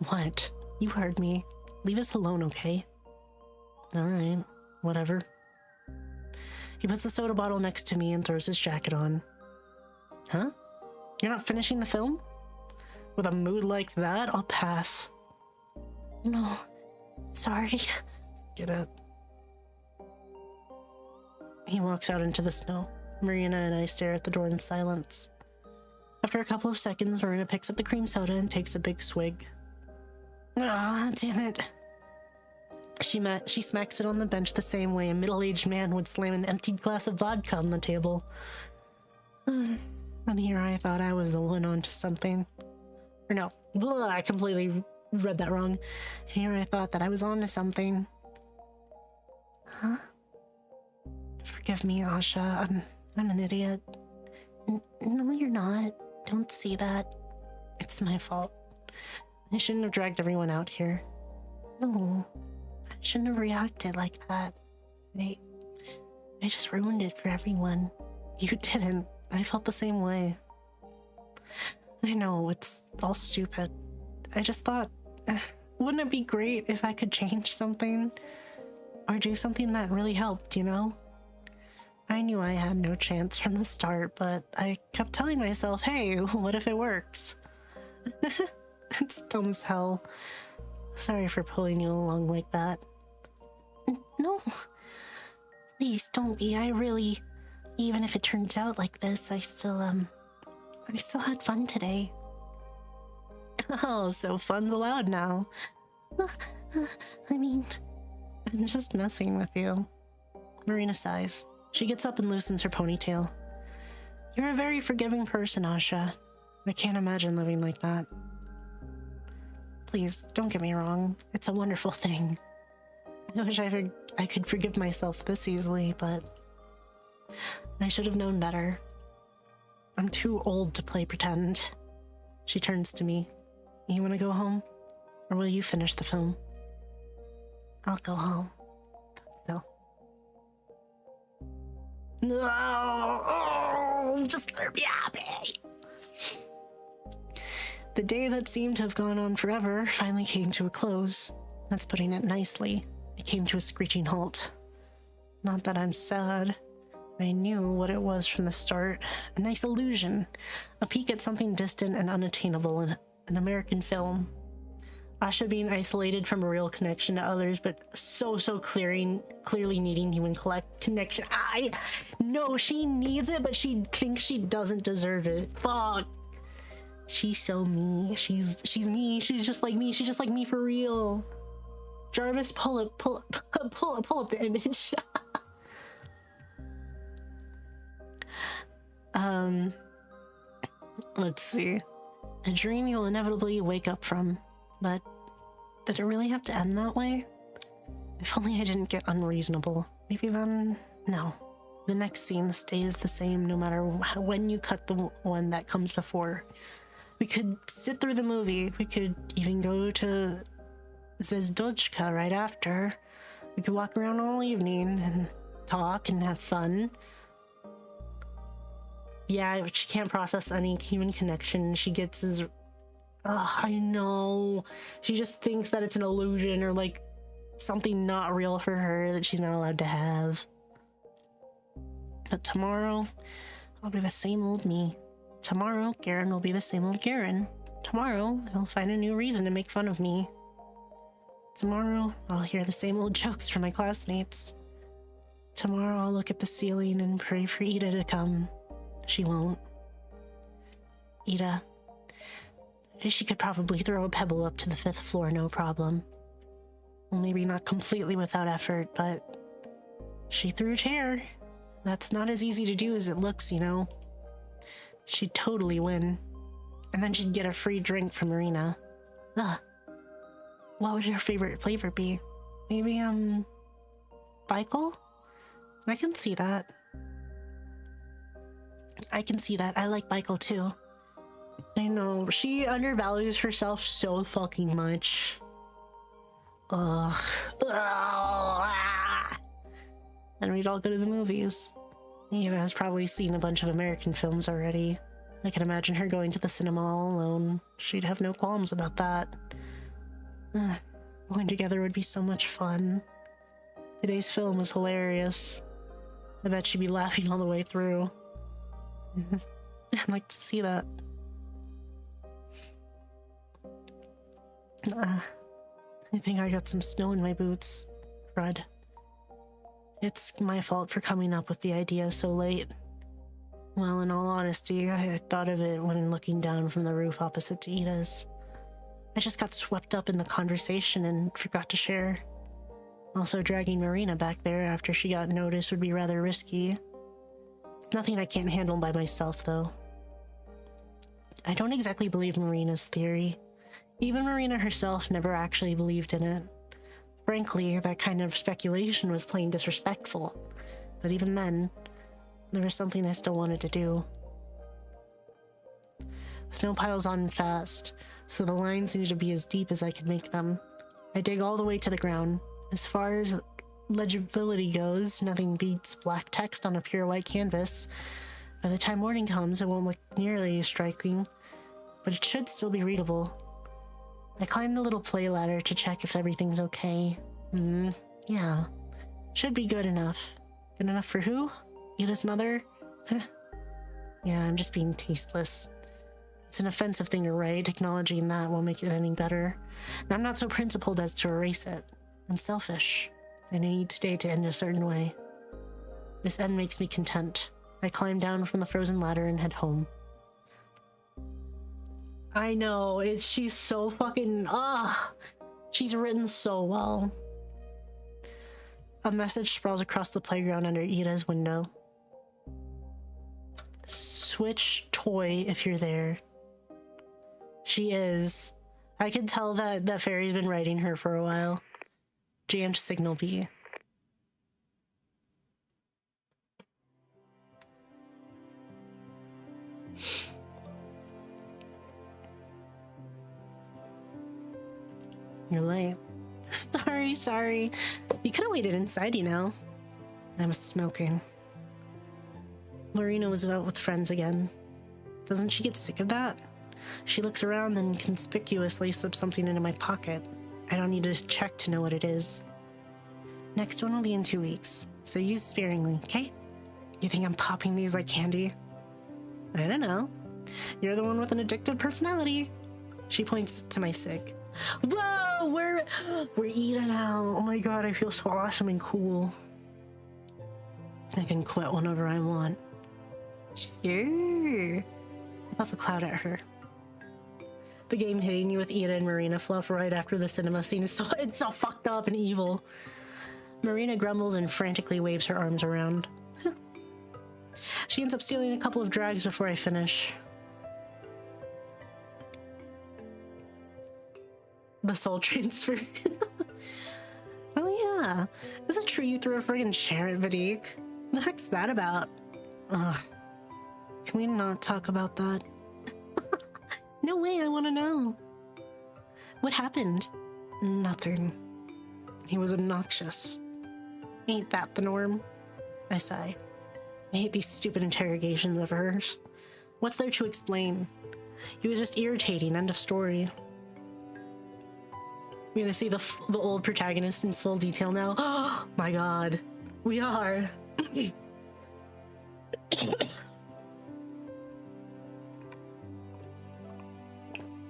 What? You heard me. Leave us alone, okay? Alright. Whatever. He puts the soda bottle next to me and throws his jacket on. Huh? You're not finishing the film? With a mood like that, I'll pass. No. Sorry. Get it. He walks out into the snow. Marina and I stare at the door in silence. After a couple of seconds, Marina picks up the cream soda and takes a big swig. Ah, damn it. She smacks it on the bench the same way a middle-aged man would slam an emptied glass of vodka on the table. And here I thought I was the one onto something. Or no, I completely read that wrong. Here I thought that I was onto something. Huh? Forgive me, Asha. I'm an idiot. No, you're not. Don't see that. It's my fault. I shouldn't have dragged everyone out here. No, I shouldn't have reacted like that. I just ruined it for everyone. You didn't. I felt the same way. I know, it's all stupid. I just thought, wouldn't it be great if I could change something? Or do something that really helped, you know? I knew I had no chance from the start, but I kept telling myself, hey, what if it works? It's dumb as hell. Sorry for pulling you along like that. No. Please don't be. I really... Even if it turns out like this, I still had fun today. Oh, so fun's allowed now. I mean... I'm just messing with you. Marina sighs. She gets up and loosens her ponytail. You're a very forgiving person, Asha. I can't imagine living like that. Please, don't get me wrong. It's a wonderful thing. I wish I could forgive myself this easily, but... I should have known better. I'm too old to play pretend. She turns to me. You want to go home? Or will you finish the film? I'll go home. So. No! Oh, just let her be happy! The day that seemed to have gone on forever finally came to a close. That's putting it nicely. It came to a screeching halt. Not that I'm sad. I knew what it was from the start. A nice illusion. A peek at something distant and unattainable in an American film. Asha being isolated from a real connection to others, but so clearly needing human connection. I know she needs it, but she thinks she doesn't deserve it. Fuck. She's so me. She's me. She's just like me. She's just like me for real. Jarvis, pull up the image. Let's see. A dream you'll inevitably wake up from. But did it really have to end that way? If only I didn't get unreasonable. Maybe then... No. The next scene stays the same no matter when you cut the one that comes before. We could sit through the movie. We could even go to Z.A.T.O right after. We could walk around all evening and talk and have fun. Yeah, she can't process any human connection. She gets as... I know. She just thinks that it's an illusion or like something not real for her that she's not allowed to have. But tomorrow, I'll be the same old me. Tomorrow, Garen will be the same old Garen. Tomorrow, he'll find a new reason to make fun of me. Tomorrow, I'll hear the same old jokes from my classmates. Tomorrow, I'll look at the ceiling and pray for Ida to come. She won't. Ida. She could probably throw a pebble up to the 5th floor, no problem. Well, maybe not completely without effort, but she threw a chair. That's not as easy to do as it looks, you know. She'd totally win. And then she'd get a free drink from Marina. Ugh. What would your favorite flavor be? Maybe, Bicol? I can see that. I can see that. I like Bicol too. I know, she undervalues herself so fucking much. Ugh. And we'd all go to the movies. Ina has probably seen a bunch of American films already. I can imagine her going to the cinema all alone. She'd have no qualms about that. Going together would be so much fun. Today's film was hilarious. I bet she'd be laughing all the way through. I'd like to see that. I think I got some snow in my boots. Crud. It's my fault for coming up with the idea so late. Well, in all honesty, I thought of it when looking down from the roof opposite to Ida's. I just got swept up in the conversation and forgot to share. Also, dragging Marina back there after she got noticed would be rather risky. It's nothing I can't handle by myself, though. I don't exactly believe Marina's theory. Even Marina herself never actually believed in it. Frankly, that kind of speculation was plain disrespectful. But even then, there was something I still wanted to do. Snow piles on fast, so the lines need to be as deep as I could make them. I dig all the way to the ground. As far as legibility goes, nothing beats black text on a pure white canvas. By the time morning comes, it won't look nearly as striking, but it should still be readable. I climb the little play ladder to check if everything's okay. Yeah. Should be good enough. Good enough for who? Ida's mother? Yeah, I'm just being tasteless. It's an offensive thing to write. Acknowledging that won't make it any better. And I'm not so principled as to erase it. I'm selfish, and I need today to end a certain way. This end makes me content. I climb down from the frozen ladder and head home. I know, she's so fucking, she's written so well. A message sprawls across the playground under Ida's window. Switch toy if you're there. She is. I can tell that Fairy's been writing her for a while. Jammed signal B. You're late. Sorry. You could have waited inside, you know. I was smoking. Marina was out with friends again. Doesn't she get sick of that? She looks around and conspicuously slips something into my pocket. I don't need to check to know what it is. Next one will be in 2 weeks, so use sparingly, okay? You think I'm popping these like candy? I don't know. You're the one with an addictive personality. She points to my cig. Whoa, we're eating now. Oh my god, I feel so awesome and cool. I can quit whenever I want. Sure. I'll puff a cloud at her. The game hitting you with Ida and Marina fluff right after the cinema scene is it's so fucked up and evil. Marina grumbles and frantically waves her arms around. She ends up stealing a couple of drags before I finish. The soul transfer. Oh yeah. Is it true you threw a friggin' chair at Vadik? What the heck's that about? Ugh. Can we not talk about that? No way, I want to know. What happened? Nothing. He was obnoxious. Ain't that the norm? I sigh. I hate these stupid interrogations of hers. What's there to explain? He was just irritating, end of story. We're gonna see the old protagonist in full detail now. Oh my god. We are.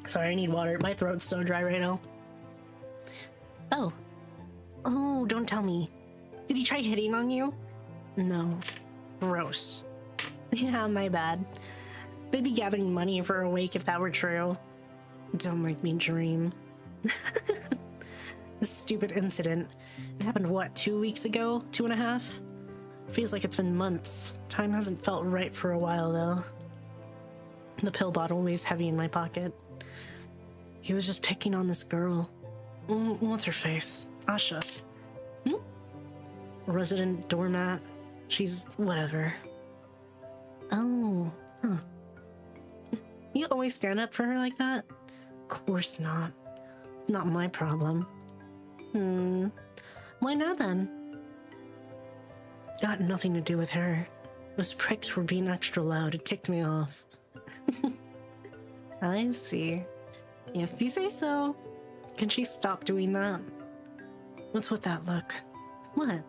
Sorry, I need water. My throat's so dry right now. Oh, don't tell me. Did he try hitting on you? No. Gross. Yeah, my bad. They'd be gathering money for a wake if that were true. Don't make me dream. This stupid incident. It happened, what, 2 weeks ago? 2.5? Feels like it's been months. Time hasn't felt right for a while, though. The pill bottle weighs heavy in my pocket. He was just picking on this girl. What's her face? Asha. Resident doormat. She's whatever. Oh, huh. You always stand up for her like that? Of course not. It's not my problem. Why not then? Got nothing to do with her. Those pricks were being extra loud. It ticked me off. I see. If you say so. Can she stop doing that? What's with that look? What?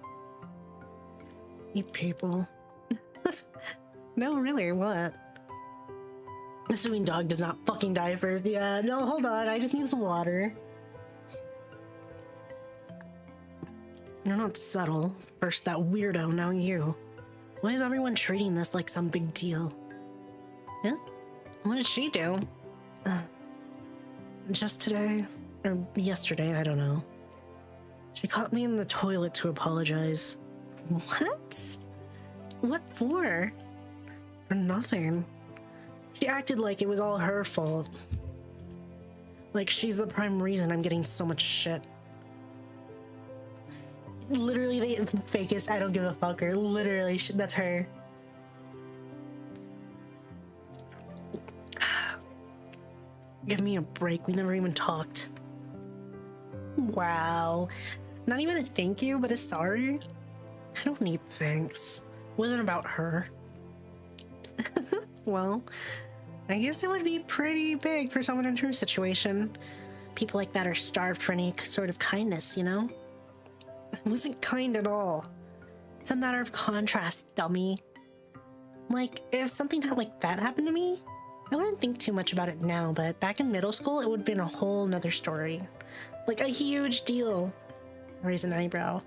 You people. No, really, what? Assuming dog does not fucking die first. Yeah, no, hold on. I just need some water. You're not subtle. First that weirdo, now you. Why is everyone treating this like some big deal? Yeah? What did she do? Just today, or yesterday, I don't know. She caught me in the toilet to apologize. What? What for? For nothing. She acted like it was all her fault. Like she's the prime reason I'm getting so much shit. Literally the fakest I don't give a fucker. Literally, that's her. Give me a break. We never even talked. Wow. Not even a thank you, but a sorry? I don't need thanks. It wasn't about her. Well, I guess it would be pretty big for someone in her situation. People like that are starved for any sort of kindness, you know? It wasn't kind at all. It's a matter of contrast, dummy. Like, if something like that happened to me, I wouldn't think too much about it now, but back in middle school, it would have been a whole nother story. Like, a huge deal. Raise an eyebrow.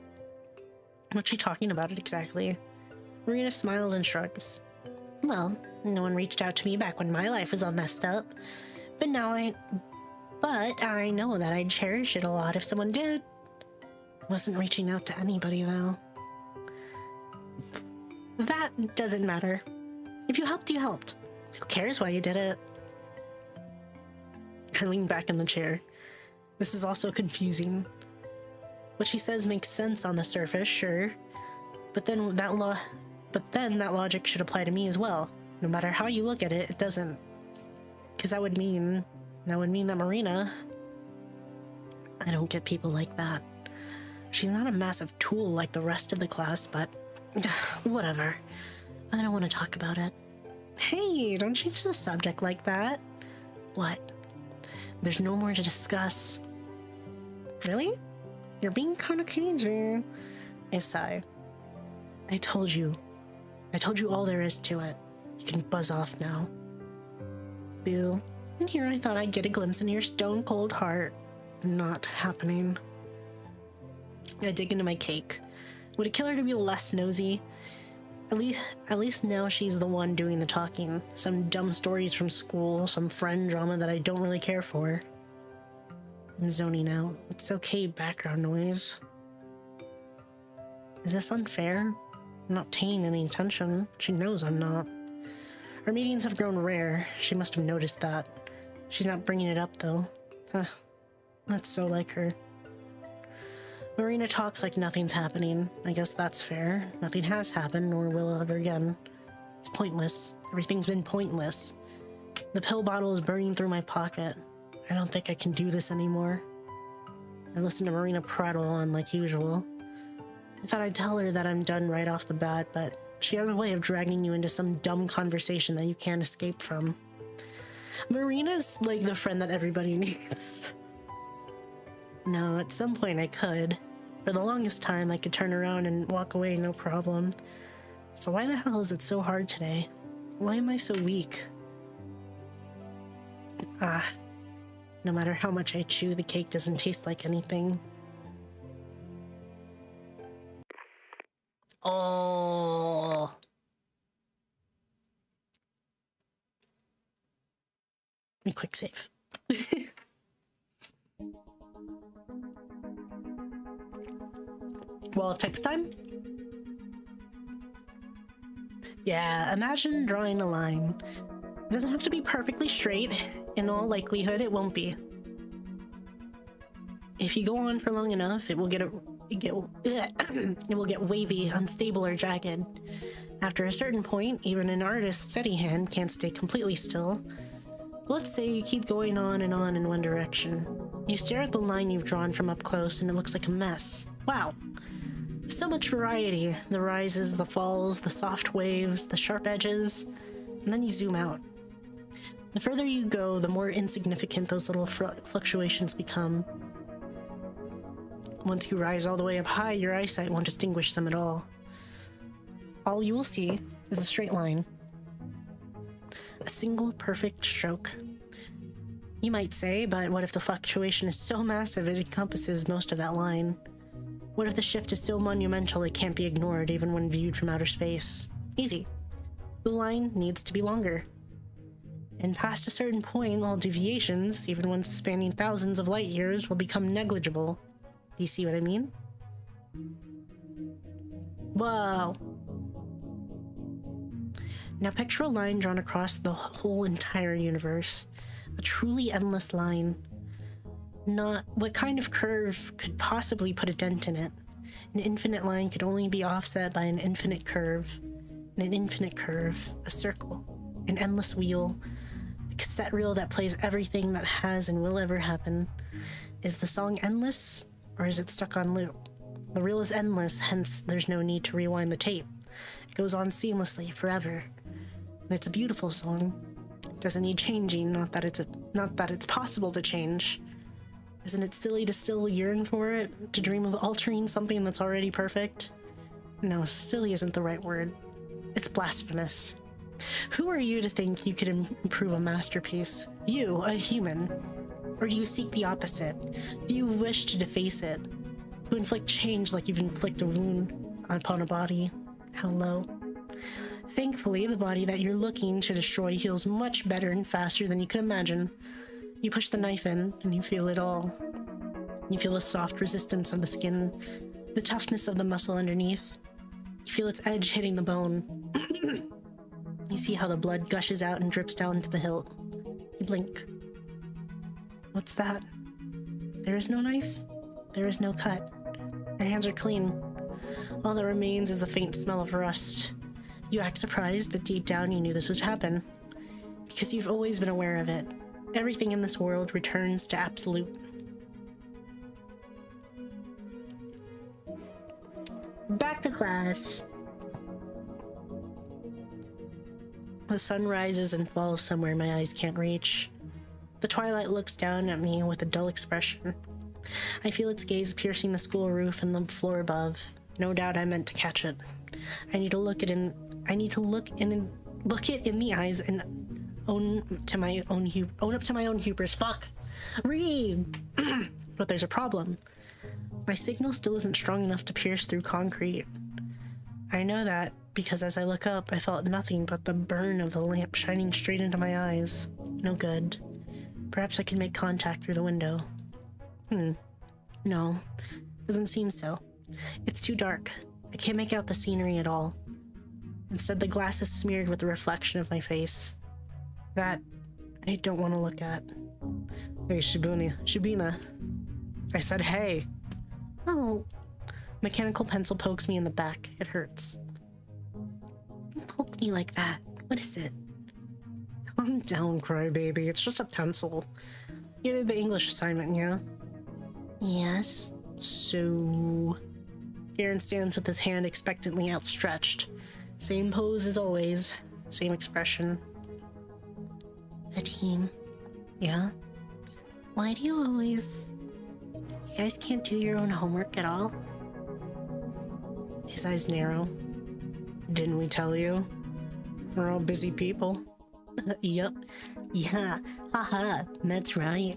What's she talking about it exactly? Marina smiles and shrugs. Well, no one reached out to me back when my life was all messed up. But I know that I'd cherish it a lot if someone did. I wasn't reaching out to anybody, though. That doesn't matter. If you helped, you helped. Who cares why you did it? I lean back in the chair. This is also confusing. What she says makes sense on the surface, sure. But then that logic should apply to me as well. No matter how you look at it, it doesn't. Because that would mean that Marina... I don't get people like that. She's not a massive tool like the rest of the class, but... whatever. I don't want to talk about it. Hey, don't change the subject like that. What? There's no more to discuss. Really? You're being kind of cagey. I sigh. I told you all there is to it. You can buzz off now. Boo. And here I thought I'd get a glimpse into your stone cold heart. Not happening. I dig into my cake. Would it kill her to be less nosy? At least now she's the one doing the talking. Some dumb stories from school, some friend drama that I don't really care for. I'm zoning out. It's okay, background noise. Is this unfair? I'm not paying any attention. She knows I'm not. Our meetings have grown rare. She must have noticed that. She's not bringing it up, though. Huh. That's so like her. Marina talks like nothing's happening. I guess that's fair. Nothing has happened, nor will ever again. It's pointless. Everything's been pointless. The pill bottle is burning through my pocket. I don't think I can do this anymore. I listen to Marina prattle on like usual. I thought I'd tell her that I'm done right off the bat, but she has a way of dragging you into some dumb conversation that you can't escape from. Marina's like the friend that everybody needs. No, at some point I could. For the longest time, I could turn around and walk away, no problem. So why the hell is it so hard today? Why am I so weak? No matter how much I chew, the cake doesn't taste like anything. Oh. Let me quick save. Well, text time? Yeah, imagine drawing a line. It doesn't have to be perfectly straight. In all likelihood, it won't be. If you go on for long enough, it will get wavy, unstable, or jagged. After a certain point, even an artist's steady hand can't stay completely still. Let's say you keep going on in one direction. You stare at the line you've drawn from up close and it looks like a mess. Wow. So much variety. The rises, the falls, the soft waves, the sharp edges, and then you zoom out. The further you go, the more insignificant those little fluctuations become. Once you rise all the way up high, your eyesight won't distinguish them at all. All you will see is a straight line. A single perfect stroke. You might say, but what if the fluctuation is so massive it encompasses most of that line? What if the shift is so monumental it can't be ignored even when viewed from outer space? Easy. The line needs to be longer. And past a certain point, all deviations, even ones spanning thousands of light years, will become negligible. Do you see what I mean? Whoa. Now picture a line drawn across the whole entire universe. A truly endless line. Not what kind of curve could possibly put a dent in it. An infinite line could only be offset by an infinite curve. And an infinite curve, a circle, an endless wheel, a cassette reel that plays everything that has and will ever happen. Is the song endless, or is it stuck on loop? The reel is endless, hence there's no need to rewind the tape. It goes on seamlessly, forever. And it's a beautiful song. It doesn't need changing, not that it's possible to change. Isn't it silly to still yearn for it? To dream of altering something that's already perfect? No, silly isn't the right word. It's blasphemous. Who are you to think you could improve a masterpiece? You, a human. Or do you seek the opposite? Do you wish to deface it? To inflict change like you've inflicted a wound upon a body? How low. Thankfully, the body that you're looking to destroy heals much better and faster than you could imagine. You push the knife in, and you feel it all. You feel the soft resistance of the skin, the toughness of the muscle underneath. You feel its edge hitting the bone. You see how the blood gushes out and drips down to the hilt. You blink. What's that? There is no knife. There is no cut. Your hands are clean. All that remains is a faint smell of rust. You act surprised, but deep down you knew this would happen. Because you've always been aware of it. Everything in this world returns to absolute. Back to class. The sun rises and falls somewhere my eyes can't reach. The twilight looks down at me with a dull expression. I feel its gaze piercing the school roof and the floor above. No doubt I meant to catch it. I need to look it in the eyes and own up to my own hubris. Fuck. Read. But there's a problem. My signal still isn't strong enough to pierce through concrete. I know that because as I look up, I felt nothing but the burn of the lamp shining straight into my eyes. No good. Perhaps I can make contact through the window. No, doesn't seem so. It's too dark. I can't make out the scenery at all. Instead, the glass is smeared with the reflection of my face. That I don't want to look at. Hey, Shibina. I said hey. Oh. Mechanical pencil pokes me in the back. It hurts. Don't poke me like that. What is it? Calm down, crybaby. It's just a pencil. You did the English assignment, yeah? Yes. So... Aaron stands with his hand expectantly outstretched. Same pose as always. Same expression. The team. Yeah? Why do you always... You guys can't do your own homework at all? His eyes narrow. Didn't we tell you? We're all busy people. Yup. Yeah. Haha. That's right.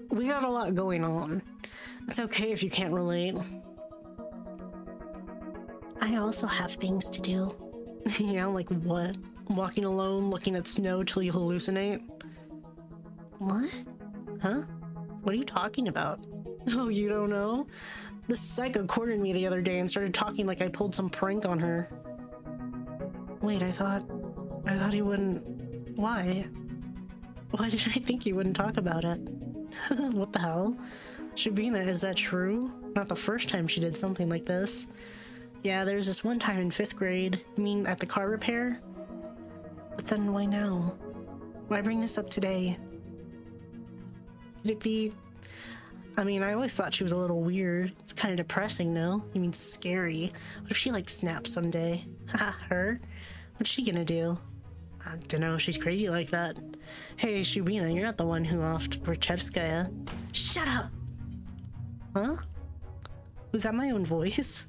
We got a lot going on. It's okay if you can't relate. I also have things to do. Yeah, like what? Walking alone, looking at snow till you hallucinate? What? Huh? What are you talking about? Oh, you don't know? This psycho cornered me the other day and started talking like I pulled some prank on her. Wait, I thought he wouldn't... Why? Why did I think he wouldn't talk about it? What the hell? Shibina, is that true? Not the first time she did something like this. Yeah, there was this one time in 5th grade. You mean at the car repair? But then why now? Why bring this up today? Could it be... I mean, I always thought she was a little weird. It's kind of depressing, no? You mean scary. What if she, like, snaps someday? Haha, her? What's she gonna do? I dunno, she's crazy like that. Hey, Shubina, you're not the one who offed Berchevskaya. Shut up! Huh? Was that my own voice?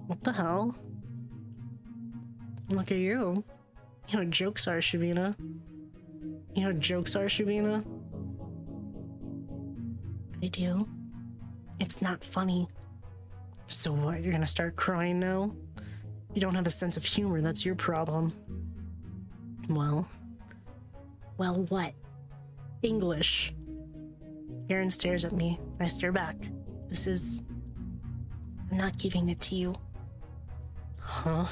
What the hell? Look at you. You know what jokes are, Shubina? You know what jokes are, Shubina? I do. It's not funny. So what, you're gonna start crying now? You don't have a sense of humor, that's your problem. Well, what? English. Garen stares at me. I stare back. I'm not giving it to you. Huh?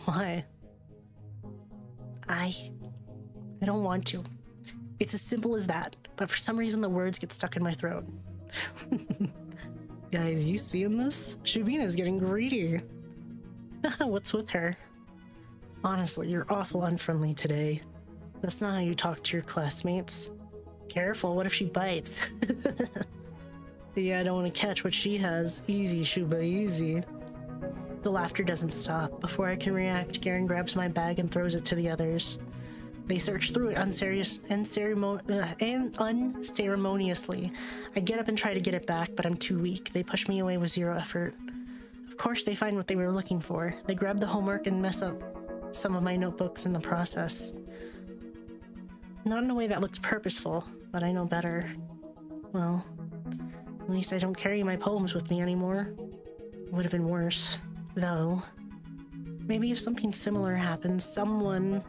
Why? I don't want to. It's as simple as that, but for some reason the words get stuck in my throat. Guys, you seeing this? Shubina's getting greedy. What's with her? Honestly, you're awful unfriendly today. That's not how you talk to your classmates. Careful, what if she bites? Yeah, I don't want to catch what she has. Easy, Shuba, easy. The laughter doesn't stop. Before I can react, Garen grabs my bag and throws it to the others. They search through it unceremoniously. I get up and try to get it back, but I'm too weak. They push me away with zero effort. Of course, they find what they were looking for. They grab the homework and mess up some of my notebooks in the process. Not in a way that looks purposeful, but I know better. Well, at least I don't carry my poems with me anymore. It would have been worse, though. Maybe if something similar happens, someone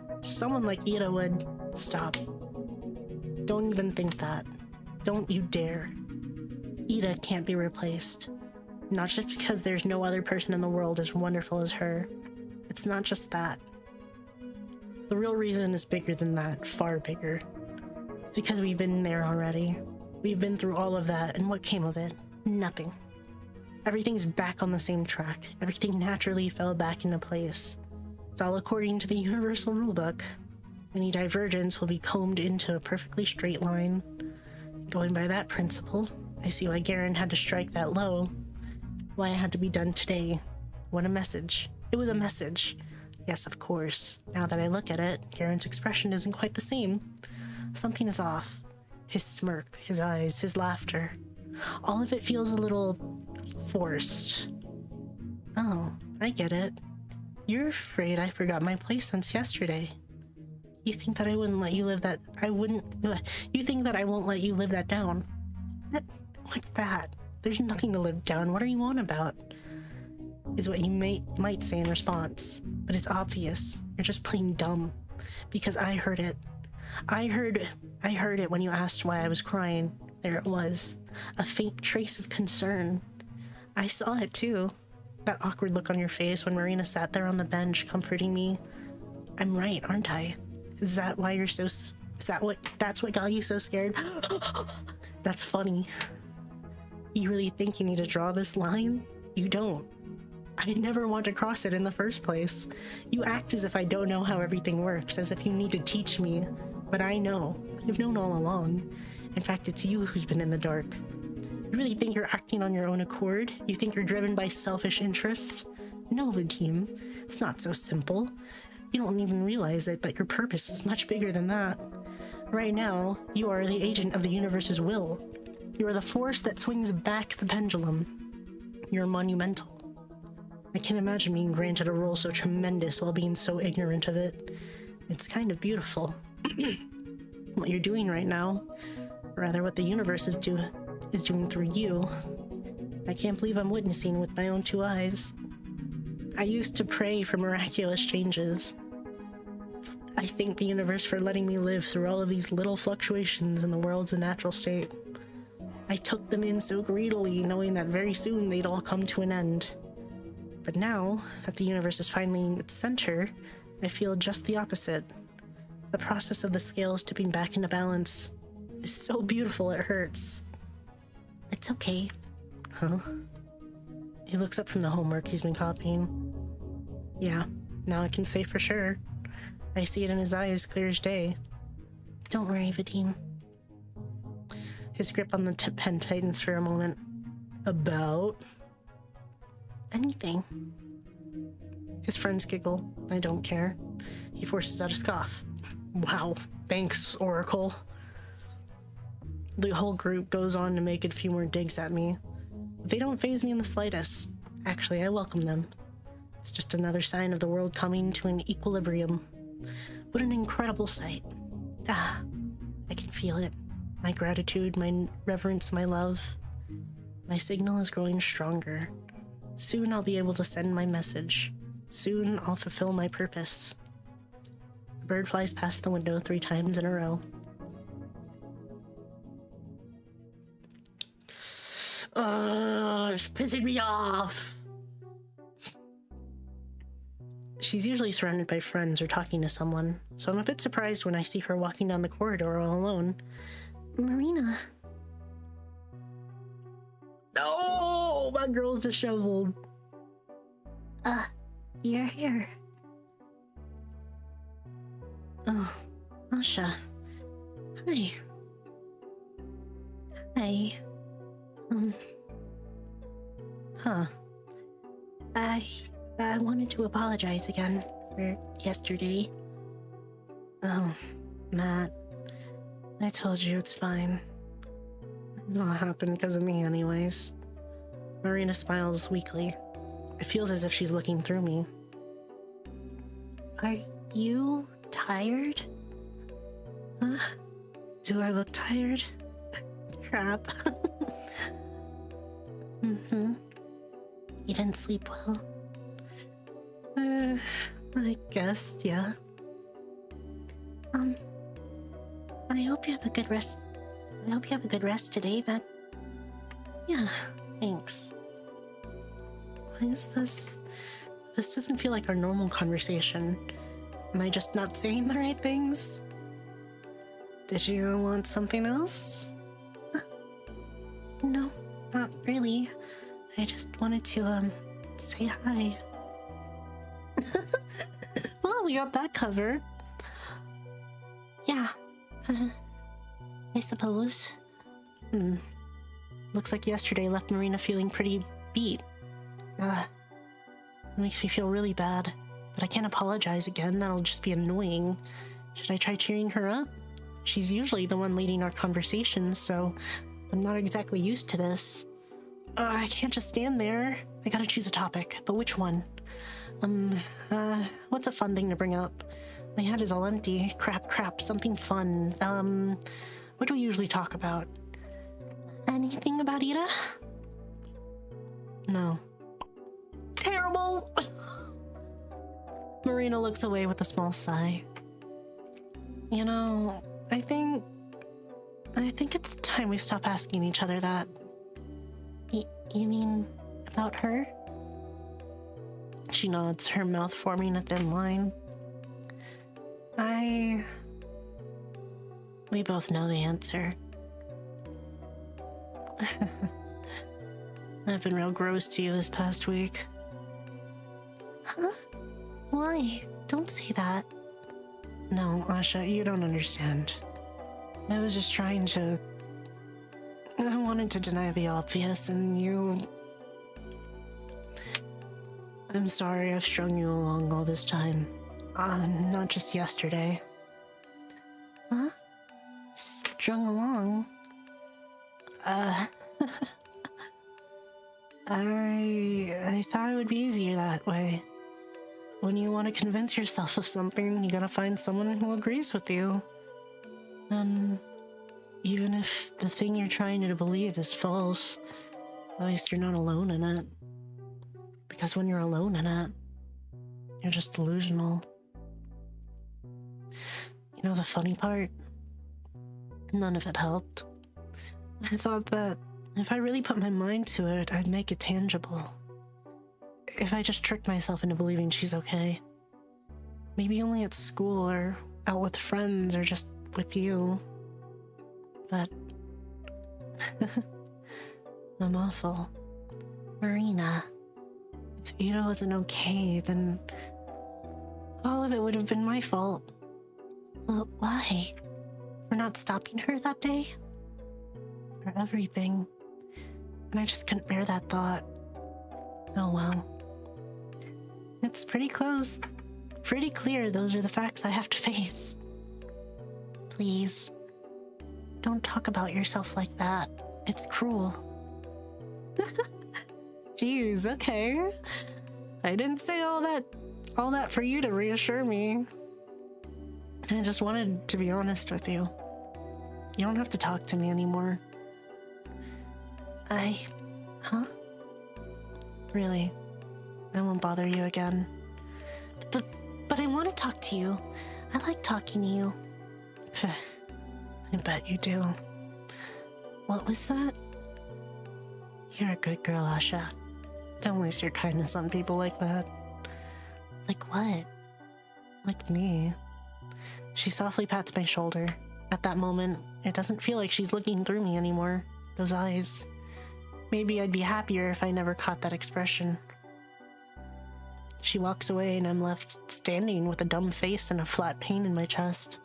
like Ida would stop. Don't even think that. Don't you dare. Ida can't be replaced. Not just because there's no other person in the world as wonderful as her. It's not just that. The real reason is bigger than that, far bigger. It's because we've been there already. We've been through all of that, and what came of it? Nothing. Everything's back on the same track. Everything naturally fell back into place. It's all according to the universal rulebook. Any divergence will be combed into a perfectly straight line. Going by that principle, I see why Garen had to strike that low. Why it had to be done today. What a message. It was a message. Yes, of course. Now that I look at it, Garen's expression isn't quite the same. Something is off. His smirk, his eyes, his laughter. All of it feels a little forced. Oh, I get it. You're afraid I forgot my place since yesterday. You think that I wouldn't let you live that... You think that I won't let you live that down? What's that? There's nothing to live down. What are you on about? Is what you might say in response. But it's obvious. You're just plain dumb. Because I heard it. I heard it when you asked why I was crying. There it was. A faint trace of concern. I saw it too. That awkward look on your face when Marina sat there on the bench comforting me. I'm right, aren't I? Is that why you're so... That's what got you so scared? That's funny. You really think you need to draw this line? You don't. I never want to cross it in the first place. You act as if I don't know how everything works, as if you need to teach me. But I know. I've known all along. In fact, it's you who's been in the dark. You really think you're acting on your own accord? You think you're driven by selfish interest? No, Vadim. It's not so simple. You don't even realize it, but your purpose is much bigger than that. Right now, you are the agent of the universe's will. You are the force that swings back the pendulum. You're monumental. I can't imagine being granted a role so tremendous while being so ignorant of it. It's kind of beautiful. What you're doing right now, rather what the universe is doing through you. I can't believe I'm witnessing with my own two eyes. I used to pray for miraculous changes. I thank the universe for letting me live through all of these little fluctuations in the world's natural state. I took them in so greedily, knowing that very soon they'd all come to an end. But now that the universe is finally in its center, I feel just the opposite. The process of the scales tipping back into balance is so beautiful it hurts. It's okay. Huh? He looks up from the homework he's been copying. Yeah, now I can say for sure. I see it in his eyes clear as day. Don't worry, Vadim. His grip on the pen tightens for a moment. About? Anything. His friends giggle. I don't care. He forces out a scoff. Wow, thanks, Oracle. The whole group goes on to make a few more digs at me. They don't faze me in the slightest. Actually, I welcome them. It's just another sign of the world coming to an equilibrium. What an incredible sight. Ah, I can feel it. My gratitude, my reverence, my love. My signal is growing stronger. Soon I'll be able to send my message. Soon I'll fulfill my purpose. The bird flies past the window 3 times in a row. It's pissing me off. She's usually surrounded by friends or talking to someone, so I'm a bit surprised when I see her walking down the corridor all alone. Marina. No, my girl's disheveled. You're here. Oh, Asha. Hi. Hi. Huh. I wanted to apologize again for yesterday. Oh, Matt. I told you it's fine. It all happened because of me anyways. Marina smiles weakly. It feels as if she's looking through me. Are you tired? Do I look tired? Crap. You didn't sleep well? I guess, yeah. I hope you have a good rest. I hope you have a good rest today, but... Yeah, thanks. Why is this? This doesn't feel like our normal conversation. Am I just not saying the right things? Did you want something else? No, not really. I just wanted to, say hi. Well, we got that covered. Yeah. I suppose. Looks like yesterday left Marina feeling pretty beat. It makes me feel really bad. But I can't apologize again, that'll just be annoying. Should I try cheering her up? She's usually the one leading our conversations, so I'm not exactly used to this. I can't just stand there. I gotta choose a topic, but which one? What's a fun thing to bring up? My head is all empty. Crap, something fun. What do we usually talk about? Anything about Ida? No. Terrible! Marina looks away with a small sigh. You know, I think it's time we stop asking each other that. You mean about her? She nods, her mouth forming a thin line. We both know the answer. I've been real gross to you this past week. Huh? Why? Don't say that. No, Asha, you don't understand. I was just trying to... I wanted to deny the obvious, and you... I'm sorry I've strung you along all this time. Not just yesterday. Huh? Strung along? I thought it would be easier that way. When you want to convince yourself of something, you gotta find someone who agrees with you. And even if the thing you're trying to believe is false, at least you're not alone in it. Because when you're alone in it, you're just delusional. You know the funny part? None of it helped. I thought that if I really put my mind to it, I'd make it tangible. If I just tricked myself into believing she's okay. Maybe only at school or out with friends or just with you. But I'm awful. Marina. If Ida wasn't okay, then all of it would have been my fault. But why? For not stopping her that day? For everything. And I just couldn't bear that thought. Oh well. It's pretty close. Pretty clear those are the facts I have to face. Please. Don't talk about yourself like that. It's cruel. Jeez, okay. I didn't say all that for you to reassure me. I just wanted to be honest with you. You don't have to talk to me anymore. Huh? Really. I won't bother you again. But I want to talk to you. I like talking to you. I bet you do. What was that? You're a good girl, Asha. Don't waste your kindness on people like that. Like what? Like me. She softly pats my shoulder. At that moment, it doesn't feel like she's looking through me anymore. Those eyes. Maybe I'd be happier if I never caught that expression. She walks away and I'm left standing with a dumb face and a flat pain in my chest.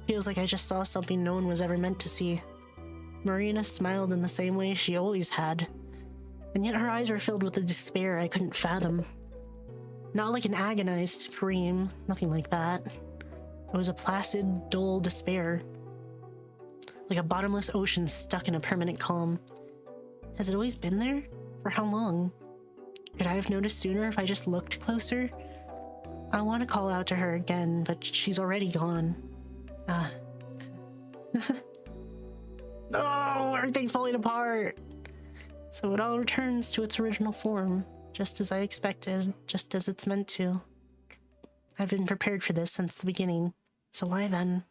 Feels like I just saw something no one was ever meant to see. Marina smiled in the same way she always had, and yet her eyes were filled with a despair I couldn't fathom. Not like an agonized scream, nothing like that. It was a placid, dull despair. Like a bottomless ocean stuck in a permanent calm. Has it always been there? For how long? Could I have noticed sooner if I just looked closer? I want to call out to her again, but she's already gone. No, everything's falling apart. So it all returns to its original form, just as I expected, just as it's meant to. I've been prepared for this since the beginning, so why then?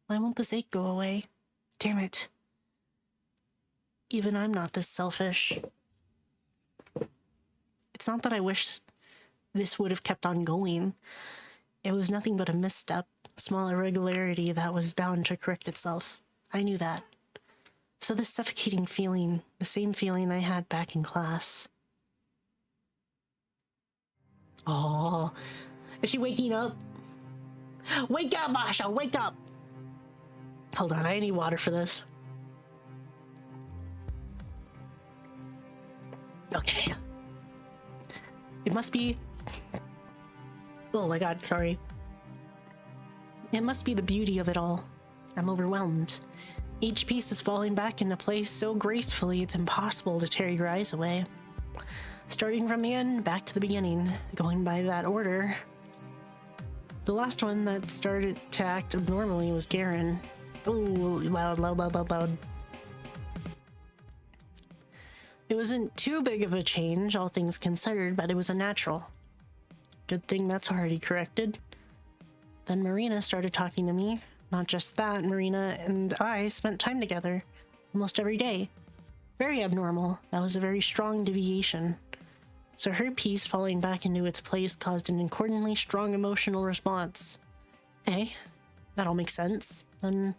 Why won't this ache go away? Damn it. Even I'm not this selfish. It's not that I wish this would have kept on going. It was nothing but a misstep, a small irregularity that was bound to correct itself. I knew that. So this suffocating feeling, the same feeling I had back in class. Oh, is she waking up? Wake up, Asha, wake up! Hold on, I need water for this. Okay. It must be... Oh my god, sorry. It must be the beauty of it all. I'm overwhelmed. Each piece is falling back into place so gracefully it's impossible to tear your eyes away. Starting from the end, back to the beginning, going by that order. The last one that started to act abnormally was Garen. Ooh, loud, loud, loud, loud, loud. It wasn't too big of a change, all things considered, but it was unnatural. Good thing that's already corrected. Then Marina started talking to me. Not just that, Marina and I spent time together, almost every day. Very abnormal. That was a very strong deviation. So her piece falling back into its place caused an accordingly strong emotional response. Okay, that all makes sense. Then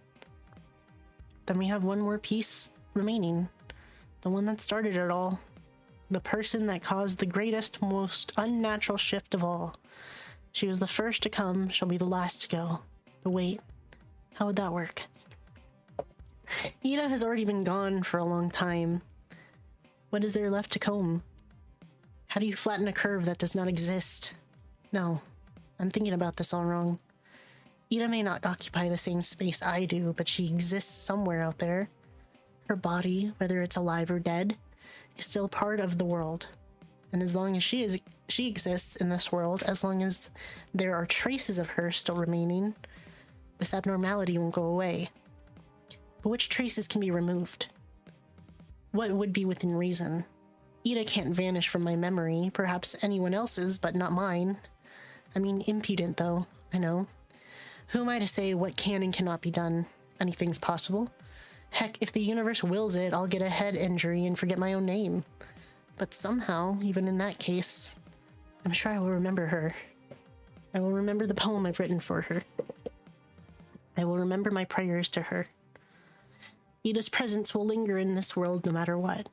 we have one more piece remaining. The one that started it all. The person that caused the greatest, most unnatural shift of all. She was the first to come, she'll be the last to go. But wait, how would that work? Ida has already been gone for a long time. What is there left to comb? How do you flatten a curve that does not exist? No, I'm thinking about this all wrong. Ida may not occupy the same space I do, but she exists somewhere out there. Her body, whether it's alive or dead, is still part of the world. And as long as she exists in this world, as long as there are traces of her still remaining, this abnormality won't go away. But which traces can be removed? What would be within reason? Ida can't vanish from my memory, perhaps anyone else's, but not mine. I mean, impudent though, I know. Who am I to say what can and cannot be done? Anything's possible. Heck, if the universe wills it, I'll get a head injury and forget my own name. But somehow, even in that case, I'm sure I will remember her. I will remember the poem I've written for her. I will remember my prayers to her. Ida's presence will linger in this world no matter what.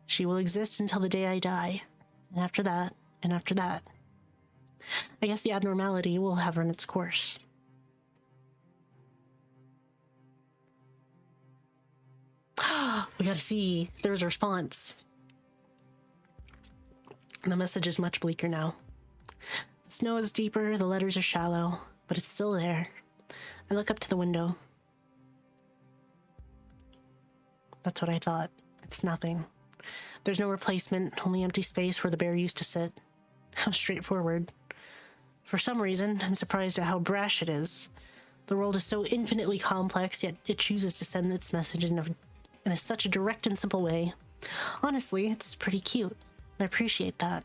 She will exist until the day I die. And after that, and after that. I guess the abnormality will have run its course. We gotta see. There's a response. The message is much bleaker now. The snow is deeper, the letters are shallow, but it's still there. I look up to the window. That's what I thought. It's nothing. There's no replacement, only empty space where the bear used to sit. How straightforward. For some reason, I'm surprised at how brash it is. The world is so infinitely complex, yet it chooses to send its message in such a direct and simple way. Honestly, it's pretty cute. I appreciate that.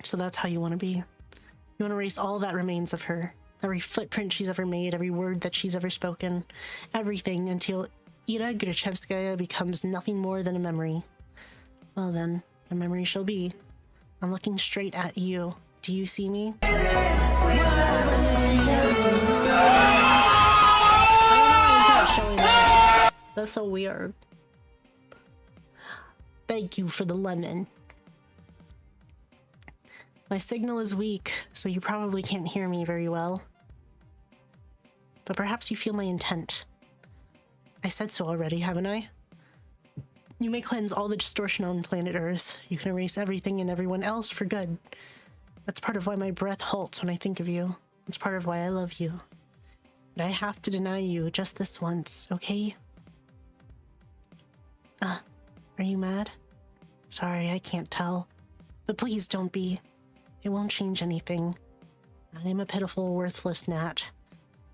So that's how you want to be. You want to erase all that remains of her. Every footprint she's ever made, every word that she's ever spoken. Everything until Ida Grachevskaya becomes nothing more than a memory. Well then, a memory shall be. I'm looking straight at you. Do you see me? I don't know why it's not showing up. That's so weird. Thank you for the lemon. My signal is weak, so you probably can't hear me very well. But perhaps you feel my intent. I said so already, haven't I? You may cleanse all the distortion on planet Earth. You can erase everything and everyone else for good. That's part of why my breath halts when I think of you. It's part of why I love you. But I have to deny you just this once, okay? Are you mad? Sorry, I can't tell. But please don't be. It won't change anything. I am a pitiful, worthless gnat.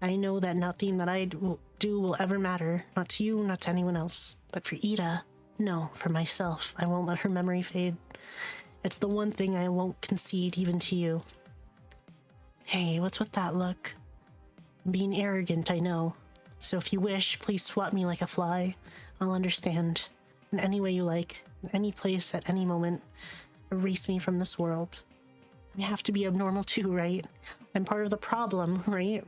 I know that nothing that I do will ever matter. Not to you, not to anyone else. But for Ida, no, for myself. I won't let her memory fade. It's the one thing I won't concede even to you. Hey, what's with that look? I'm being arrogant, I know. So if you wish, please swat me like a fly. I'll understand. In any way you like, in any place, at any moment. Erase me from this world. I have to be abnormal too, right? I'm part of the problem, right?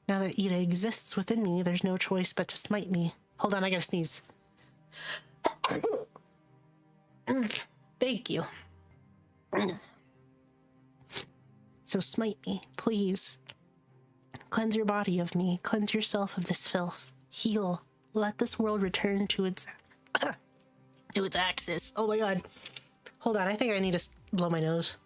Now that Ida exists within me, there's no choice but to smite me. Hold on, I gotta sneeze. Thank you. So smite me, please. Cleanse your body of me. Cleanse yourself of this filth. Heal. Let this world return to its axis. Oh my god. Hold on, I think I need to blow my nose.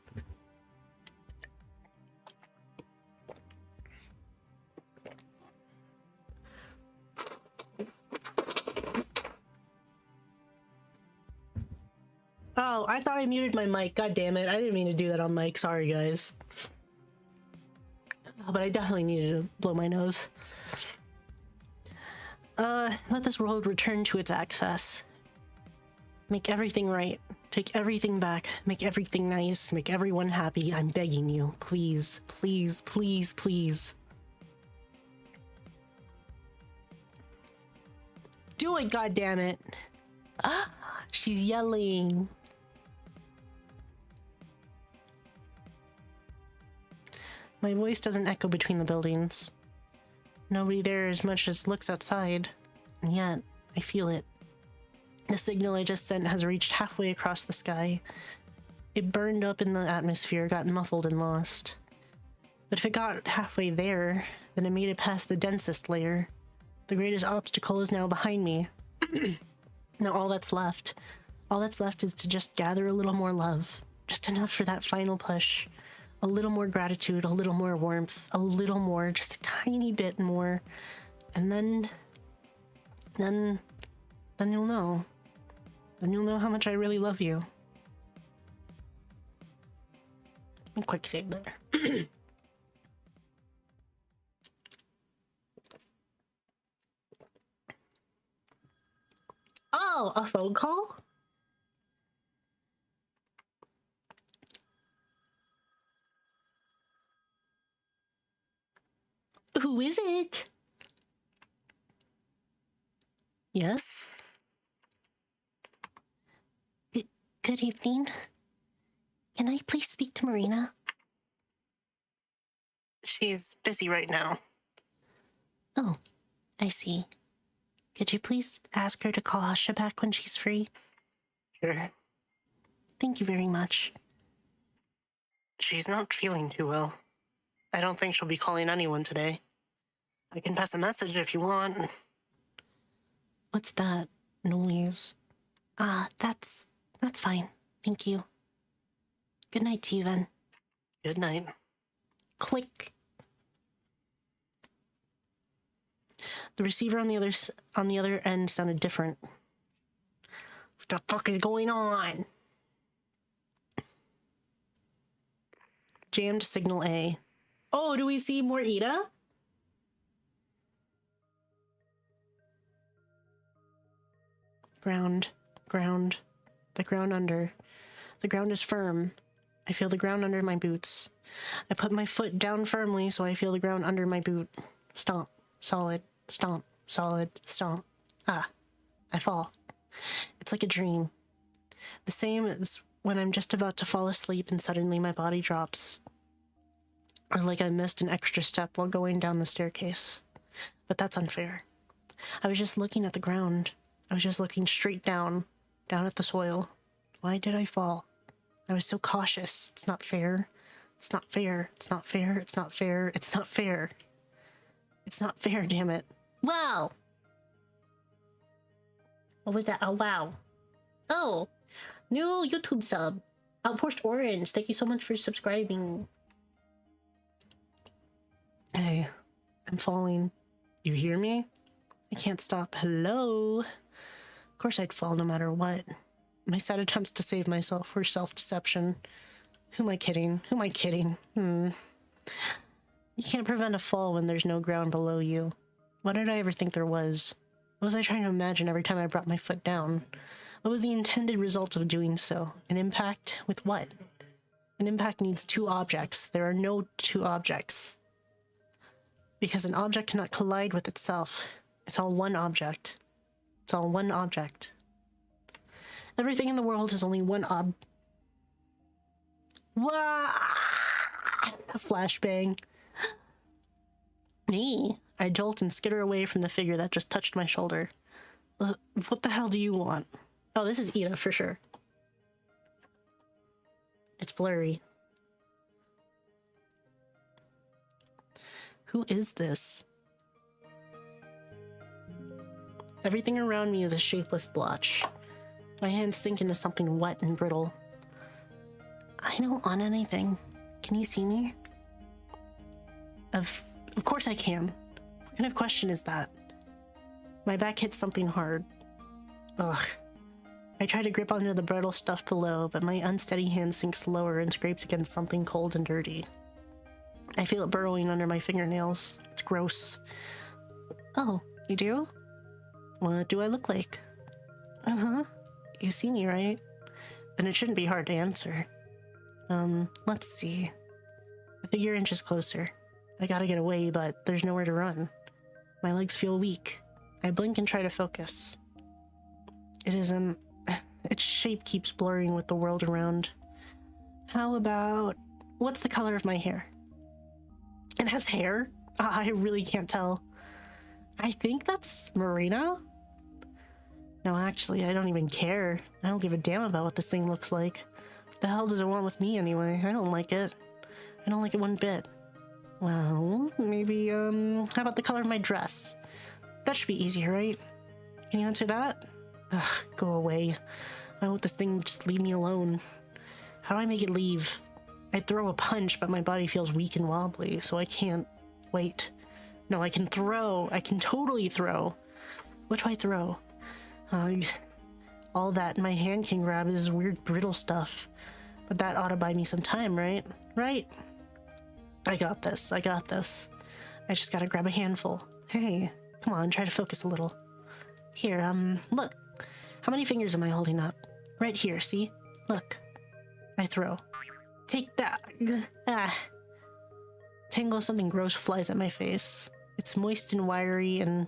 Oh, I thought I muted my mic. God damn it. I didn't mean to do that on mic. Sorry, guys. Oh, but I definitely needed to blow my nose. Let this world return to its access. Make everything right. Take everything back. Make everything nice. Make everyone happy. I'm begging you. Please, please, please, please. Do it, goddammit. Ah, she's yelling. My voice doesn't echo between the buildings. Nobody there as much as looks outside. And yet, I feel it. The signal I just sent has reached halfway across the sky. It burned up in the atmosphere, got muffled and lost. But if it got halfway there, then it made it past the densest layer. The greatest obstacle is now behind me. Now all that's left is to just gather a little more love. Just enough for that final push. A little more gratitude, a little more warmth, a little more, just a tiny bit more. And then you'll know. Then you'll know how much I really love you. A quick save there. Oh, a phone call? Who is it? Yes? Good evening. Can I please speak to Marina? She's busy right now. Oh, I see. Could you please ask her to call Asha back when she's free? Sure. Thank you very much. She's not feeling too well. I don't think she'll be calling anyone today. I can pass a message if you want. What's that noise? That's fine. Thank you. Good night to you then. Good night. Click. The receiver on the other end sounded different. What the fuck is going on? Jammed signal A. Oh, do we see more Ida? Ground. The ground under. The ground is firm. I feel the ground under my boots. I put my foot down firmly so I feel the ground under my boot. Stomp. Solid. Stomp. Solid. Stomp. Ah. I fall. It's like a dream. The same as when I'm just about to fall asleep and suddenly my body drops. Or like I missed an extra step while going down the staircase. But that's unfair. I was just looking at the ground. I was just looking straight down at the soil. Why did I fall? I was so cautious. It's not fair. It's not fair. It's not fair. It's not fair. It's not fair. It's not fair, damn it. Wow! What was that? Oh, wow. Oh! New YouTube sub. Outpost Orange. Thank you so much for subscribing. Hey, I'm falling. You hear me? I can't stop. Hello? Of course I'd fall no matter what. My sad attempts to save myself were self-deception. Who am I kidding? Who am I kidding? You can't prevent a fall when there's no ground below you. What did I ever think there was? What was I trying to imagine every time I brought my foot down? What was the intended result of doing so? An impact with what? An impact needs two objects. There are no two objects. Because an object cannot collide with itself. It's all one object. It's all one object. Everything in the world is only one Wah! A flashbang. Me? I jolt and skitter away from the figure that just touched my shoulder. What the hell do you want? Oh, this is Ida for sure. It's blurry. Who is this? Everything around me is a shapeless blotch. My hands sink into something wet and brittle. I don't want anything. Can you see me? Of course I can. What kind of question is that? My back hits something hard. Ugh. I try to grip onto the brittle stuff below, but my unsteady hand sinks lower and scrapes against something cold and dirty. I feel it burrowing under my fingernails. It's gross. Oh, you do? What do I look like? Uh-huh. You see me, right? Then it shouldn't be hard to answer. Let's see. The figure inches closer. I gotta get away, but there's nowhere to run. My legs feel weak. I blink and try to focus. Its shape keeps blurring with the world around. How about... What's the color of my hair? It has hair? I really can't tell. I think that's Marina? No, actually, I don't even care. I don't give a damn about what this thing looks like. What the hell does it want with me anyway? I don't like it. I don't like it one bit. Well, maybe, how about the color of my dress? That should be easier, right? Can you answer that? Ugh, go away. Why won't this thing just leave me alone? How do I make it leave? I'd throw a punch, but my body feels weak and wobbly, so I can't. Wait. No, I can throw. I can totally throw. What do I throw? All that my hand can grab is weird brittle stuff. But that ought to buy me some time, right? Right? I got this. I got this. I just gotta grab a handful. Hey, come on, try to focus a little. Here, look. How many fingers am I holding up? Right here, see? Look. I throw. Take that. Ah. Tangle of something gross flies at my face. It's moist and wiry and...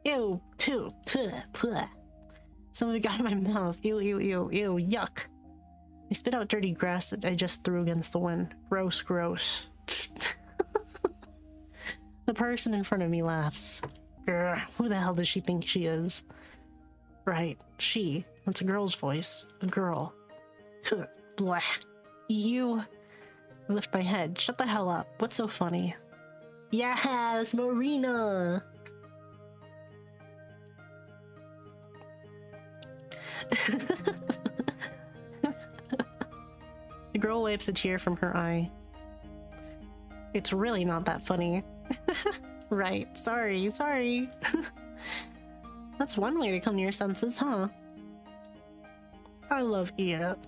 Ew, poo, puh, puh. Some of it got in my mouth. Ew, ew, ew, ew, yuck. I spit out dirty grass that I just threw against the wind. Gross, gross. The person in front of me laughs. Grr, who the hell does she think she is? Right, she. That's a girl's voice. A girl. Blah. You... I lift my head. Shut the hell up. What's so funny? Yes, Marina! The girl wipes a tear from her eye. It's really not that funny. Right, sorry. That's one way to come to your senses, huh? I love Ida.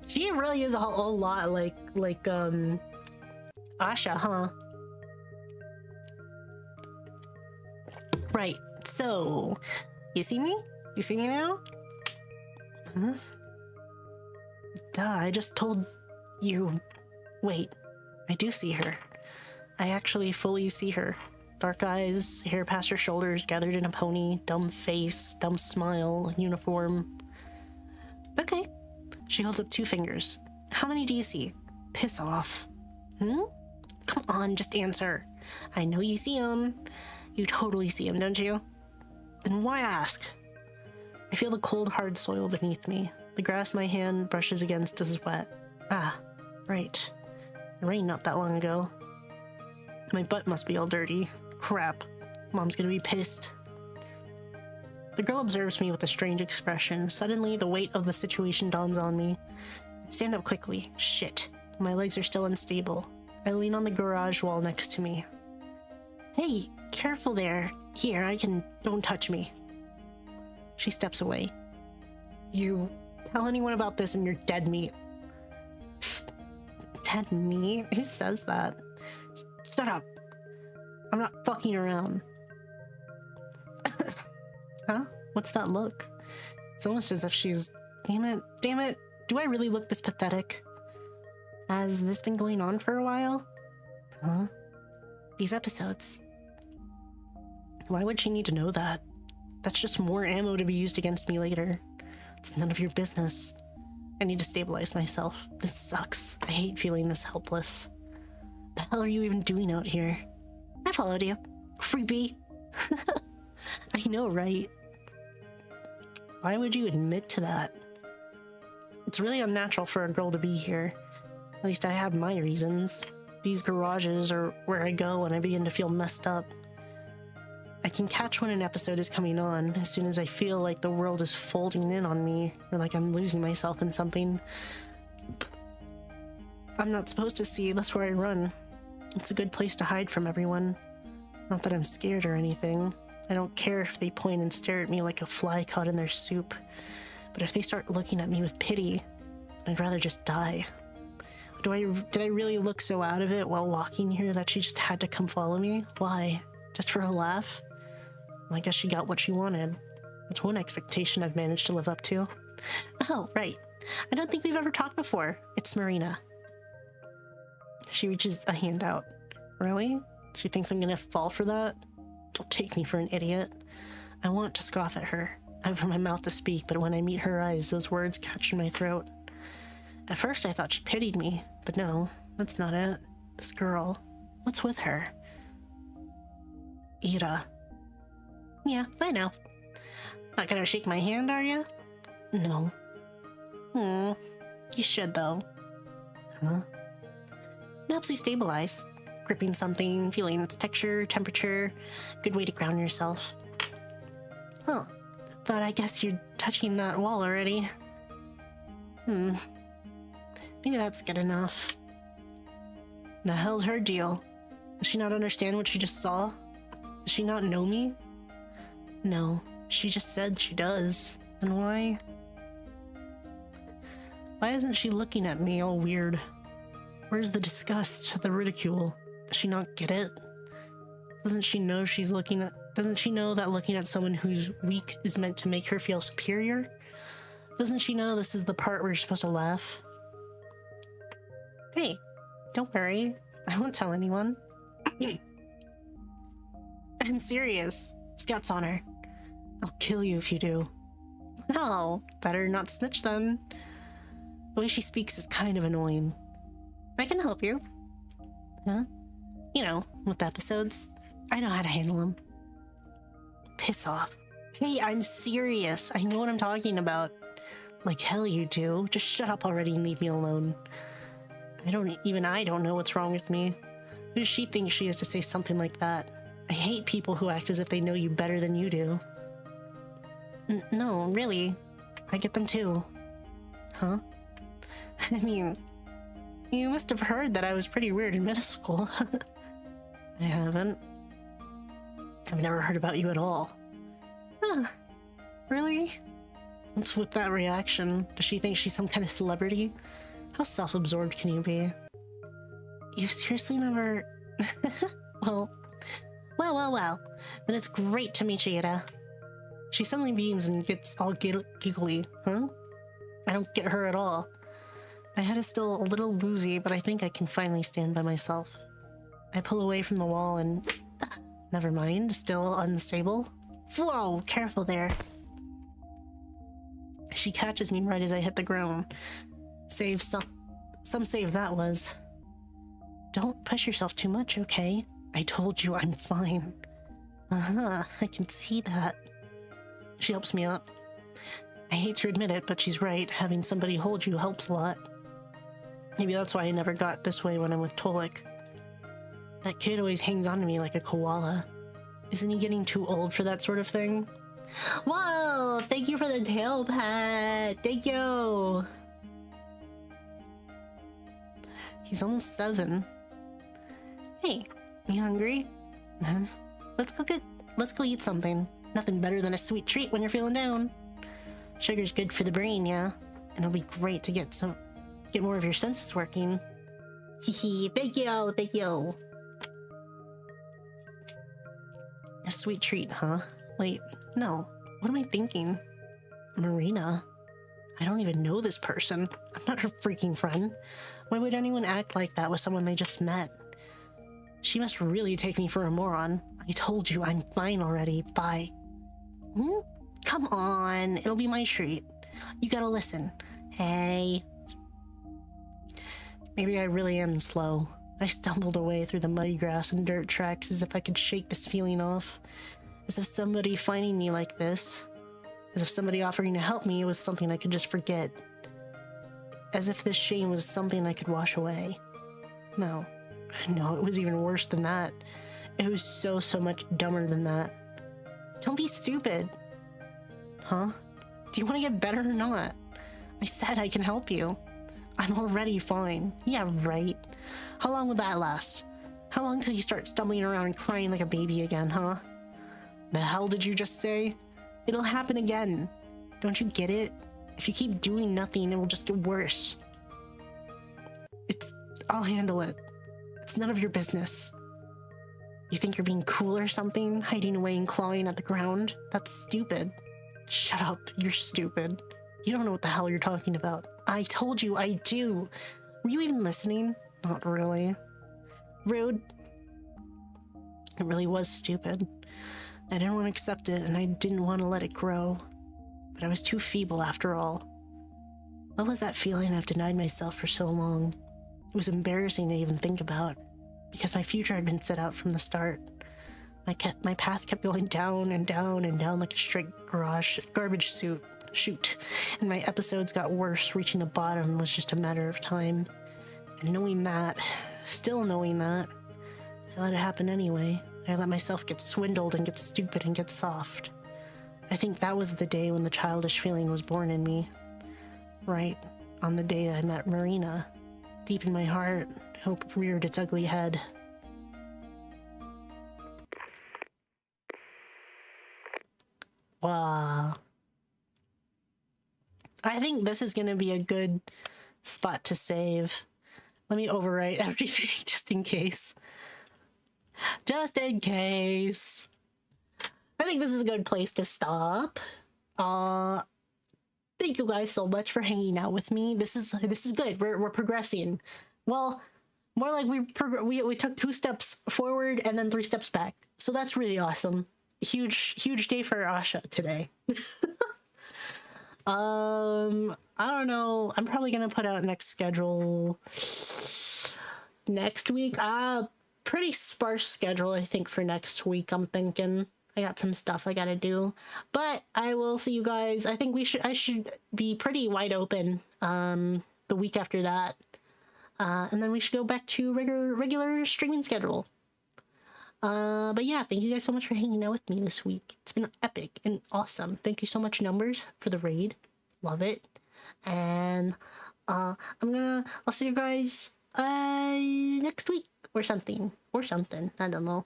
She really is a whole lot like Asha, huh? Right, so, you see me? You see me now? Huh? Duh, I just told you. Wait, I do see her. I actually fully see her. Dark eyes, hair past her shoulders, gathered in a pony, dumb face, dumb smile, uniform. Okay. She holds up 2 fingers. How many do you see? Piss off. Come on, just answer. I know you see him. You totally see him, don't you? Then why ask? I feel the cold, hard soil beneath me. The grass my hand brushes against is wet. Ah, right. It rained not that long ago. My butt must be all dirty. Crap. Mom's gonna be pissed. The girl observes me with a strange expression. Suddenly, the weight of the situation dawns on me. I stand up quickly. Shit. My legs are still unstable. I lean on the garage wall next to me. Hey, careful there. Here, don't touch me. She steps away. You tell anyone about this and you're dead meat. Dead meat? Who says that? Shut up. I'm not fucking around. Huh? What's that look? It's almost as if she's... Damn it. Do I really look this pathetic? Has this been going on for a while? Huh? These episodes. Why would she need to know that? That's just more ammo to be used against me later. It's none of your business. I need to stabilize myself. This sucks. I hate feeling this helpless. The hell are you even doing out here? I followed you. Creepy. I know, right? Why would you admit to that? It's really unnatural for a girl to be here. At least I have my reasons. These garages are where I go when I begin to feel messed up. I can catch when an episode is coming on as soon as I feel like the world is folding in on me or like I'm losing myself in something. I'm not supposed to see, that's where I run. It's a good place to hide from everyone. Not that I'm scared or anything. I don't care if they point and stare at me like a fly caught in their soup. But if they start looking at me with pity, I'd rather just die. Did I really look so out of it while walking here that she just had to come follow me? Why? Just for a laugh? Well, I guess she got what she wanted. That's one expectation I've managed to live up to. Oh, right. I don't think we've ever talked before. It's Marina. She reaches a hand out. Really? She thinks I'm gonna fall for that? Don't take me for an idiot. I want to scoff at her. I open my mouth to speak, but when I meet her eyes, those words catch in my throat. At first I thought she pitied me, but no, that's not it. This girl, what's with her? Ira. Yeah, I know. Not gonna shake my hand, are you? No. You should, though. Huh? It helps you stabilize. Gripping something, feeling its texture, temperature. Good way to ground yourself. Huh. But I guess you're touching that wall already. Maybe that's good enough. The hell's her deal? Does she not understand what she just saw? Does she not know me? No, she just said she does. And why? Why isn't she looking at me all weird? Where's the disgust, the ridicule? Does she not get it? Doesn't she know that looking at someone who's weak is meant to make her feel superior? Doesn't she know this is the part where you're supposed to laugh? Hey, don't worry. I won't tell anyone. I'm serious. Scout's honor. I'll kill you if you do. Well, better not snitch then. The way she speaks is kind of annoying. I can help you. Huh? You know, with episodes. I know how to handle them. Piss off. Hey, I'm serious. I know what I'm talking about. Like hell you do. Just shut up already and leave me alone. I don't know what's wrong with me. Who does she think she is to say something like that? I hate people who act as if they know you better than you do. No, really. I get them too. Huh? I mean, you must have heard that I was pretty weird in middle school. I haven't. I've never heard about you at all. Huh. Really? What's with that reaction? Does she think she's some kind of celebrity? How self-absorbed can you be? You seriously never... Well. Then it's great to meet you, Ida. She suddenly beams and gets all giggly. Huh? I don't get her at all. My head is still a little woozy, but I think I can finally stand by myself. I pull away from the wall and... never mind, still unstable. Whoa, careful there. She catches me right as I hit the ground. Some save that was. Don't push yourself too much, okay? I told you I'm fine. Uh-huh, I can see that. She helps me up. I hate to admit it, but she's right. Having somebody hold you helps a lot. Maybe that's why I never got this way when I'm with Tolik. That kid always hangs on to me like a koala. Isn't he getting too old for that sort of thing? Whoa! Thank you for the tail pet! Thank you! He's almost 7. Hey, you hungry? Let's go eat something. Nothing better than a sweet treat when you're feeling down. Sugar's good for the brain, yeah? And it'll be great to get more of your senses working. Hehe, thank you! A sweet treat, huh? Wait, no. What am I thinking? Marina? I don't even know this person. I'm not her freaking friend. Why would anyone act like that with someone they just met? She must really take me for a moron. I told you I'm fine already. Bye. Come on. It'll be my treat. You gotta listen. Hey. Maybe I really am slow. I stumbled away through the muddy grass and dirt tracks as if I could shake this feeling off. As if somebody finding me like this, as if somebody offering to help me was something I could just forget. As if this shame was something I could wash away. No, it was even worse than that. It was so much dumber than that. Don't be stupid. Huh? Do you want to get better or not? I said I can help you. I'm already fine. Yeah, right. How long will that last? How long till you start stumbling around and crying like a baby again, huh? The hell did you just say? It'll happen again. Don't you get it? If you keep doing nothing, it will just get worse. I'll handle it. It's none of your business. You think you're being cool or something? Hiding away and clawing at the ground? That's stupid. Shut up, you're stupid. You don't know what the hell you're talking about. I told you I do. Were you even listening? Not really. Rude. It really was stupid. I didn't want to accept it, and I didn't want to let it grow. But I was too feeble after all. What was that feeling I've denied myself for so long? It was embarrassing to even think about, because my future had been set out from the start. My path kept going down and down and down like a straight garbage chute, and my episodes got worse. Reaching the bottom was just a matter of time. And knowing that, still knowing that, I let it happen anyway. I let myself get swindled and get stupid and get soft. I think that was the day when the childish feeling was born in me. Right on the day I met Marina. Deep in my heart, hope reared its ugly head. Wow. I think this is gonna be a good spot to save. Let me overwrite everything just in case. Just in case. I think this is a good place to stop. Thank you guys so much for hanging out with me. This is good. We're progressing. Well, more like we took 2 steps forward and then 3 steps back. So that's really awesome. Huge day for Asha today. I don't know. I'm probably gonna put out next schedule next week. Pretty sparse schedule, I think, for next week. I'm thinking I got some stuff I gotta do, but I will see you guys. I think I should be pretty wide open the week after that, and then we should go back to regular streaming schedule. But yeah, thank you guys so much for hanging out with me this week. It's been epic and awesome. Thank you so much, Numbers, for the raid. Love it. And I'll see you guys next week or something. I don't know.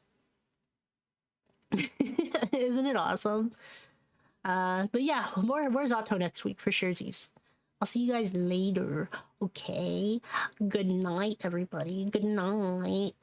Isn't it awesome? But yeah, more Z.A.T.O next week for surezies. I'll see you guys later. Okay. Good night, everybody. Good night.